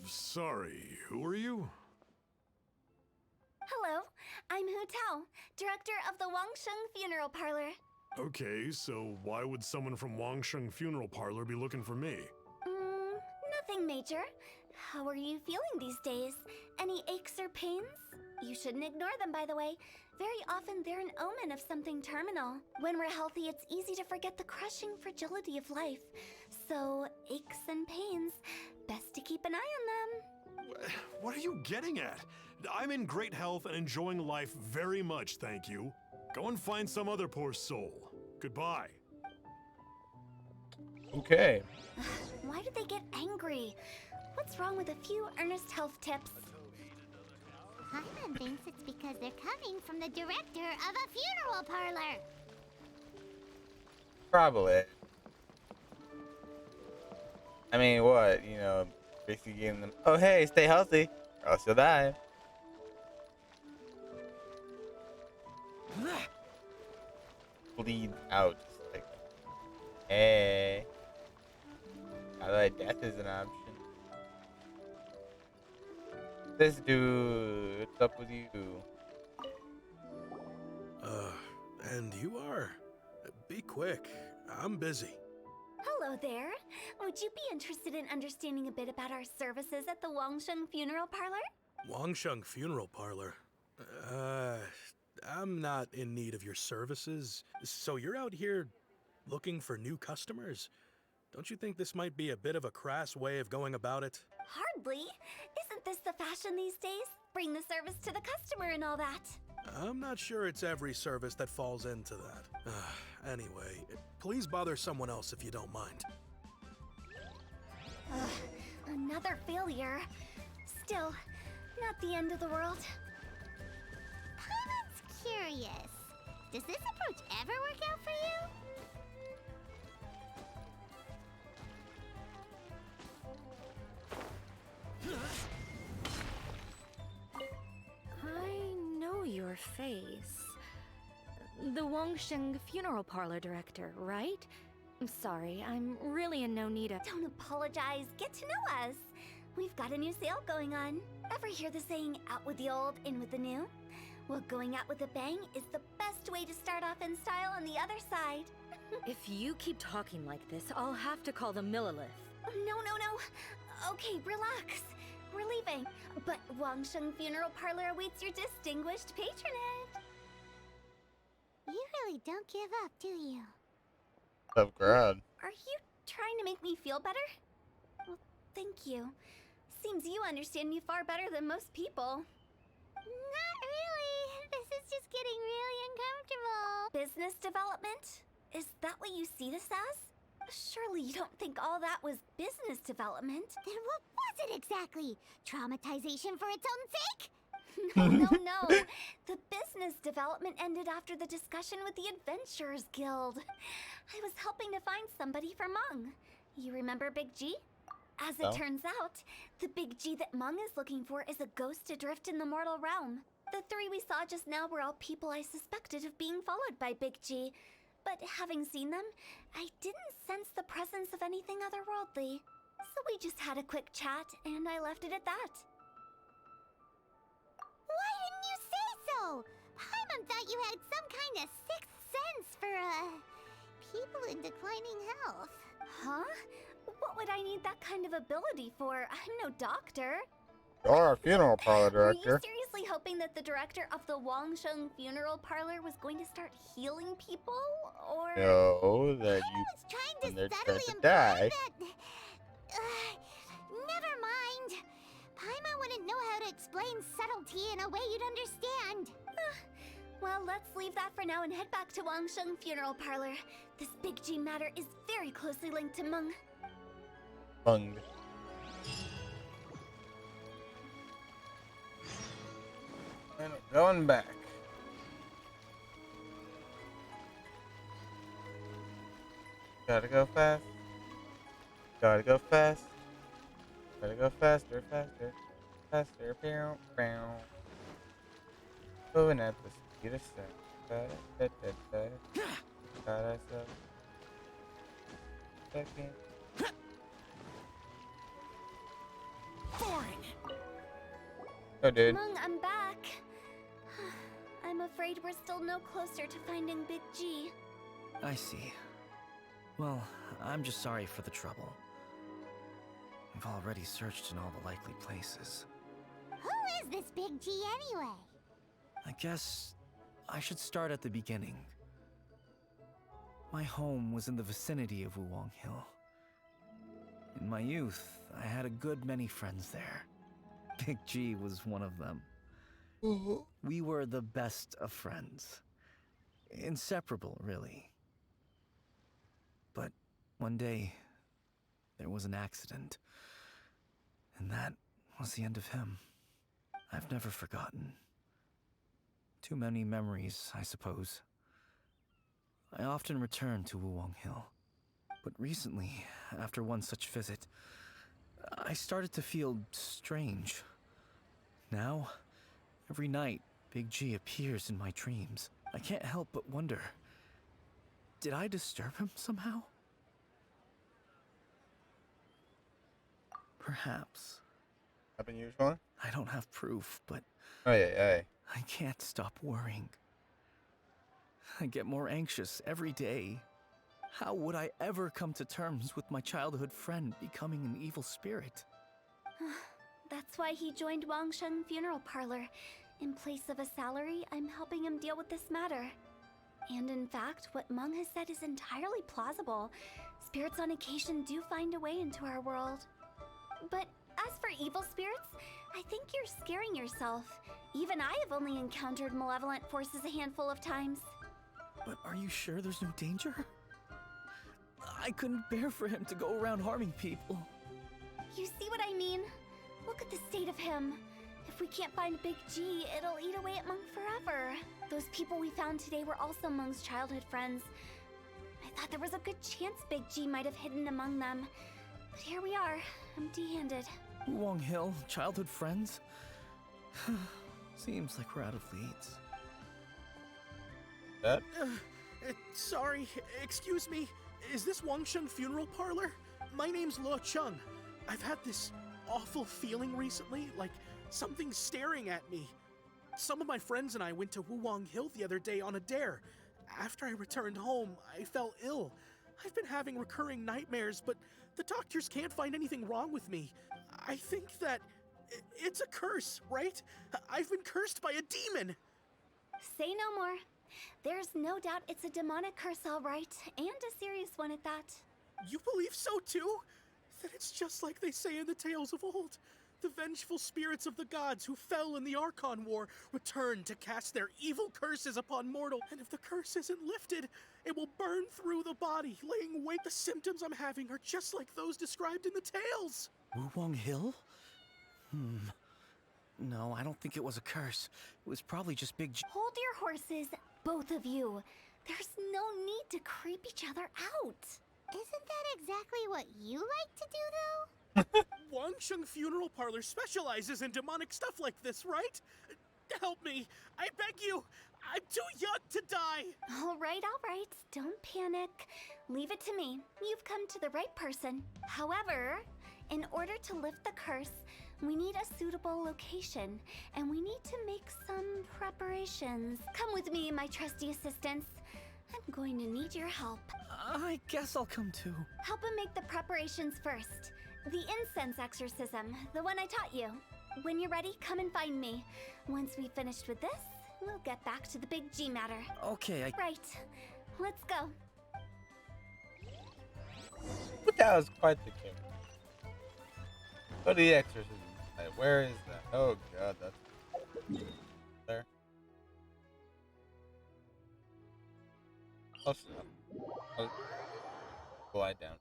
Sorry, who are you?
Hello, I'm Hu Tao, director of the Wangsheng Funeral Parlor.
Okay, so why would someone from Wangsheng Funeral Parlor be looking for me?
Nothing major. How are you feeling these days? Any aches or pains? You shouldn't ignore them, by the way. Very often they're an omen of something terminal. When we're healthy, it's easy to forget the crushing fragility of life. So, aches and pains, best to keep an eye on them.
What are you getting at? I'm in great health and enjoying life very much, thank you. Go and find some other poor soul. Goodbye.
Okay.
Why do they get angry? What's wrong with a few earnest health tips?
Paimon thinks it's because they're coming from the director of a funeral parlor.
Probably. I mean, what? You know, basically giving them, oh, hey, stay healthy, or else you'll die. Bleed out. Like, hey. I like death is an option. This dude, what's up with you?
And you are? Be quick. I'm busy.
Hello there. Would you be interested in understanding a bit about our services at the Wangsheng Funeral Parlor?
Wangsheng Funeral Parlor? I'm not in need of your services. So you're out here looking for new customers? Don't you think this might be a bit of a crass way of going about it?
Hardly. Isn't this the fashion these days? Bring the service to the customer and all that.
I'm not sure it's every service that falls into that. Anyway, please bother someone else if you don't mind.
Another failure. Still, not the end of the world.
Paimon's curious. Does this approach ever work out for you?
I know your face. The Wangsheng Funeral Parlor director, right? I'm sorry, I'm really in no need of—
Don't apologize. Get to know us. We've got a new sale going on. Ever hear the saying, out with the old, in with the new? Well, going out with a bang is the best way to start off in style on the other side.
If you keep talking like this, I'll have to call the Millilith.
No. Okay, relax. We're leaving. But Wangsheng Funeral Parlor awaits your distinguished patronage.
You really don't give up, do you?
Tough crowd.
Are you trying to make me feel better? Well, thank you. Seems you understand me far better than most people.
Not really. This is just getting really uncomfortable.
Business development? Is that what you see this as? Surely you don't think all that was business development.
Then what was it exactly? Traumatization for its own sake?
No. The business development ended after the discussion with the Adventurers Guild. I was helping to find somebody for Mung. You remember Big G? As it turns out, the Big G that Mung is looking for is a ghost adrift in the mortal realm. The three we saw just now were all people I suspected of being followed by Big G. But having seen them, I didn't sense the presence of anything otherworldly. So we just had a quick chat, and I left it at that.
Why didn't you say so? Paimon thought you had some kind of sixth sense for, people in declining health.
Huh? What would I need that kind of ability for? I'm no doctor.
You're a funeral parlor
Were you
director.
seriously hoping that the director of the Wangsheng Funeral Parlor was going to start healing people? Or...
No, that you when they're trying to die.
Never mind. Paimon wouldn't know how to explain subtlety in a way you'd understand.
Well, let's leave that for now and head back to Wangsheng Funeral Parlor. This Big G matter is very closely linked to Mung.
Mung. And we're going back. Gotta go fast. Gotta go fast. Gotta go faster, faster, faster. Bow, bow. Moving at the speed of sound. Got ourselves. Second.
Boring.
Oh, dude.
Mung, I'm back. I'm afraid we're still no closer to finding Big G.
I see. Well, I'm just sorry for the trouble. We've already searched in all the likely places.
Who is this Big G anyway?
I guess I should start at the beginning. My home was in the vicinity of Wuwang Hill. In my youth, I had a good many friends there. Big G was one of them. We were the best of friends. Inseparable, really. But one day, there was an accident. And that was the end of him. I've never forgotten. Too many memories, I suppose. I often return to Wuwang Hill. But recently, after one such visit, I started to feel strange. Now, every night, Big G appears in my dreams. I can't help but wonder, did I disturb him somehow? Perhaps.
Happen usual?
I don't have proof, but
Aye.
I can't stop worrying. I get more anxious every day. How would I ever come to terms with my childhood friend becoming an evil spirit?
That's why he joined Wangsheng Funeral Parlor. In place of a salary, I'm helping him deal with this matter. And in fact, what Mung has said is entirely plausible. Spirits on occasion do find a way into our world. But as for evil spirits, I think you're scaring yourself. Even I have only encountered malevolent forces a handful of times.
But are you sure there's no danger? I couldn't bear for him to go around harming people.
You see what I mean? Look at the state of him. If we can't find Big G, it'll eat away at Mung forever. Those people we found today were also Mung's childhood friends. I thought there was a good chance Big G might have hidden among them. But here we are, empty-handed.
Wuwang Hill, childhood friends? Seems like we're out of leads.
Sorry, excuse me. Is this Wangsheng Funeral Parlor? My name's Luo Chung. I've had this awful feeling recently, like something's staring at me. Some of my friends and I went to Wuwang Hill the other day on a dare. After I returned home, I fell ill. I've been having recurring nightmares, but the doctors can't find anything wrong with me. I think that it's a curse, right? I've been cursed by a demon.
Say no more. There's no doubt it's a demonic curse, all right, and a serious one at that.
You believe so too? Then it's just like they say in the tales of old. The vengeful spirits of the gods who fell in the Archon War return to cast their evil curses upon mortal, and if the curse isn't lifted, it will burn through the body, laying waste. The symptoms I'm having are just like those described in the tales.
Wulong Hill? No, I don't think it was a curse. It was probably just big.
Hold your horses, both of you. There's no need to creep each other out.
Isn't that exactly what you like to do, though?
Wangsheng Funeral Parlor specializes in demonic stuff like this, right? Help me. I beg you. I'm too young to die.
All right. Don't panic. Leave it to me. You've come to the right person. However, in order to lift the curse, we need a suitable location, and we need to make some preparations. Come with me, my trusty assistants. I'm going to need your help.
I guess I'll come too.
Help him make the preparations first. The incense exorcism, the one I taught you. When you're ready, come and find me. Once we've finished with this, we'll get back to the big G matter.
Okay,
Right. Let's go.
But that was quite the kick. Go to the exorcism site. Where is that? Oh god, that's there. Close enough. Oh. Glide down.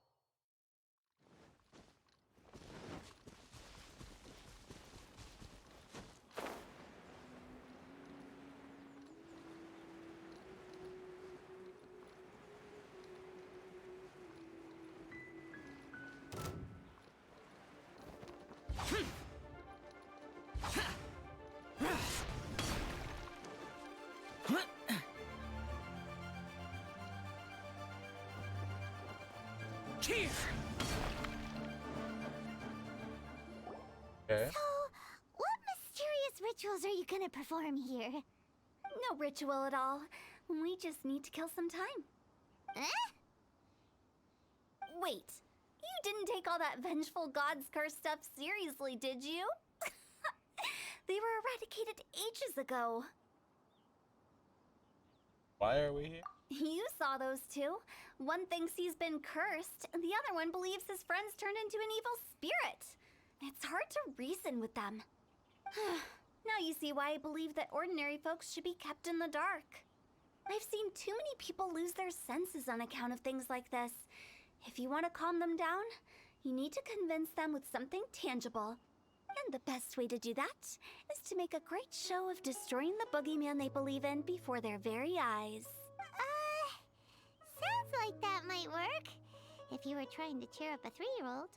Here.
Okay.
So, what mysterious rituals are you gonna perform here?
No ritual at all. We just need to kill some time. Wait, you didn't take all that vengeful god's curse stuff seriously, did you? They were eradicated ages ago.
Why are we here?
You saw those two. One thinks he's been cursed, and the other one believes his friends turned into an evil spirit. It's hard to reason with them. Now you see why I believe that ordinary folks should be kept in the dark. I've seen too many people lose their senses on account of things like this. If you want to calm them down, you need to convince them with something tangible. And the best way to do that is to make a great show of destroying the boogeyman they believe in before their very eyes.
Sounds like that might work. If you were trying to cheer up a 3-year-old.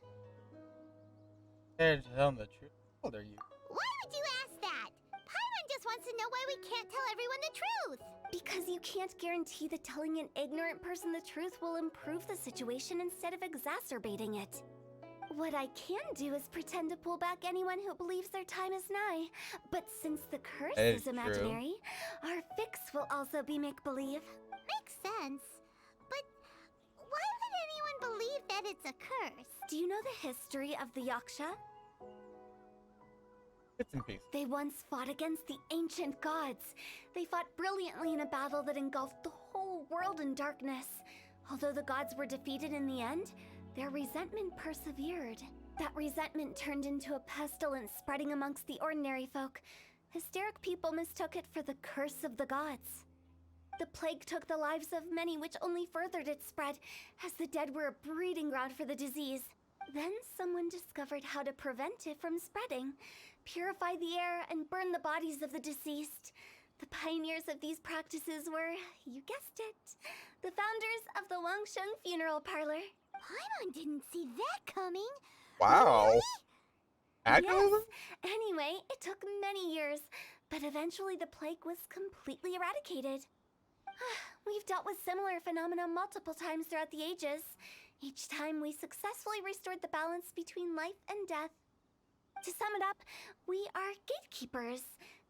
Here to tell them the truth. How old are you?
Why would you ask that? Paimon just wants to know why we can't tell everyone the truth.
Because you can't guarantee that telling an ignorant person the truth will improve the situation instead of exacerbating it. What I can do is pretend to pull back anyone who believes their time is nigh. But since the curse is imaginary, our fix will also be make-believe.
Makes sense. But why would anyone believe that it's a curse?
Do you know the history of the Yaksha?
Bits and pieces.
They once fought against the ancient gods. They fought brilliantly in a battle that engulfed the whole world in darkness. Although the gods were defeated in the end, their resentment persevered. That resentment turned into a pestilence spreading amongst the ordinary folk. Hysteric people mistook it for the curse of the gods. The plague took the lives of many, which only furthered its spread, as the dead were a breeding ground for the disease. Then someone discovered how to prevent it from spreading, purify the air, and burn the bodies of the deceased. The pioneers of these practices were, you guessed it, the founders of the Wangsheng Funeral Parlor.
Paimon didn't see that coming.
Wow.
Really?
Activism?
Yes. Anyway, it took many years, but eventually the plague was completely eradicated. We've dealt with similar phenomena multiple times throughout the ages. Each time we successfully restored the balance between life and death. To sum it up, we are gatekeepers,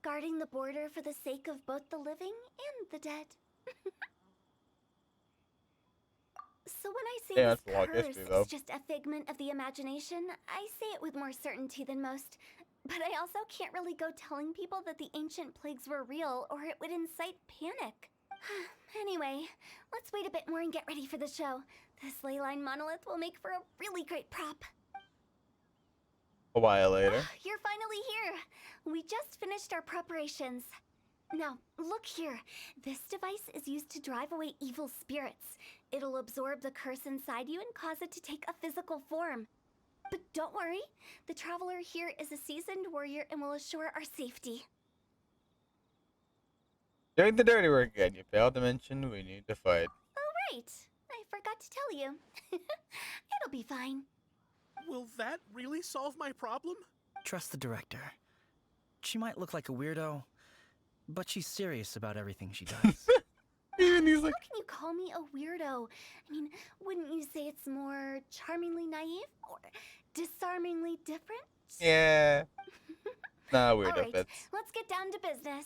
guarding the border for the sake of both the living and the dead. So when I say
Yeah,
this
that's a lot of
curse
history, though.
is just a figment of the imagination, I say it with more certainty than most. But I also can't really go telling people that the ancient plagues were real, or it would incite panic. Anyway, let's wait a bit more and get ready for the show. This leyline monolith will make for a really great prop.
A while later.
You're finally here. We just finished our preparations. Now, look here. This device is used to drive away evil spirits. It'll absorb the curse inside you and cause it to take a physical form. But don't worry, the traveler here is a seasoned warrior and will assure our safety.
Doing the dirty work again. You failed to mention we need to fight.
Oh, right. I forgot to tell you. It'll be fine.
Will that really solve my problem?
Trust the director. She might look like a weirdo, but she's serious about everything she does.
Even he's like,
how can you call me a weirdo? I mean, wouldn't you say it's more charmingly naive or disarmingly different?
yeah. Nah, weirdo
All right,
fits.
let's get down to business.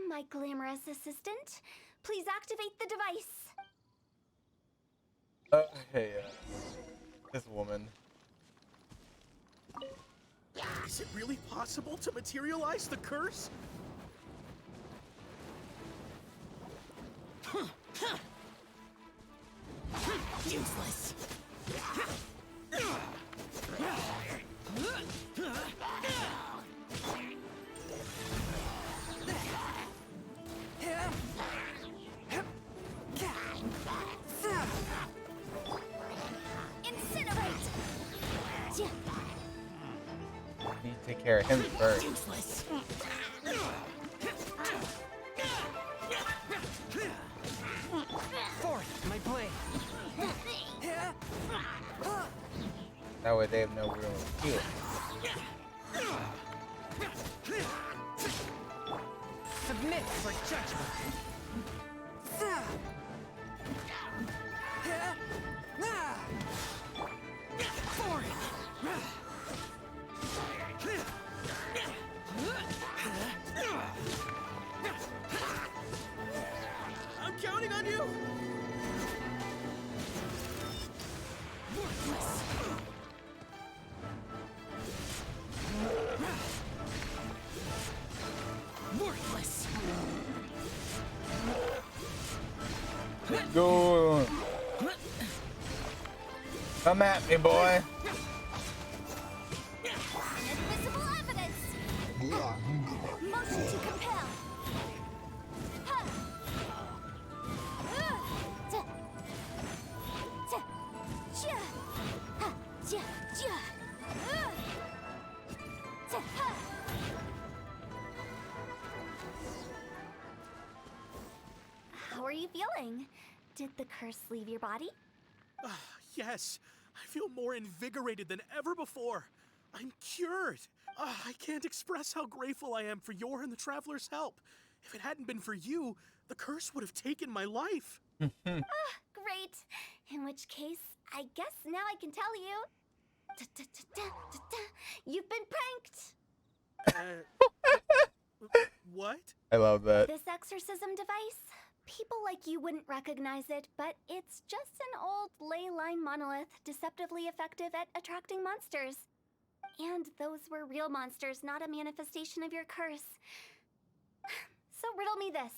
My glamorous assistant, please activate the device.
Hey, this woman.
Is it really possible to materialize the curse?
Useless.
Incinerate!
Need to take care of him first.
Useless.
Forth, my blade.
That way they have no real heal.
Submit for judgment.
I'm counting on you!
Worthless.
Go. Come at me, boy.
Invisible evidence! Motion to compel! Ha! Ja. Ha! Ja. Ha! How are you feeling? Did the curse leave your body?
Yes, I feel more invigorated than ever before. I'm cured. I can't express how grateful I am for your and the Traveler's help. If it hadn't been for you, the curse would have taken my life.
Great. In which case, I guess now I can tell you. You've been pranked!
What?
I love that.
This exorcism device? People like you wouldn't recognize it, but it's just an old ley line monolith deceptively effective at attracting monsters. And those were real monsters, not a manifestation of your curse. So riddle me this.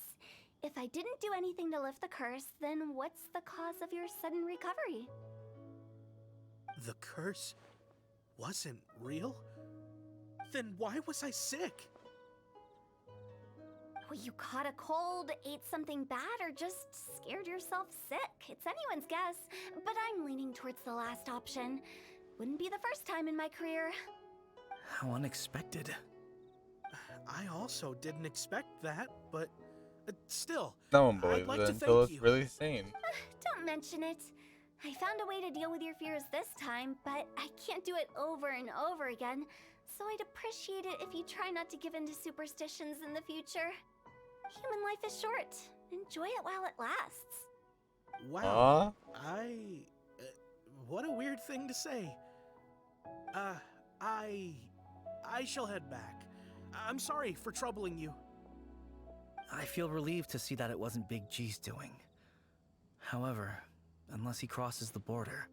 If I didn't do anything to lift the curse, then what's the cause of your sudden recovery?
The curse wasn't real? Then why was I sick?
Well, you caught a cold, ate something bad, or just scared yourself sick. It's anyone's guess, but I'm leaning towards the last option. Wouldn't be the first time in my career.
How unexpected.
I also didn't expect that, but still,
No one
I'd
believes
like
it
to
until
thank
it's
you.
really sane.
Don't mention it. I found a way to deal with your fears this time, but I can't do it over and over again, so I'd appreciate it if you try not to give in to superstitions in the future. Human life is short. Enjoy it while it lasts.
Wow. What a weird thing to say. I shall head back. I'm sorry for troubling you.
I feel relieved to see that it wasn't Big G's doing. However, unless he crosses the border,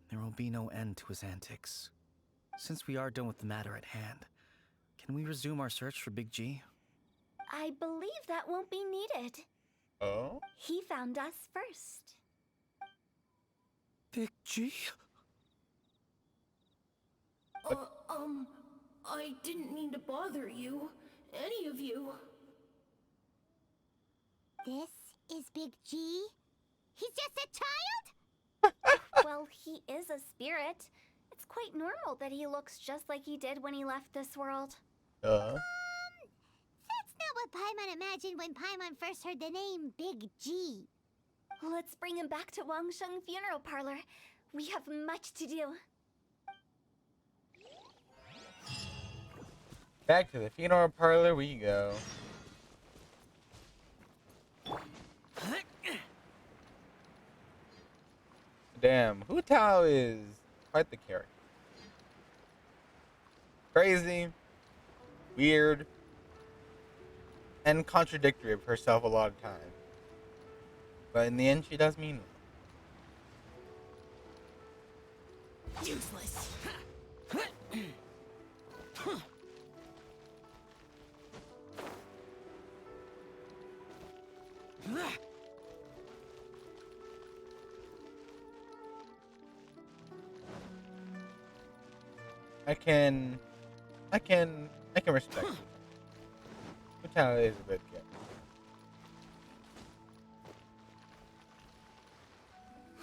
there will be no end to his antics. Since we are done with the matter at hand, can we resume our search for Big G?
I believe that won't be needed.
Oh?
He found us first.
Big G?
I didn't mean to bother you. Any of you.
This is Big G? He's just a child?
Well, he is a spirit. It's quite normal that he looks just like he did when he left this world.
That's not what Paimon imagined when Paimon first heard the name Big G.
Let's bring him back to Wangsheng Funeral Parlor. We have much to do.
Back to the funeral parlor we go. Damn, Hu Tao is quite the character. Crazy, weird, and contradictory of herself a lot of times. But in the end, she does mean well.
Useless.
I can respect it. Hu Tao is a good character.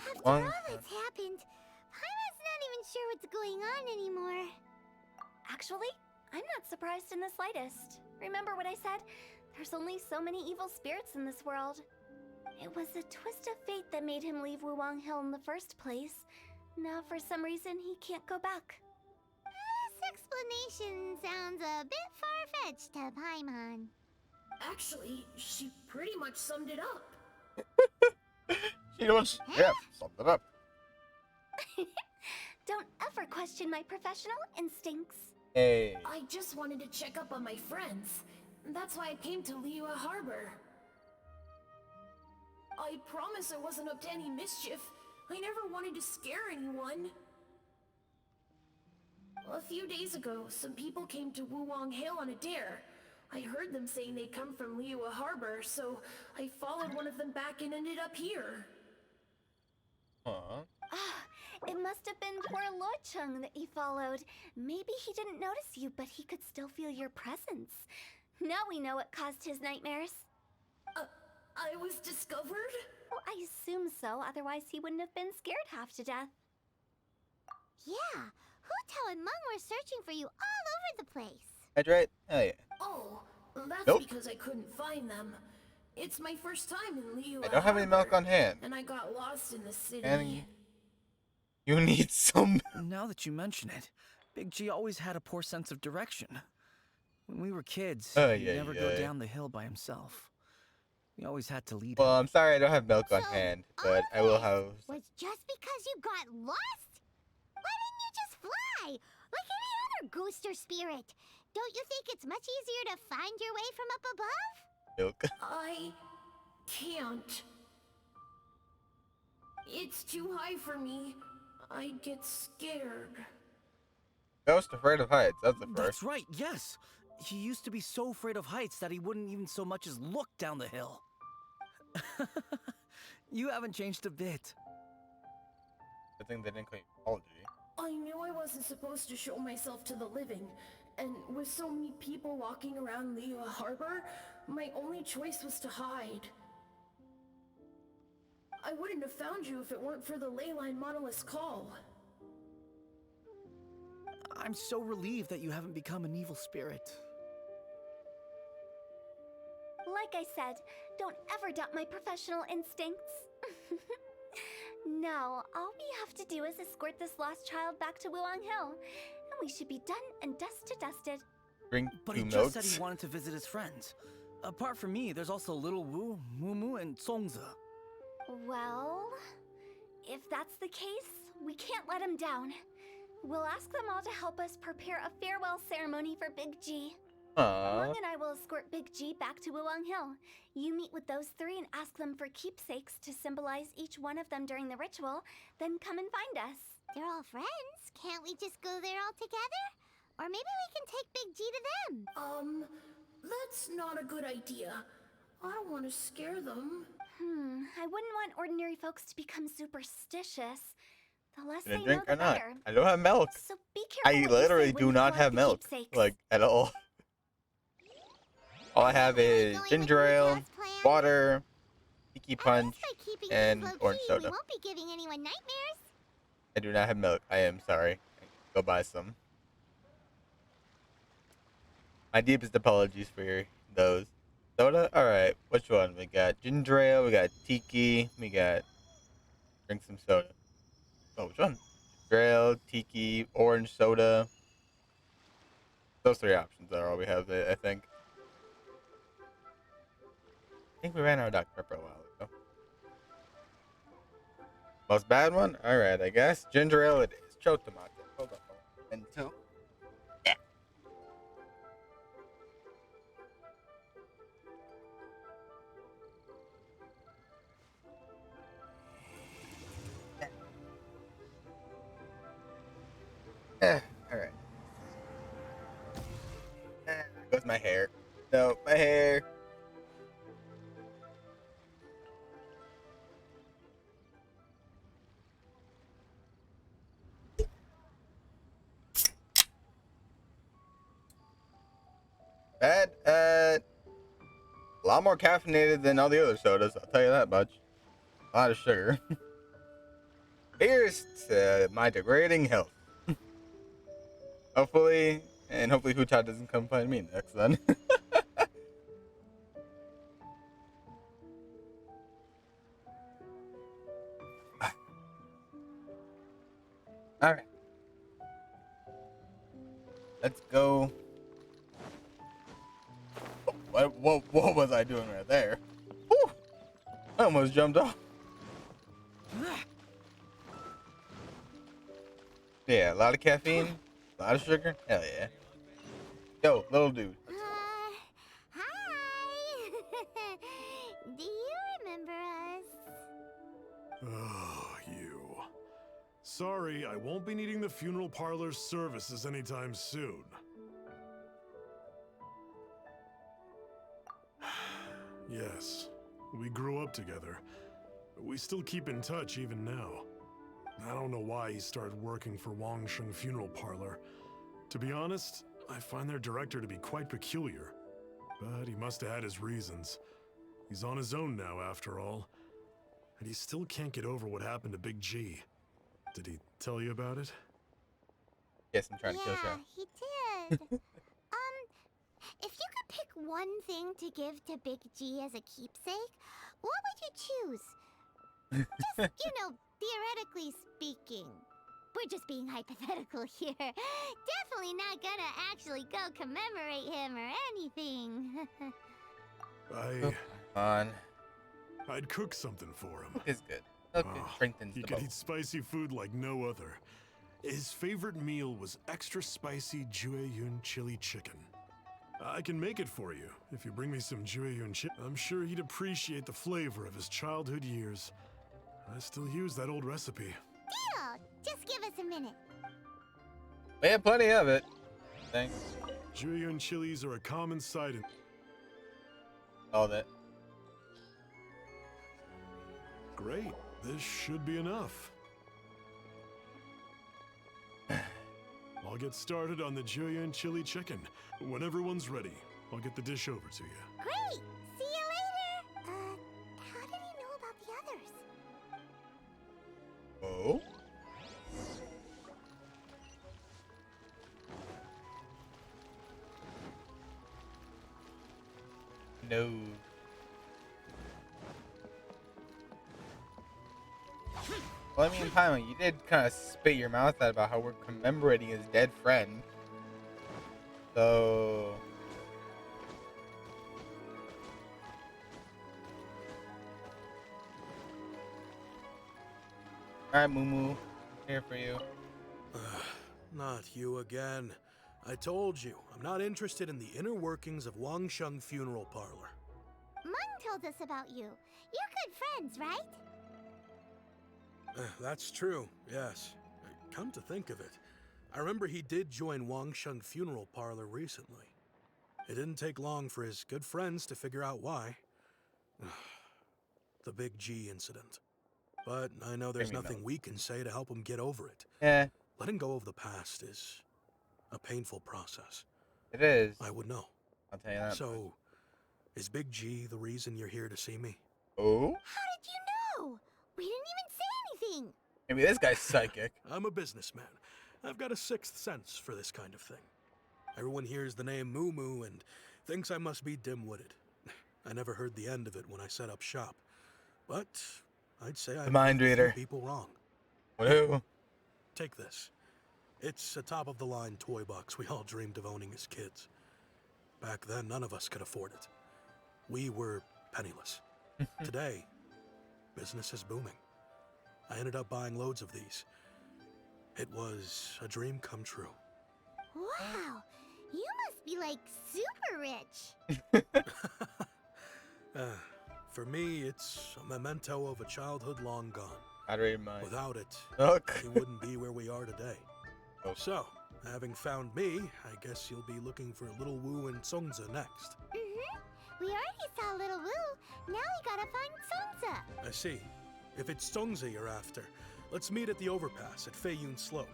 After all that's happened, Paimon's not even sure what's going on anymore.
Actually, I'm not surprised in the slightest. Remember what I said? There's only so many evil spirits in this world. It was a twist of fate that made him leave Wuwang Hill in the first place. Now, for some reason, he can't go back.
This explanation sounds a bit far-fetched to Paimon.
Actually, she pretty much summed it up.
She was, yeah, summed it up.
Don't ever question my professional instincts.
Hey.
I just wanted to check up on my friends. That's why I came to Liyue Harbor. I promise I wasn't up to any mischief. I never wanted to scare anyone. A few days ago, some people came to Wuwang Hill on a dare. I heard them saying they'd come from Liyue Harbor, so I followed one of them back and ended up here.
It must have been poor Lo Chung that he followed. Maybe he didn't notice you, but he could still feel your presence. Now we know what caused his nightmares.
I was discovered?
Well, I assume so, otherwise he wouldn't have been scared half to death.
Yeah, Hu Tao and Meng were searching for you all over the place.
That's right. Oh yeah.
Oh, that's
Nope.
because I couldn't find them. It's my first time in Liyue
I don't have any milk on hand.
and I got lost in the city.
And you need some.
Now that you mention it, Big G always had a poor sense of direction. When we were kids, he'd never go down the hill by himself. We always had to lead him.
Well, I'm sorry I don't have milk on hand, but I will have.
Was just because you got lost? Why didn't you just fly? Like any other ghost or spirit? Don't you think it's much easier to find your way from up above?
Milk.
I can't. It's too high for me. I'd get scared.
Ghost afraid of heights. That's the first.
That's right, yes. He used to be so afraid of heights that he wouldn't even so much as look down the hill. You haven't changed a bit.
I think they didn't call you apology.
I knew I wasn't supposed to show myself to the living, and with so many people walking around Liyue Harbor, my only choice was to hide. I wouldn't have found you if it weren't for the Leyline Monolith's call.
I'm so relieved that you haven't become an evil spirit.
Like I said, don't ever doubt my professional instincts. Now, all we have to do is escort this lost child back to Wuwang Hill, and we should be done and dusted.
Drink
But
2
he
milks.
just said he wanted to visit his friends. Apart from me, there's also Little Wu, Mumu, and Songze.
Well, if that's the case, we can't let him down. We'll ask them all to help us prepare a farewell ceremony for Big G.
Aww.
Meng and I will escort Big G back to Wuwang Hill. You meet with those 3 and ask them for keepsakes to symbolize each one of them during the ritual, then come and find us.
They're all friends. Can't we just go there all together? Or maybe we can take Big G to them.
That's not a good idea. I don't want to scare them.
I wouldn't want ordinary folks to become superstitious. The less
Gonna
they know,
drink or
the
not?
better.
I don't have milk.
So be careful
I
what you say
literally
when
do
you
not
collect
have
the
milk,
keepsakes.
like at all. All I have is ginger ale, water, tiki punch,
Keeping
and
things low
orange
key, we
soda.
won't be giving anyone nightmares.
I do not have milk. I am sorry. Go buy some. My deepest apologies for those. Soda? Alright, which one? We got ginger ale, we got tiki, we got drink some soda. Oh, which one? Ginger ale, tiki, orange soda. Those three options are all we have, I think. I think we ran out of Dr. Pepper a while ago. Most bad one? Alright, I guess. Ginger ale it is. Chotomate. Hold on. And two. Yeah. Alright. There goes my hair. No, my hair. Bad. A lot more caffeinated than all the other sodas, I'll tell you that much. A lot of sugar. Here's to my degrading health. Hopefully Hucha doesn't come find me next then. Alright. Let's go. Oh, what was I doing right there? Whew. I almost jumped off. Yeah, a lot of caffeine, a lot of sugar. Hell yeah. Yo, little dude.
Hi! Do you remember us?
Oh, you. Sorry, I won't be needing the funeral parlor's services anytime soon. Yes, we grew up together. We still keep in touch even now. I don't know why he started working for Wangsheng Funeral Parlor. To be honest, I find their director to be quite peculiar. But he must have had his reasons. He's on his own now, after all. And he still can't get over what happened to Big G. Did he tell you about it?
Yes, I'm trying to kill Sharon.
He did. If you could pick one thing to give to Big G as a keepsake, what would you choose? Just, theoretically speaking. We're just being hypothetical here. Definitely not gonna actually go commemorate him or anything.
I'd cook something for him.
It's good. Okay, strengthens
he
the
could
bones.
eat spicy food like no other. His favorite meal was extra spicy Jueyun chili chicken. I can make it for you if you bring me some Jueyun chicken. I'm sure he'd appreciate the flavor of his childhood years. I still use that old recipe.
Deal! Just give us a minute.
We have plenty of it. Thanks.
Jueyun chilies are a common sight in...
All that.
Great. This should be enough. I'll get started on the Jueyun chili chicken. When everyone's ready, I'll get the dish over to you.
Great! See you later! How did he know about the others?
Oh? No. Well, I mean, Paimon, you did kind of spit your mouth out about how we're commemorating his dead friend. So... Alright, Moo, here for you.
Not you again. I told you, I'm not interested in the inner workings of Wangsheng Funeral Parlor.
Mung told us about you. You're good friends, right?
That's true, yes. Come to think of it, I remember he did join Wangsheng Funeral Parlor recently. It didn't take long for his good friends to figure out why. The Big G incident. But I know there's nothing we can say to help him get over it.
Yeah.
Letting go of the past is a painful process.
It is.
I would know.
I'll tell you that.
So, is Big G the reason you're here to see me?
Oh?
How did you know? We didn't even say anything.
Maybe this guy's psychic.
I'm a businessman. I've got a sixth sense for this kind of thing. Everyone hears the name Moo Moo and thinks I must be dim-witted. I never heard the end of it when I set up shop. But I'd say I
mind reader.
People wrong.
Who?
Take this. It's a top-of-the-line toy box we all dreamed of owning as kids. Back then, none of us could afford it. We were penniless. Today, business is booming. I ended up buying loads of these. It was a dream come true.
Wow, you must be like super rich.
For me, it's a memento of a childhood long gone.
I'd read mine.
Without it,
Look.
we wouldn't be where we are today. So, having found me, I guess you'll be looking for Little Wu and Songza next.
We already saw Little Wu. Now we gotta find Songza.
I see. If it's Songza you're after, let's meet at the overpass at Feiyun Slope.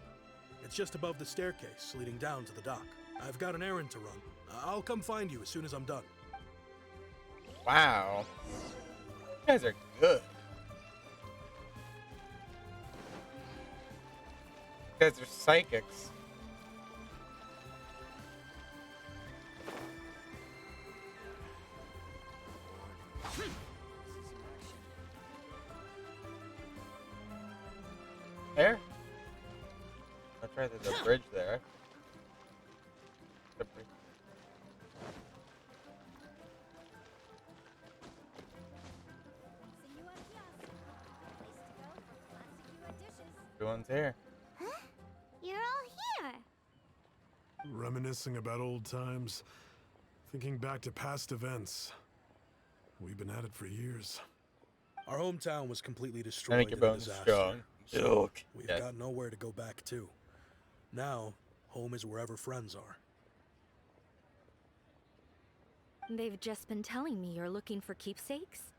It's just above the staircase leading down to the dock. I've got an errand to run. I'll come find you as soon as I'm done.
Wow. You guys are good. You guys are psychics. There? That's right, there's a bridge there. Everyone's here.
Huh? You're all here.
Reminiscing about old times, thinking back to past events. We've been at it for years.
Our hometown was completely destroyed
Make your
in a
bones
disaster.
strong.
So
Joke.
we've
Yes.
got nowhere to go back to. Now, home is wherever friends are.
They've just been telling me you're looking for keepsakes.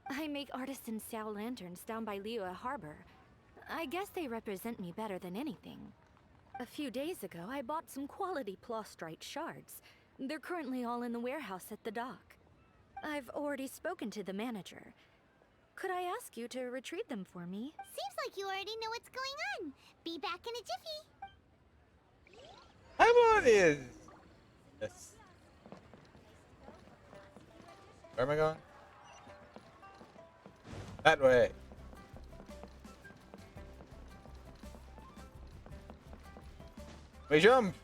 I make artisan Sao lanterns down by Liyue Harbor. I guess they represent me better than anything. A few days ago, I bought some quality plastrite shards. They're currently all in the warehouse at the dock. I've already spoken to the manager. Could I ask you to retrieve them for me?
Seems like you already know what's going on. Be back in a jiffy.
How about this? Yes. Where am I going? That way. We jump.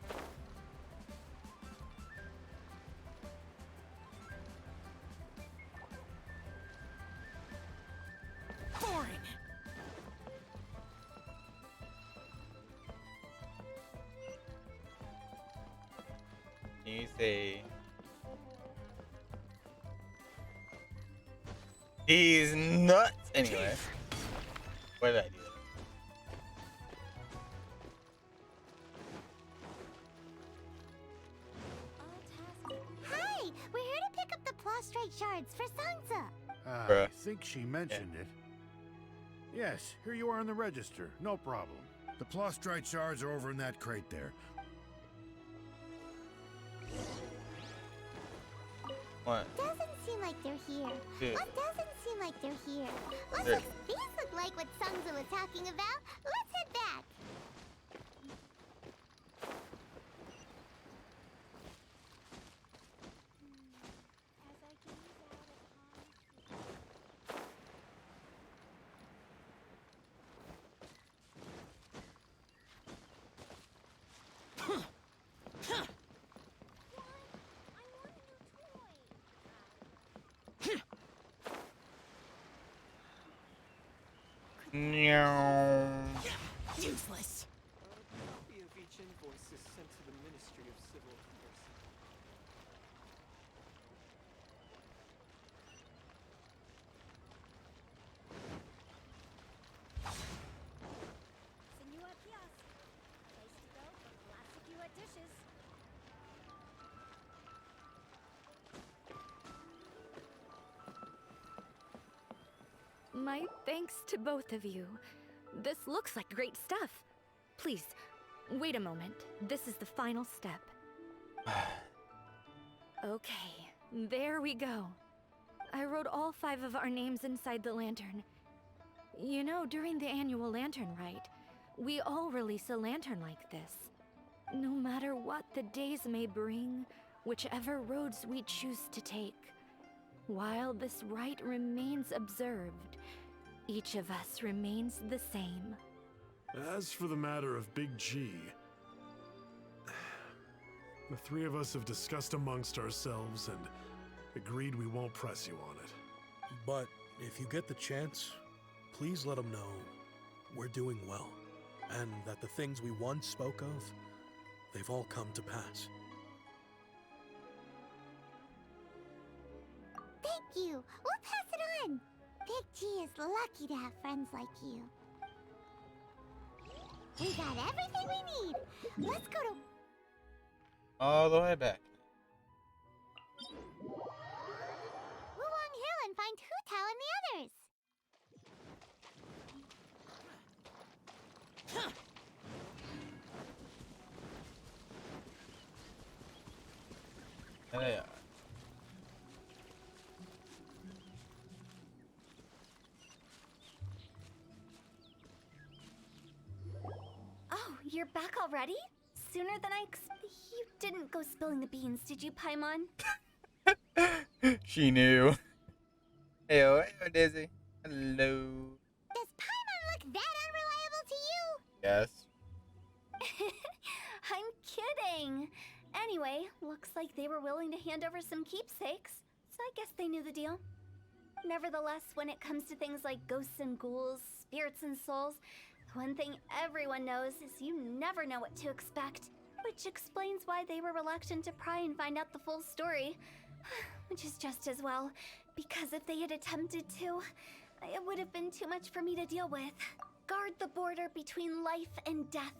Boring.
You say he's nuts. Anyway, where did I do that?
Hi, we're here to pick up the plastrite shards for Songza.
I think she mentioned it. Yes, here you are in the register. No problem. The plastrite shards are over in that crate there.
What?
Doesn't seem like they're here.
Dude.
What doesn't seem like they're here?
There.
These look like what Songza was talking about. Let's head back.
Useless.
A copy of each invoice is sent to the Ministry of Civil Affairs.
Senua Kiosk. Place to go for classic Yua dishes.
My thanks to both of you. This looks like great stuff. Please, wait a moment. This is the final step. Okay, there we go. I wrote all 5 of our names inside the lantern. You know, during the annual lantern rite, we all release a lantern like this. No matter what the days may bring, whichever roads we choose to take, while this rite remains observed, each of us remains the same.
As for the matter of Big G, the 3 of us have discussed amongst ourselves and agreed we won't press you on it.
But if you get the chance, please let them know we're doing well, and that the things we once spoke of, they've all come to pass.
Thank you. We'll pass it on. Big G is lucky to have friends like you. We got everything we need. Let's go to
All the way back.
Wuwang Hill and find Hu Tao and the others.
There they are.
Oh, you're back already? Sooner than I You didn't go spilling the beans, did you, Paimon?
She knew. Heyo, heyo, Dizzy. Hello.
Does Paimon look that unreliable to you?
Yes.
I'm kidding. Anyway, looks like they were willing to hand over some keepsakes, so I guess they knew the deal. Nevertheless, when it comes to things like ghosts and ghouls, spirits and souls, one thing everyone knows is you never know what to expect, which explains why they were reluctant to pry and find out the full story. Which is just as well, because if they had attempted to, it would have been too much for me to deal with. Guard the border between life and death.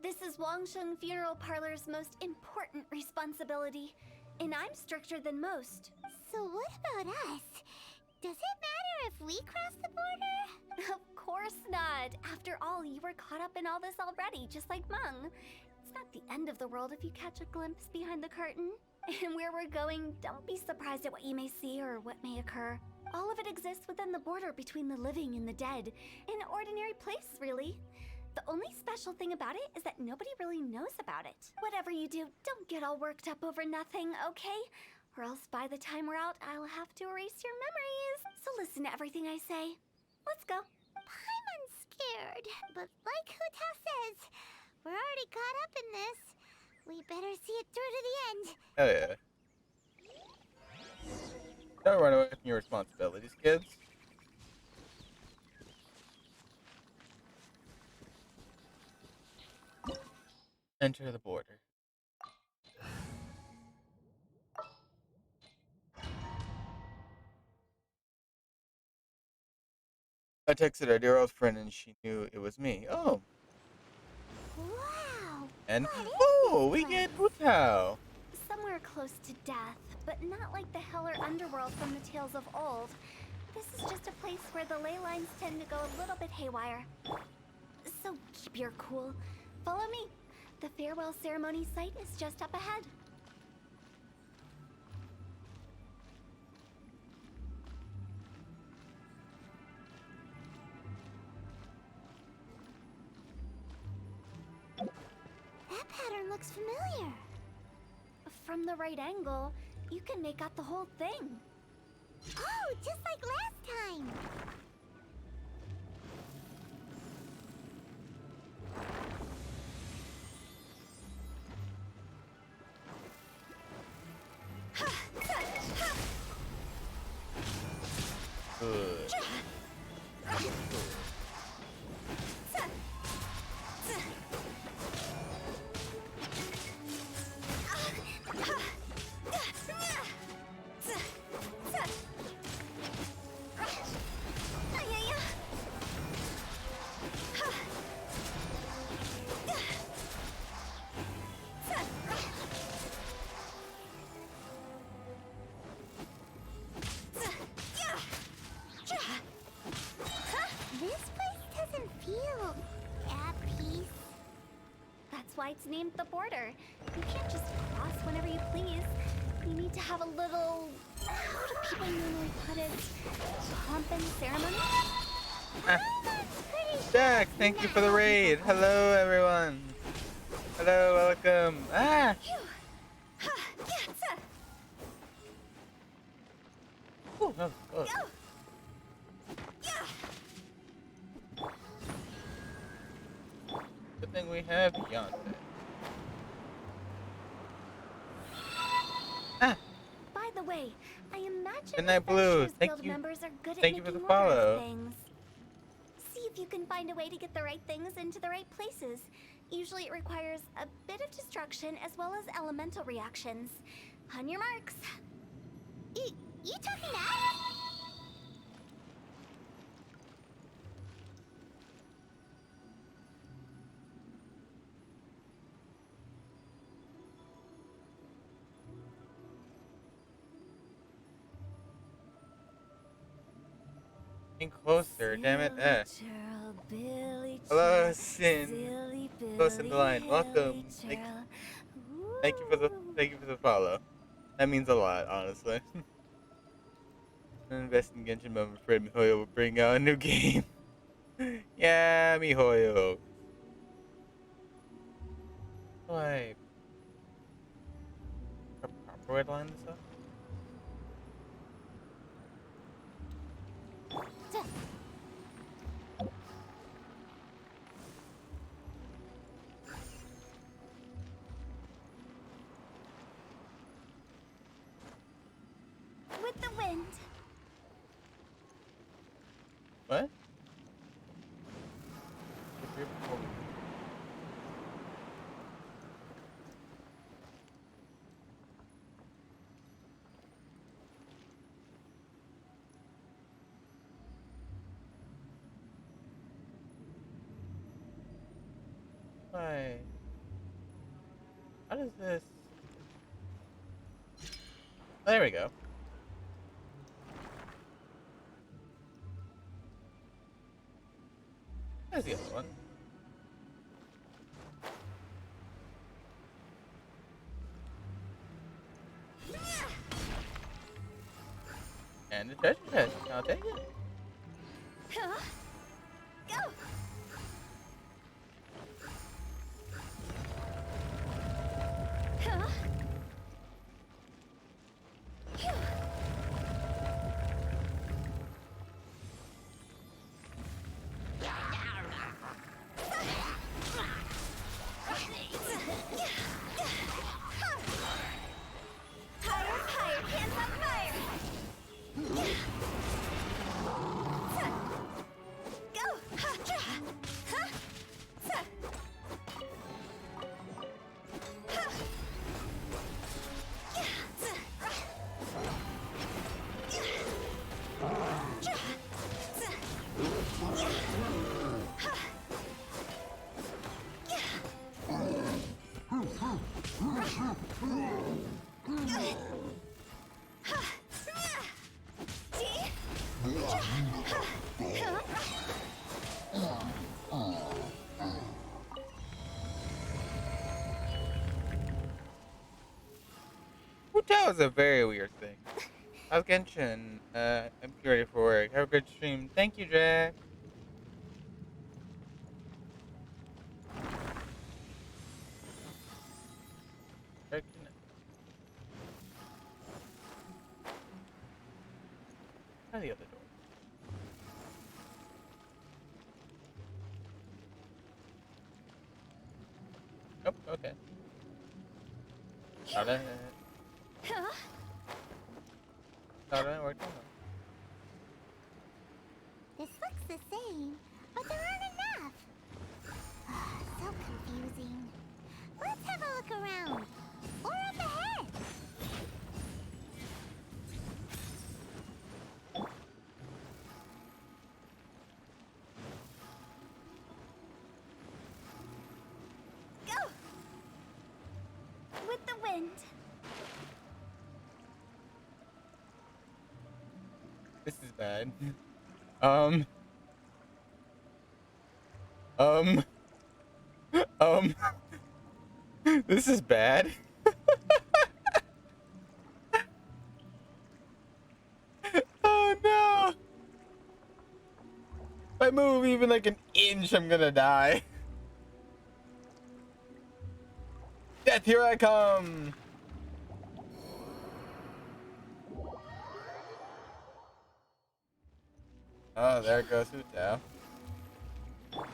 This is Wangsheng Funeral Parlor's most important responsibility, and I'm stricter than most.
So what about us? Does it matter if we cross the border?
Of course not. After all, you were caught up in all this already, just like Meng. It's not the end of the world if you catch a glimpse behind the curtain. And where we're going, don't be surprised at what you may see or what may occur. All of it exists within the border between the living and the dead. An ordinary place, really. The only special thing about it is that nobody really knows about it. Whatever you do, don't get all worked up over nothing, okay? Or else by the time we're out, I'll have to erase your memories. So listen to everything I say. Let's go.
Paimon's scared, but like Hu Tao says, we're already caught up in this. We better see it through to the end.
Oh yeah. Don't run away from your responsibilities, kids. Enter the border. I texted our dear old friend and she knew it was me. Oh.
Wow.
And we get Hu Tao.
Somewhere close to death, but not like the hell or underworld from the tales of old. This is just a place where the ley lines tend to go a little bit haywire. So keep your cool. Follow me. The farewell ceremony site is just up ahead.
That pattern looks familiar.
From the right angle, you can make out the whole thing.
Oh, just like last time.
Good.
it's named the border. You can't just cross whenever you please. You need to have a little... how do people normally put it? Pomp and ceremony?
Jack, thank you for the raid. Hello, everyone. Hello, welcome. Ah! Ooh, that was close. Good thing we have Beyonce.
By the way, I imagine
Good night, Blue.
Adventurers
Thank
Guild
you.
members are good at
Thank you for
making
the
order of
follow.
things. See if you can find a way to get the right things into the right places. Usually it requires a bit of destruction as well as elemental reactions. On your marks.
You talking to us?
Getting closer, damn it. Hello, Sin. Close in the line. Welcome. Thank you for the follow. That means a lot, honestly. Invest in Genshin, but I'm afraid MiHoYo will bring out a new game. Yeah, MiHoYo. Why? Proper way to line this up?
With the wind.
What? Why? How does this? Oh, there we go. There's the other one. And the treasure chest. I'll take it.
Go!
That was a very weird thing. How's Genshin? I'm ready for work. Have a good stream. Thank you, Jack. Try the other door. Nope, okay. Got it. Got it, worked out.
This looks the same, but there aren't enough. So confusing. Let's have a look around. Or up ahead.
Go! With the wind.
This is bad. Um. This is bad. Oh no! If I move even like an inch, I'm gonna die. Death, here I come! Oh, there goes Hutao.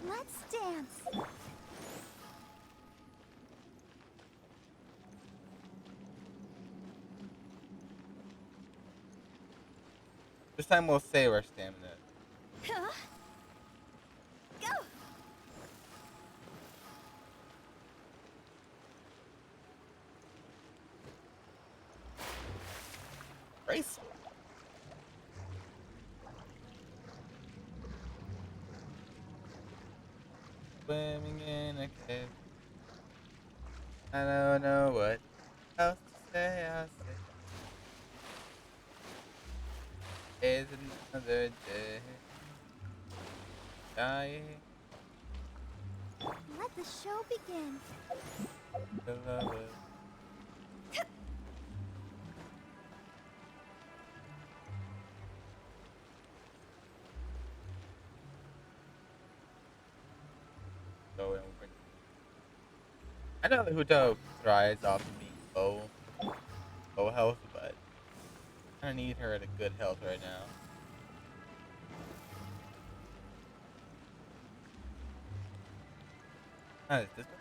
Let's dance.
This time we'll save our stamina.
Huh? Go.
Race. Swimming in a cave. I don't know what else to say. I'll say is another day. Dying.
Let the show begin.
To love it. So, I know that Hutao thrives off of being low health, but I need her at a good health right now. How is this one?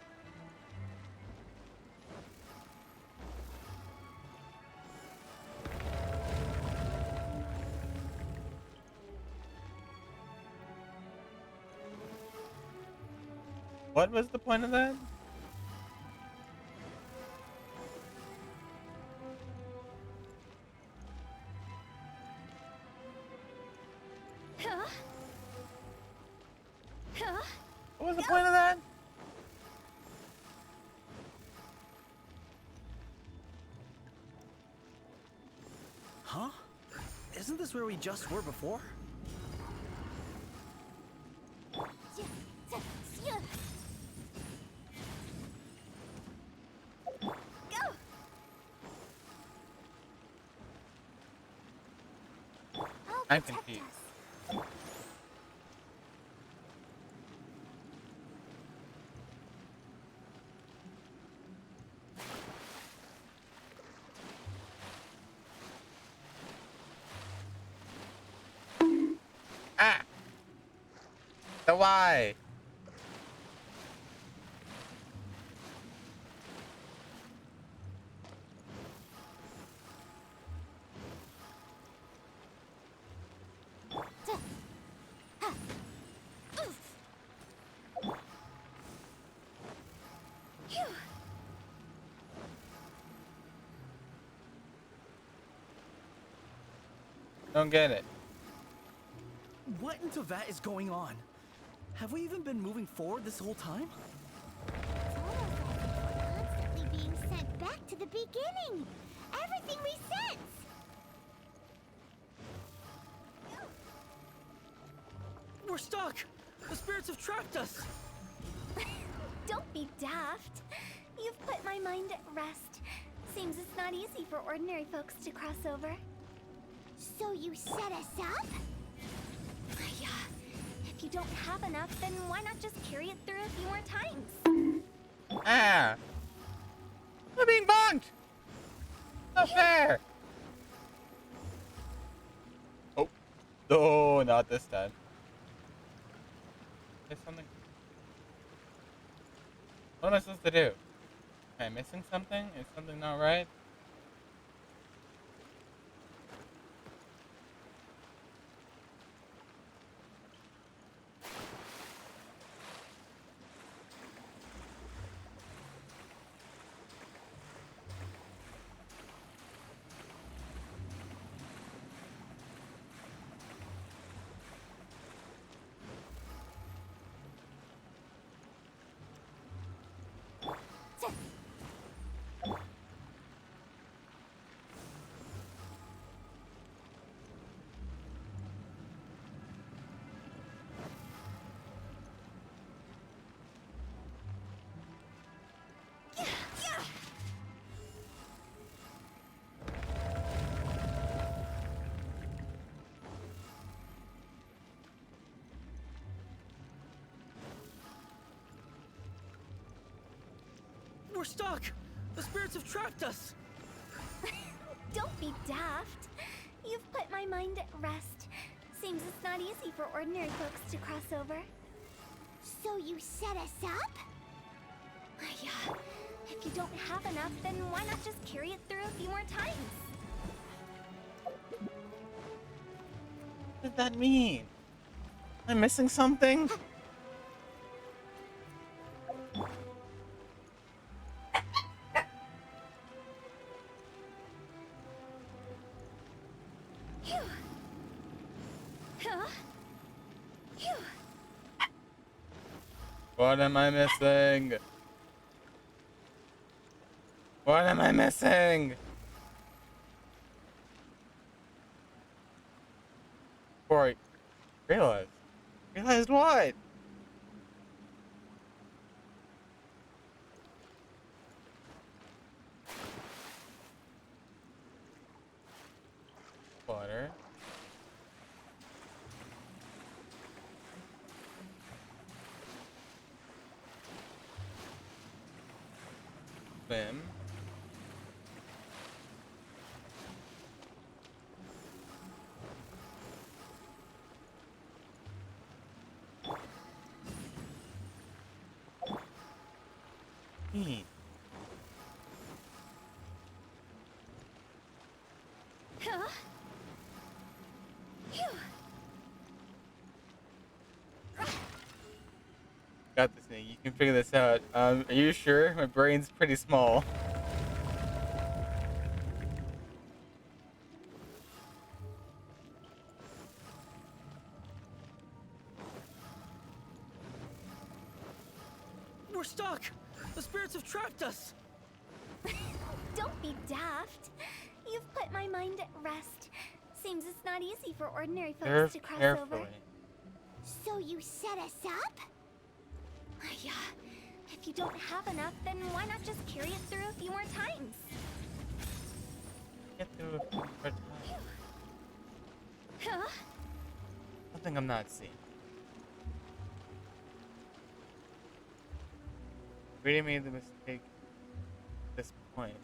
What was the point of that?
Huh? Huh?
What was the point of that?
Huh? Isn't this where we just were before?
I'm confused. Ah! So why? Don't get it.
What in Tevat is going on? Have we even been moving forward this whole time?
Constantly being sent back to the beginning. Everything resets.
We're stuck! The spirits have trapped us!
Don't be daft. You've put my mind at rest. Seems it's not easy for ordinary folks to cross over.
So you set us up?
Yeah. If you don't have enough, then why not just carry it through a few more times?
Ah! We're being bonked! Not fair! Oh. Oh, not this time. There's something. What am I supposed to do? Am I missing something? Is something not right?
We're stuck! The spirits have trapped us!
Don't be daft. You've put my mind at rest. Seems it's not easy for ordinary folks to cross over. So you set us up? Yeah. If you don't have enough, then why not just carry it through a few more times?
What does that mean? Am I missing something?
Phew. Huh? Phew.
What am I missing? What am I missing? Before I realized. Realized what? Water. Swim. Eat.
Huh? Phew.
Got this thing. You can figure this out. Are you sure? My brain's pretty small.
We're stuck! The spirits have trapped us!
Don't be daft. You've put my mind at rest. Seems it's not easy for ordinary folks to cross over.
Carefully.
So you set us up? Yeah. If you don't have enough, then why not just carry it through a few more times?
Get through a few more times.
Huh?
Something I'm not seeing. Really made the mistake at this point.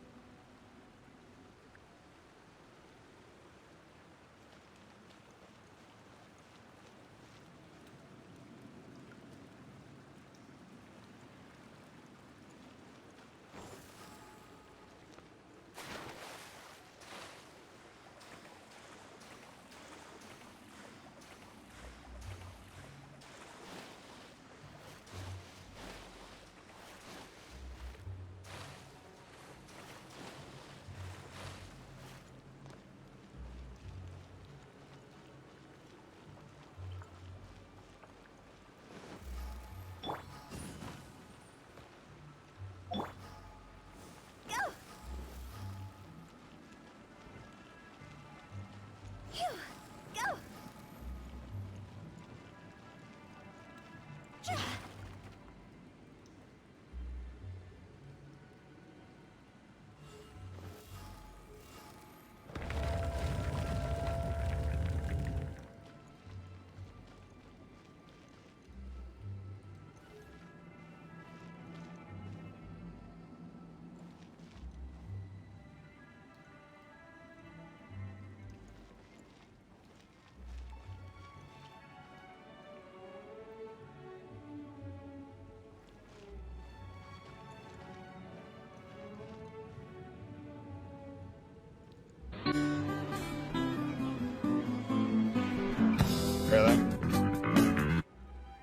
Really? Are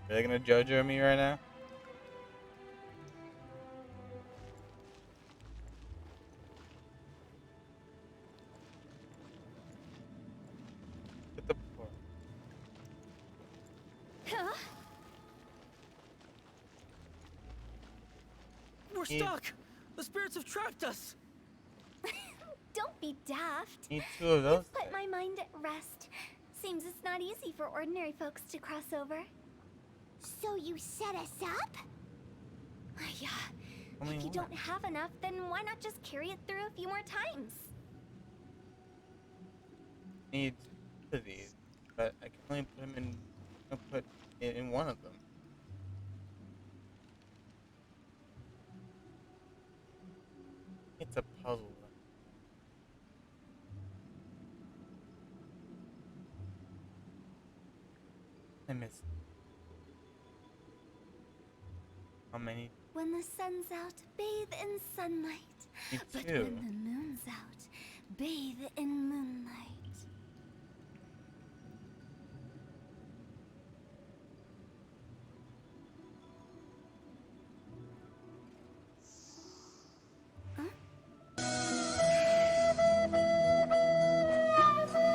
they gonna JoJo me right now? Hit the floor.
Huh?
We're stuck! The spirits have trapped us!
Don't be daft.
Need two of those.
You've put my mind at rest. Seems it's not easy for ordinary folks to cross over. So you set us up? Yeah. If you don't have enough, then why not just carry it through a few more times?
Need two of these, but I can only put them in. I'll put it in one of them. I miss. How many?
When the sun's out, bathe in sunlight.
Me
But
too.
when the moon's out, bathe in moonlight.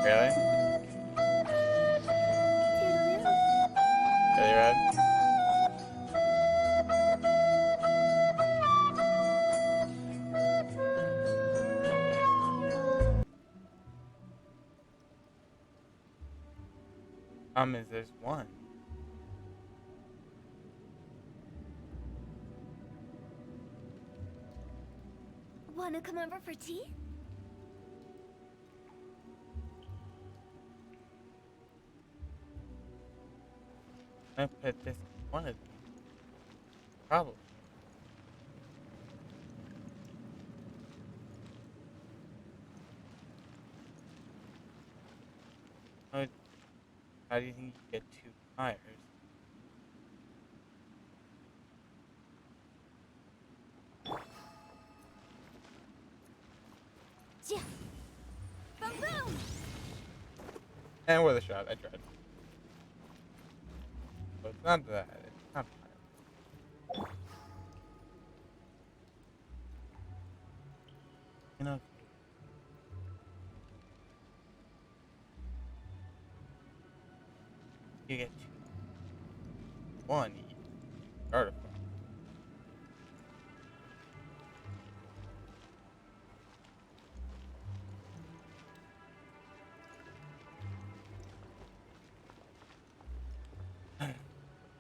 Really? Really, Red? Is there's one.
Wanna come over for tea?
I put this one of them. Probably. How do you think you get 2 fires?
Yeah. Boom boom.
And with a shot, I tried. But it's not that. It's not fire. You know. You get 2. 1 each. Artifact.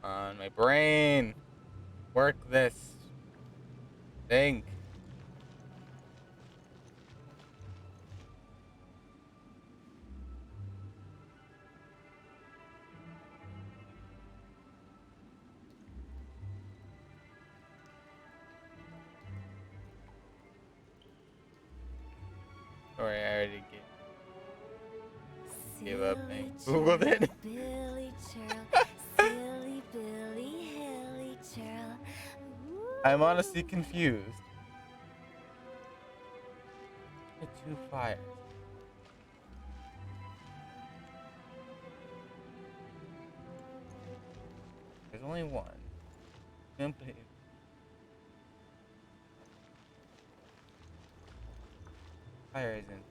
On my brain. Work this. Think. Sorry, I already gave up and Googled it.
Billy Churl, silly Billy Hilly Churl.
I'm honestly confused. The 2 fires. There's only one. Simply. Fire isn't.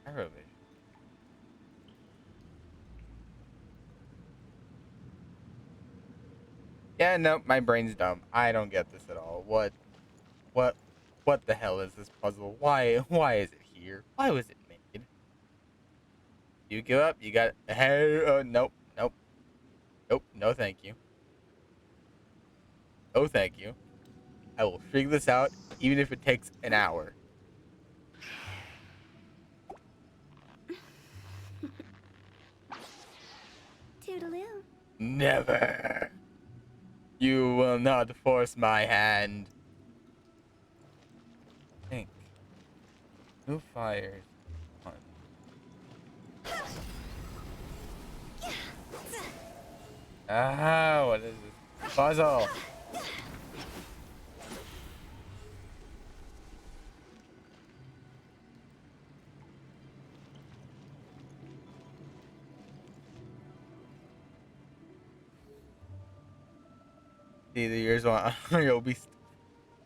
Aerovision. Yeah, no, my brain's dumb. I don't get this at all. What the hell is this puzzle? Why is it here? Why was it made? You give up? You got hey, nope, nope. Nope, no thank you. No thank you. I will figure this out even if it takes an hour.
Toodaloo.
Never. You will not force my hand. Think. Who fires? One. Ah, what is this puzzle? See, the years on.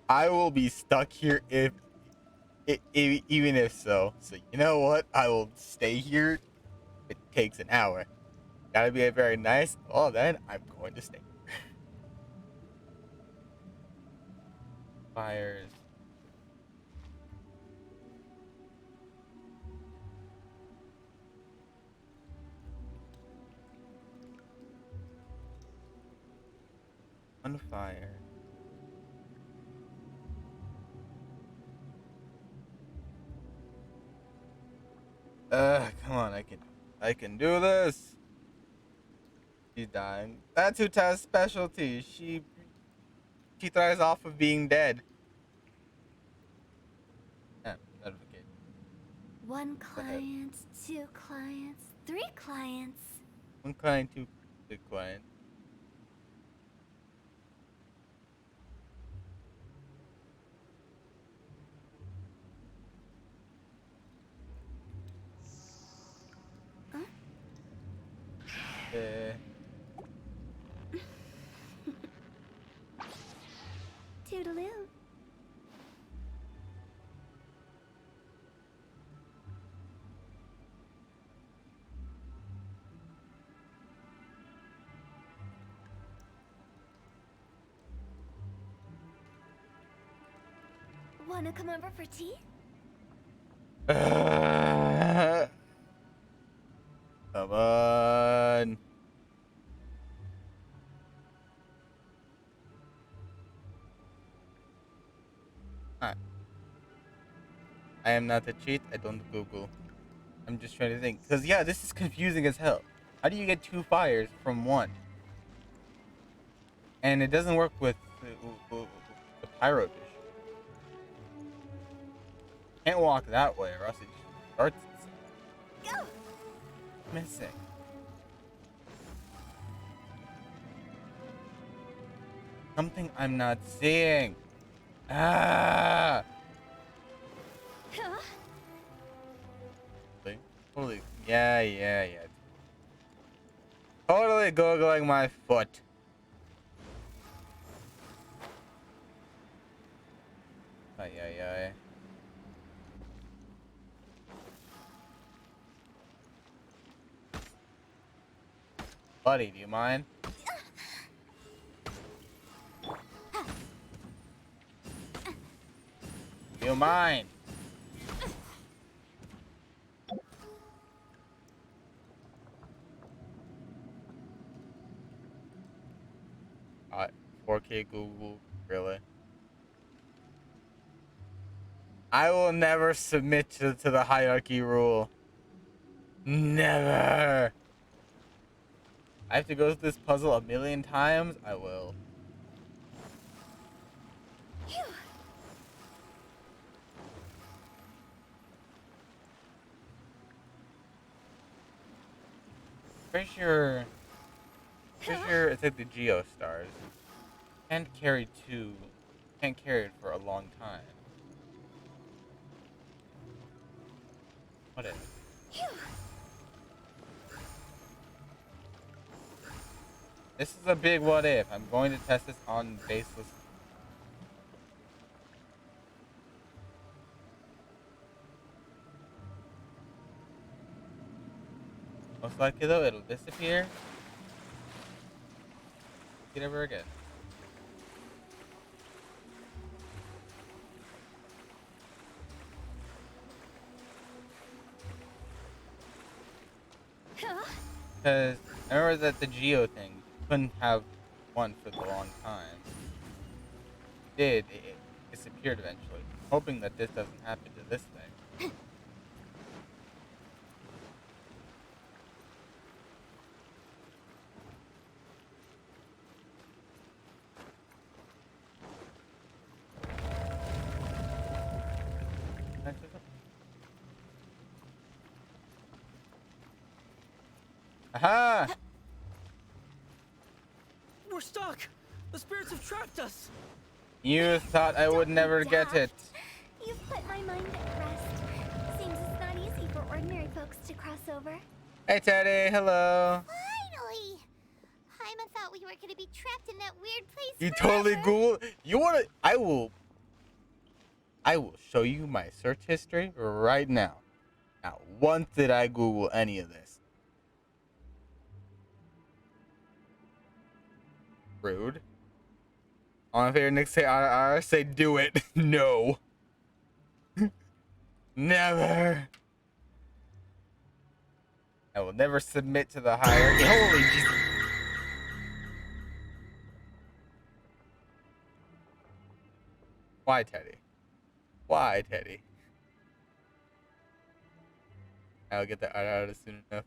I will be stuck here even if so. So you know what? I will stay here. It takes an hour. Gotta be very nice. Well, then I'm going to stay. Fires. On fire. Come on, I can do this. She's dying. That's Uta's specialty. She thrives off of being dead. Yeah, notification.
1 client, 2 clients, 3 clients.
Inclined to decline. Uh,
Toodaloo.
Wanna come over for tea?
Come on. Alright. I am not a cheat. I don't Google. I'm just trying to think. Because, yeah, this is confusing as hell. How do you get 2 fires from 1? And it doesn't work with the pyro dish. Can't walk that way or else it starts itself. Missing. Something I'm not seeing. Ah! Holy. Yeah. Totally googling my foot. Ay. Buddy, do you mind? Do you mind? Alright, 4K Google, really? I will never submit to the hierarchy rule. Never. I have to go through this puzzle a million times? I will. Pretty sure it's like the Geo stars. Can't carry it for a long time. What is? This is a big what if. I'm going to test this on baseless. Most likely though, it'll disappear. Get ever again. Because I remember that the Geo thing couldn't have one for the long time. It disappeared eventually. Hoping that this doesn't happen to this thing. Aha!
We're stuck! The spirits have trapped us!
You thought I would never get it.
You've put my mind at rest. Seems it's not easy for ordinary folks to cross over.
Hey Teddy, hello.
Finally! Hyma thought we were gonna be trapped in that weird place
You
forever.
totally Google. You wanna? I will show you my search history right now. Not once did I Google any of this. Rude. On my favorite Nick say RR, say do it. No. Never. I will never submit to the hierarchy. Holy Jesus. Why, Teddy? Why, Teddy? I'll get that out soon enough.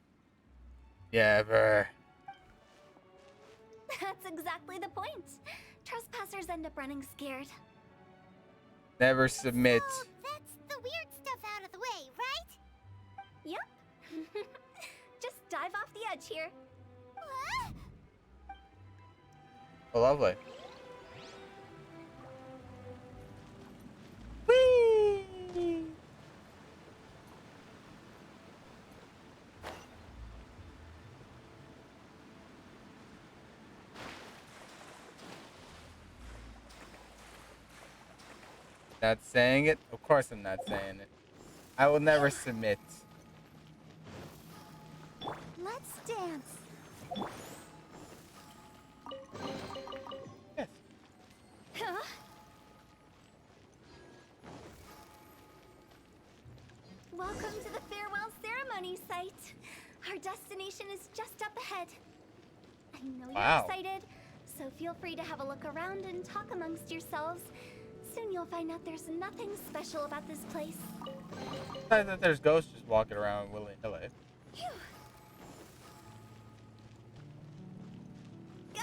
Yeah, ever.
That's exactly the point. Trespassers end up running scared.
Never submit.
So that's the weird stuff out of the way, right?
Yep. Just dive off the edge here.
Oh, lovely. Whee! Not saying it? Of course I'm not saying it. I will never submit.
Let's dance.
Yes.
Huh? Welcome to the farewell ceremony site. Our destination is just up ahead. I know you're excited, so feel free to have a look around and talk amongst yourselves. Soon you'll find out there's nothing special about this place.
Besides that there's ghosts just walking around willy-nilly.
Go!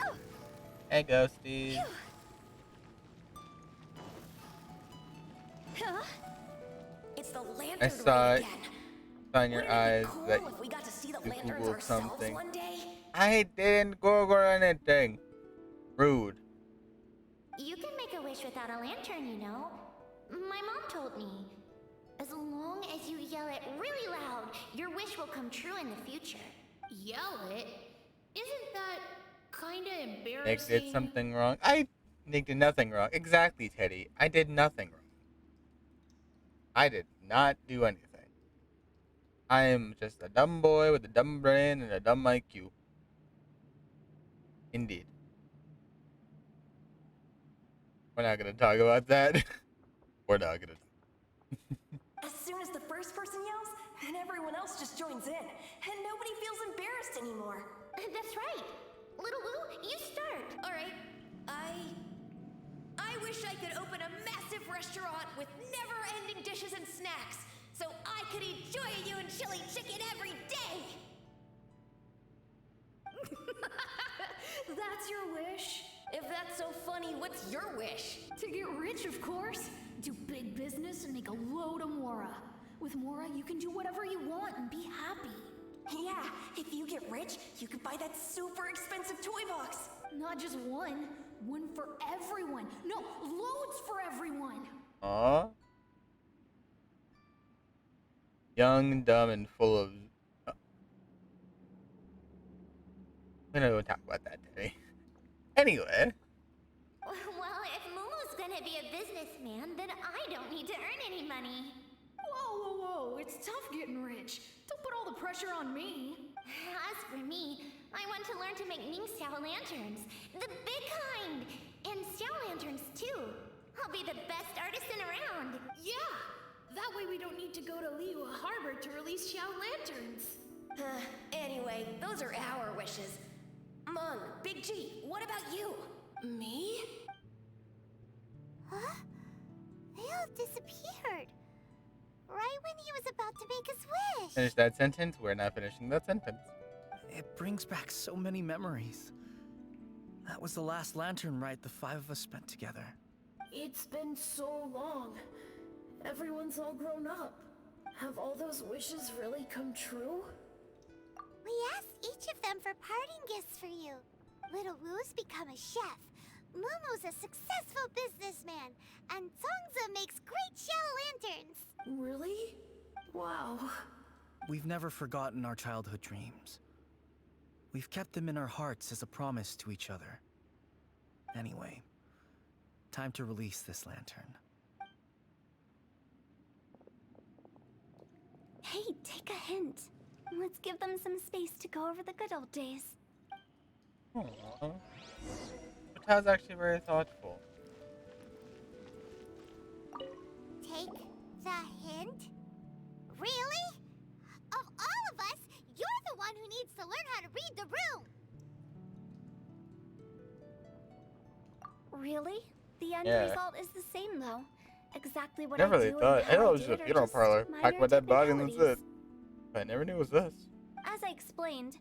Hey, ghosties.
Huh?
It's the lantern
I saw
raid
it.
again.
Saw in your eyes
Cool
that
if we got to see the
you
lanterns
Googled
ourselves
something.
one day.
I didn't Google anything. Rude.
You can make a wish without a lantern, you know. My mom told me. As long as you yell it really loud, your wish will come true in the future.
Yell it? Isn't that kinda embarrassing?
Nick did something wrong. Nick did nothing wrong. Exactly, Teddy. I did nothing wrong. I did not do anything. I am just a dumb boy with a dumb brain and a dumb IQ. Indeed. We're not gonna talk about that. We're not gonna.
As soon as the first person yells, and everyone else just joins in, and nobody feels embarrassed anymore.
That's right. Little Woo, you start.
All right. I wish I could open a massive restaurant with never-ending dishes and snacks, so I could eat Joy-You and chili chicken every day.
That's your wish?
If that's so funny, what's your wish?
To get rich, of course. Do big business and make a load of Mora. With Mora, you can do whatever you want and be happy.
Yeah, if you get rich, you could buy that super expensive toy box.
Not just one. One for everyone. No, loads for everyone.
Aww. Young, dumb, and full of. We're not gonna talk about that today. Anyway.
Well, if Momo's gonna be a businessman, then I don't need to earn any money.
Whoa, whoa, whoa. It's tough getting rich. Don't put all the pressure on me.
As for me, I want to learn to make Ning Xiao lanterns. The big kind! And Xiao lanterns, too. I'll be the best artisan around.
Yeah! That way we don't need to go to Liyue Harbor to release Xiao lanterns.
Anyway, those are our wishes. Mung, Big G, what about you? Me?
Huh? They all disappeared. Right when he was about to make his wish.
Finish that sentence. We're not finishing that sentence.
It brings back so many memories. That was the last lantern ride the five of us spent together.
It's been so long. Everyone's all grown up. Have all those wishes really come true?
We asked each of them for parting gifts for you. Little Woo's become a chef. Momo's a successful businessman. And Zongza makes great shell lanterns.
Really? Wow.
We've never forgotten our childhood dreams. We've kept them in our hearts as a promise to each other. Anyway, time to release this lantern.
Hey, take a hint. Let's give them some space to go over the good old days.
Aww. That was actually very thoughtful.
Take the hint? Really? Of all of us, you're the one who needs to learn how to read the room.
Really? The end
Yeah.
result is the same, though. Exactly what
Never
I
really
do
thought.
and
I
how
thought it
I
was
do
just
it
a
are
funeral
just
parlor. Talk
minor
about that body and that's
technicalities.
it. But I never knew it was this.
As I explained,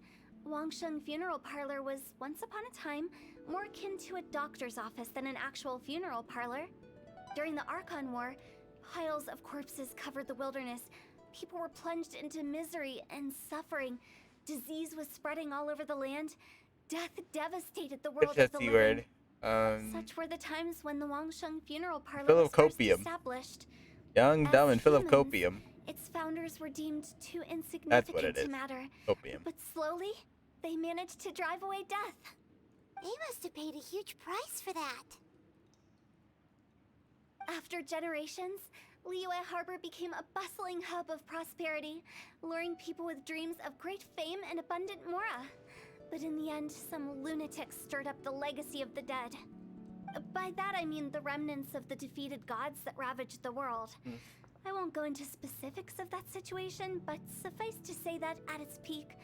Wangsheng Funeral Parlor was, once upon a time, more akin to a doctor's office than an actual funeral parlor. During the Archon War, piles of corpses covered the wilderness. People were plunged into misery and suffering. Disease was spreading all over the land. Death devastated the
What's
world of
that
the
C
living.
word?
Such were the times when the Wangsheng funeral parlor
Full
was
of
first
copium.
established.
Young, dumb,
As
and full of
humans,
copium.
its founders were deemed too
That's what
insignificant
it
to
is.
matter.
Copium.
But slowly, they managed to drive away death.
They must have paid a huge price for that.
After generations, Liyue Harbor became a bustling hub of prosperity, luring people with dreams of great fame and abundant mora. But in the end, some lunatics stirred up the legacy of the dead. By that I mean the remnants of the defeated gods that ravaged the world. I won't go into specifics of that situation, but suffice to say that at its peak,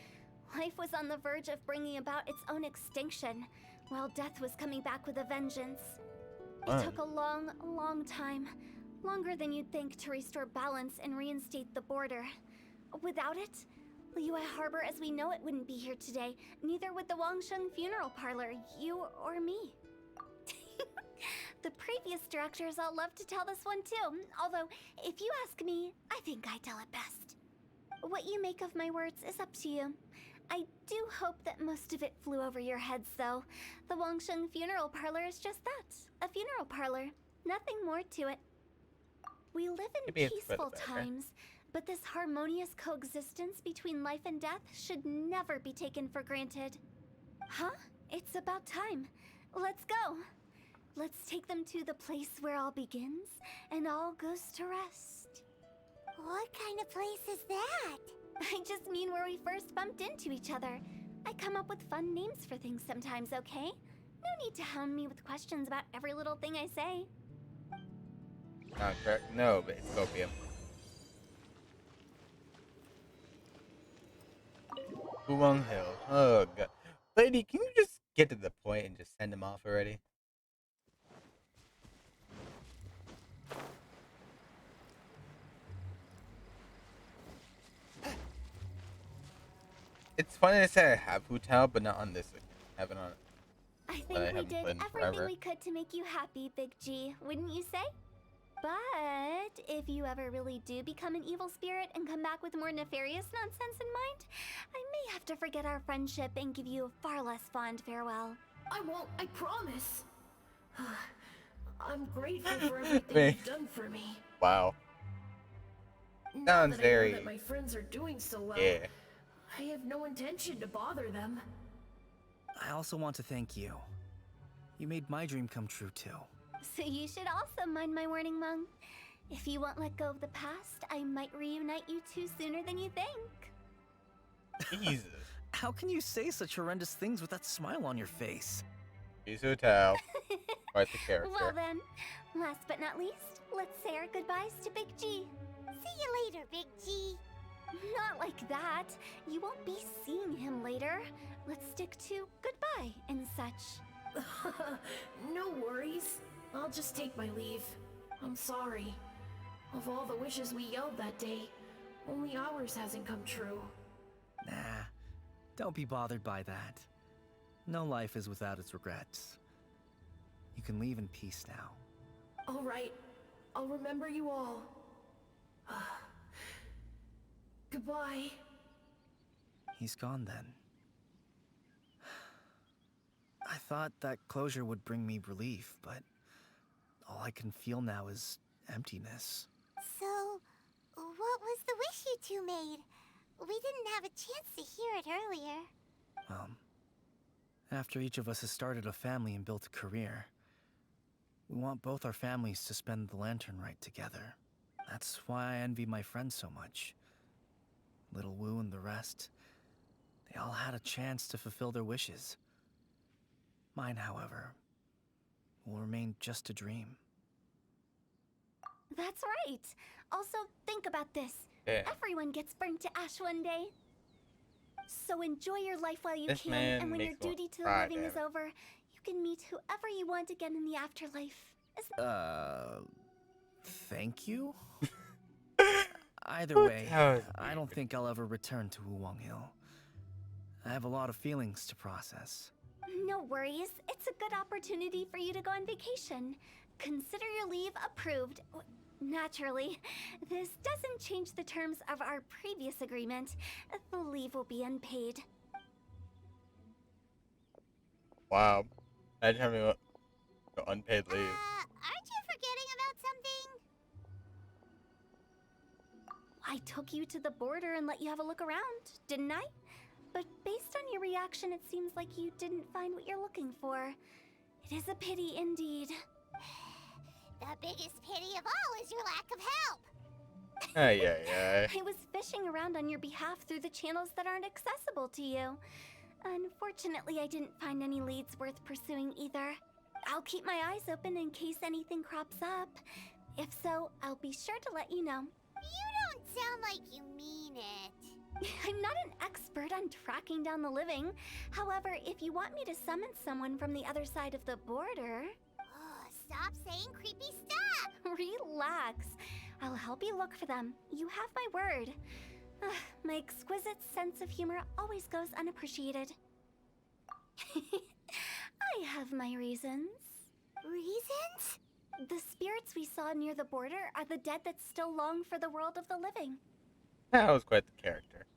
life was on the verge of bringing about its own extinction, while death was coming back with a vengeance. It took a long, long time, longer than you'd think, to restore balance and reinstate the border. Without it, Liyue Harbor as we know it wouldn't be here today, neither would the Wangsheng funeral parlor, you or me. The previous directors all love to tell this one too, although, if you ask me, I think I tell it best. What you make of my words is up to you. I do hope that most of it flew over your heads, though. The Wangsheng funeral parlor is just that, a funeral parlor. Nothing more to it. We live in
Maybe it's for the
peaceful
better.
times, but this harmonious coexistence between life and death should never be taken for granted. Huh? It's about time. Let's go. Let's take them to the place where all begins and all goes to rest.
What kind of place is that?
I just mean where we first bumped into each other. I come up with fun names for things sometimes, okay? No need to hound me with questions about every little thing I say.
Not correct. No, but it's copium. Wuwang Hill. Oh god. Lady, can you just get to the point and just send him off already? It's funny to say I have hotel, but not on this account. I have it on.
I
I
think we
haven't
did
played in
everything
forever.
we could to make you happy, Big G, wouldn't you say? But if you ever really do become an evil spirit and come back with more nefarious nonsense in mind, I may have to forget our friendship and give you a far less fond farewell.
I won't, I promise. I'm grateful for everything
Me.
you've done for me.
Wow.
Now
Sounds
that I know
very.
that my friends are doing so well,
Yeah.
I have no intention to bother them.
I also want to thank you. You made my dream come true, too.
So you should also mind my warning, Mung. If you won't let go of the past, I might reunite you two sooner than you think.
Jesus.
How can you say such horrendous things with that smile on your face?
He's hotel. Quite the character.
Well then, last but not least, let's say our goodbyes to Big G.
See you later, Big G.
Not like that. You won't be seeing him later. Let's stick to goodbye and such.
No worries. I'll just take my leave. I'm sorry. Of all the wishes we yelled that day, only ours hasn't come true.
Nah, don't be bothered by that. No life is without its regrets. You can leave in peace now.
All right. I'll remember you all. Goodbye.
He's gone then. I thought that closure would bring me relief, but all I can feel now is emptiness.
So, what was the wish you two made? We didn't have a chance to hear it earlier.
After each of us has started a family and built a career, we want both our families to spend the Lantern Rite together. That's why I envy my friends so much. Little Wu and the rest, they all had a chance to fulfill their wishes. Mine, however, will remain just a dream.
That's right. Also, think about this.
Yeah.
Everyone gets burnt to ash one day. So enjoy your life while you
This
can,
man
and when your
makes me
duty to the
cry,
living is
damn it.
over, you can meet whoever you want again in the afterlife.
Thank you? Either
Who
way,
tells
I don't think I'll ever return to Wuwang Hill. I have a lot of feelings to process.
No worries. It's a good opportunity for you to go on vacation. Consider your leave approved. Naturally, this doesn't change the terms of our previous agreement. The leave will be unpaid.
Wow. Imagine having unpaid leave.
Aren't you forgetting about something?
I took you to the border and let you have a look around, didn't I? But based on your reaction, it seems like you didn't find what you're looking for. It is a pity indeed.
The biggest pity of all is your lack of help.
Ay, ay, ay.
I was fishing around on your behalf through the channels that aren't accessible to you. Unfortunately, I didn't find any leads worth pursuing either. I'll keep my eyes open in case anything crops up. If so, I'll be sure to let you know.
You don't sound like you mean it.
I'm not an expert on tracking down the living. However, if you want me to summon someone from the other side of the border...
Oh, stop saying creepy stuff!
Relax. I'll help you look for them. You have my word. My exquisite sense of humor always goes unappreciated. I have my reasons.
Reasons?
The spirits we saw near the border are the dead that still long for the world of the living.
That was quite the character.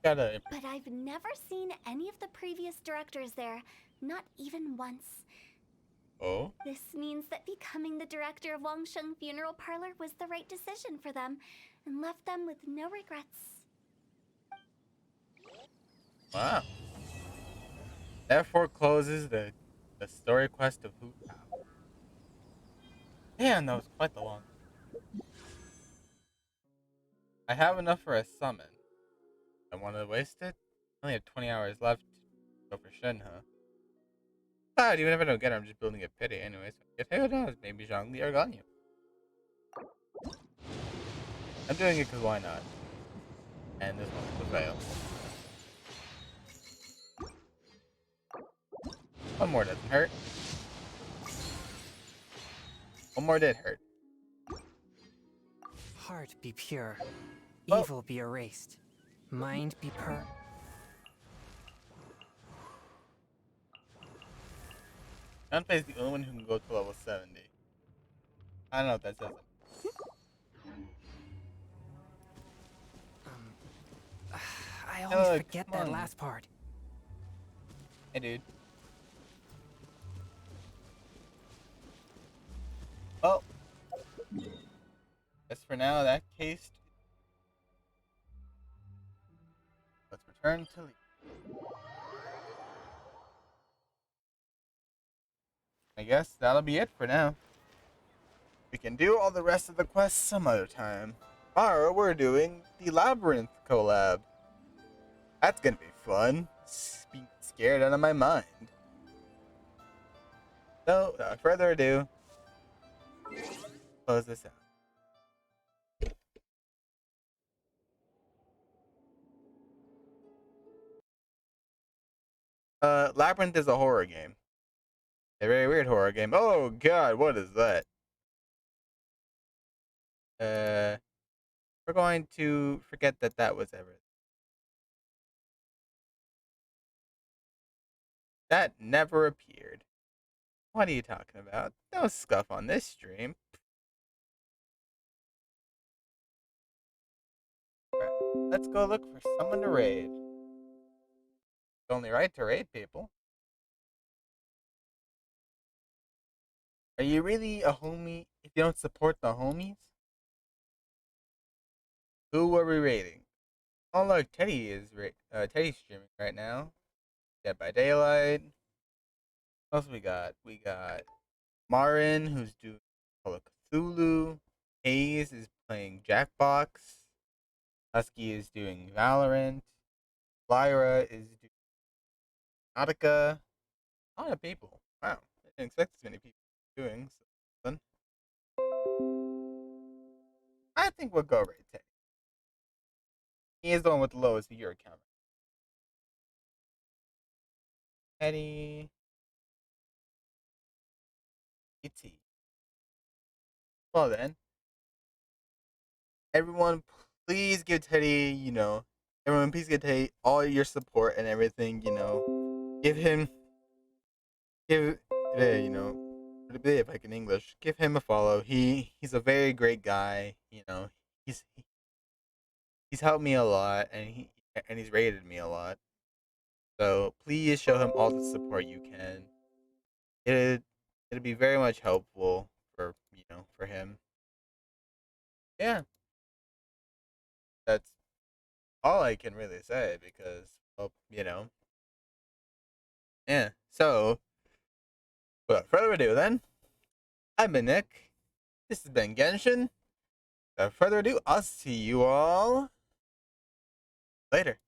Gotta.
But I've never seen any of the previous directors there, not even once.
Oh?
This means that becoming the director of Wangsheng Funeral Parlor was the right decision for them, and left them with no regrets.
Wow. Therefore closes the story quest of Hu Tao. Man, that was quite the long. I have enough for a summon. I want to waste it? I only have 20 hours left to go for Shenhe. Ah, even if I don't get her, I'm just building a pity anyways. If who knows, maybe Zhongli or Ganyu. I'm doing it because why not? And this one will fail. One more doesn't hurt. One more did hurt.
Heart be pure, evil be erased, mind be
Gunpei is the only one who can go to level 70. I don't know if that says it.
I always forget that last part.
Hey, dude. Well, as for now, that case, let's return to Lee. I guess that'll be it for now. We can do all the rest of the quests some other time. Tomorrow, we're doing the Labyrinth collab. That's gonna be fun. Be scared out of my mind. So, without further ado, close this out. Labyrinth is a horror game. A very weird horror game. Oh god, what is that? We're going to forget that that was ever. That never appeared. What are you talking about? No scuff on this stream. Right, let's go look for someone to raid. It's only right to raid people. Are you really a homie if you don't support the homies? Who are we raiding? Oh look, Teddy is Teddy's streaming right now. Dead by Daylight. What else we got? We got Marin, who's doing Call of Cthulhu. Hayes is playing Jackbox. Husky is doing Valorant. Lyra is doing Nautica. A lot of people. Wow. I didn't expect this many people doing something. I think we'll go raid Teddy. He is the one with the lowest viewer count. Teddy. Itty. Well then. Everyone, please give Teddy, everyone please give Teddy all your support and everything, give him, if I can English, give him a follow. He's a very great guy. You know, he's he's helped me a lot, and he's rated me a lot. So please show him all the support you can. It it'd be very much helpful for for him. Yeah, that's all I can really say because well, yeah. So without further ado, then I've been Nick. This has been Genshin. Without further ado, I'll see you all later.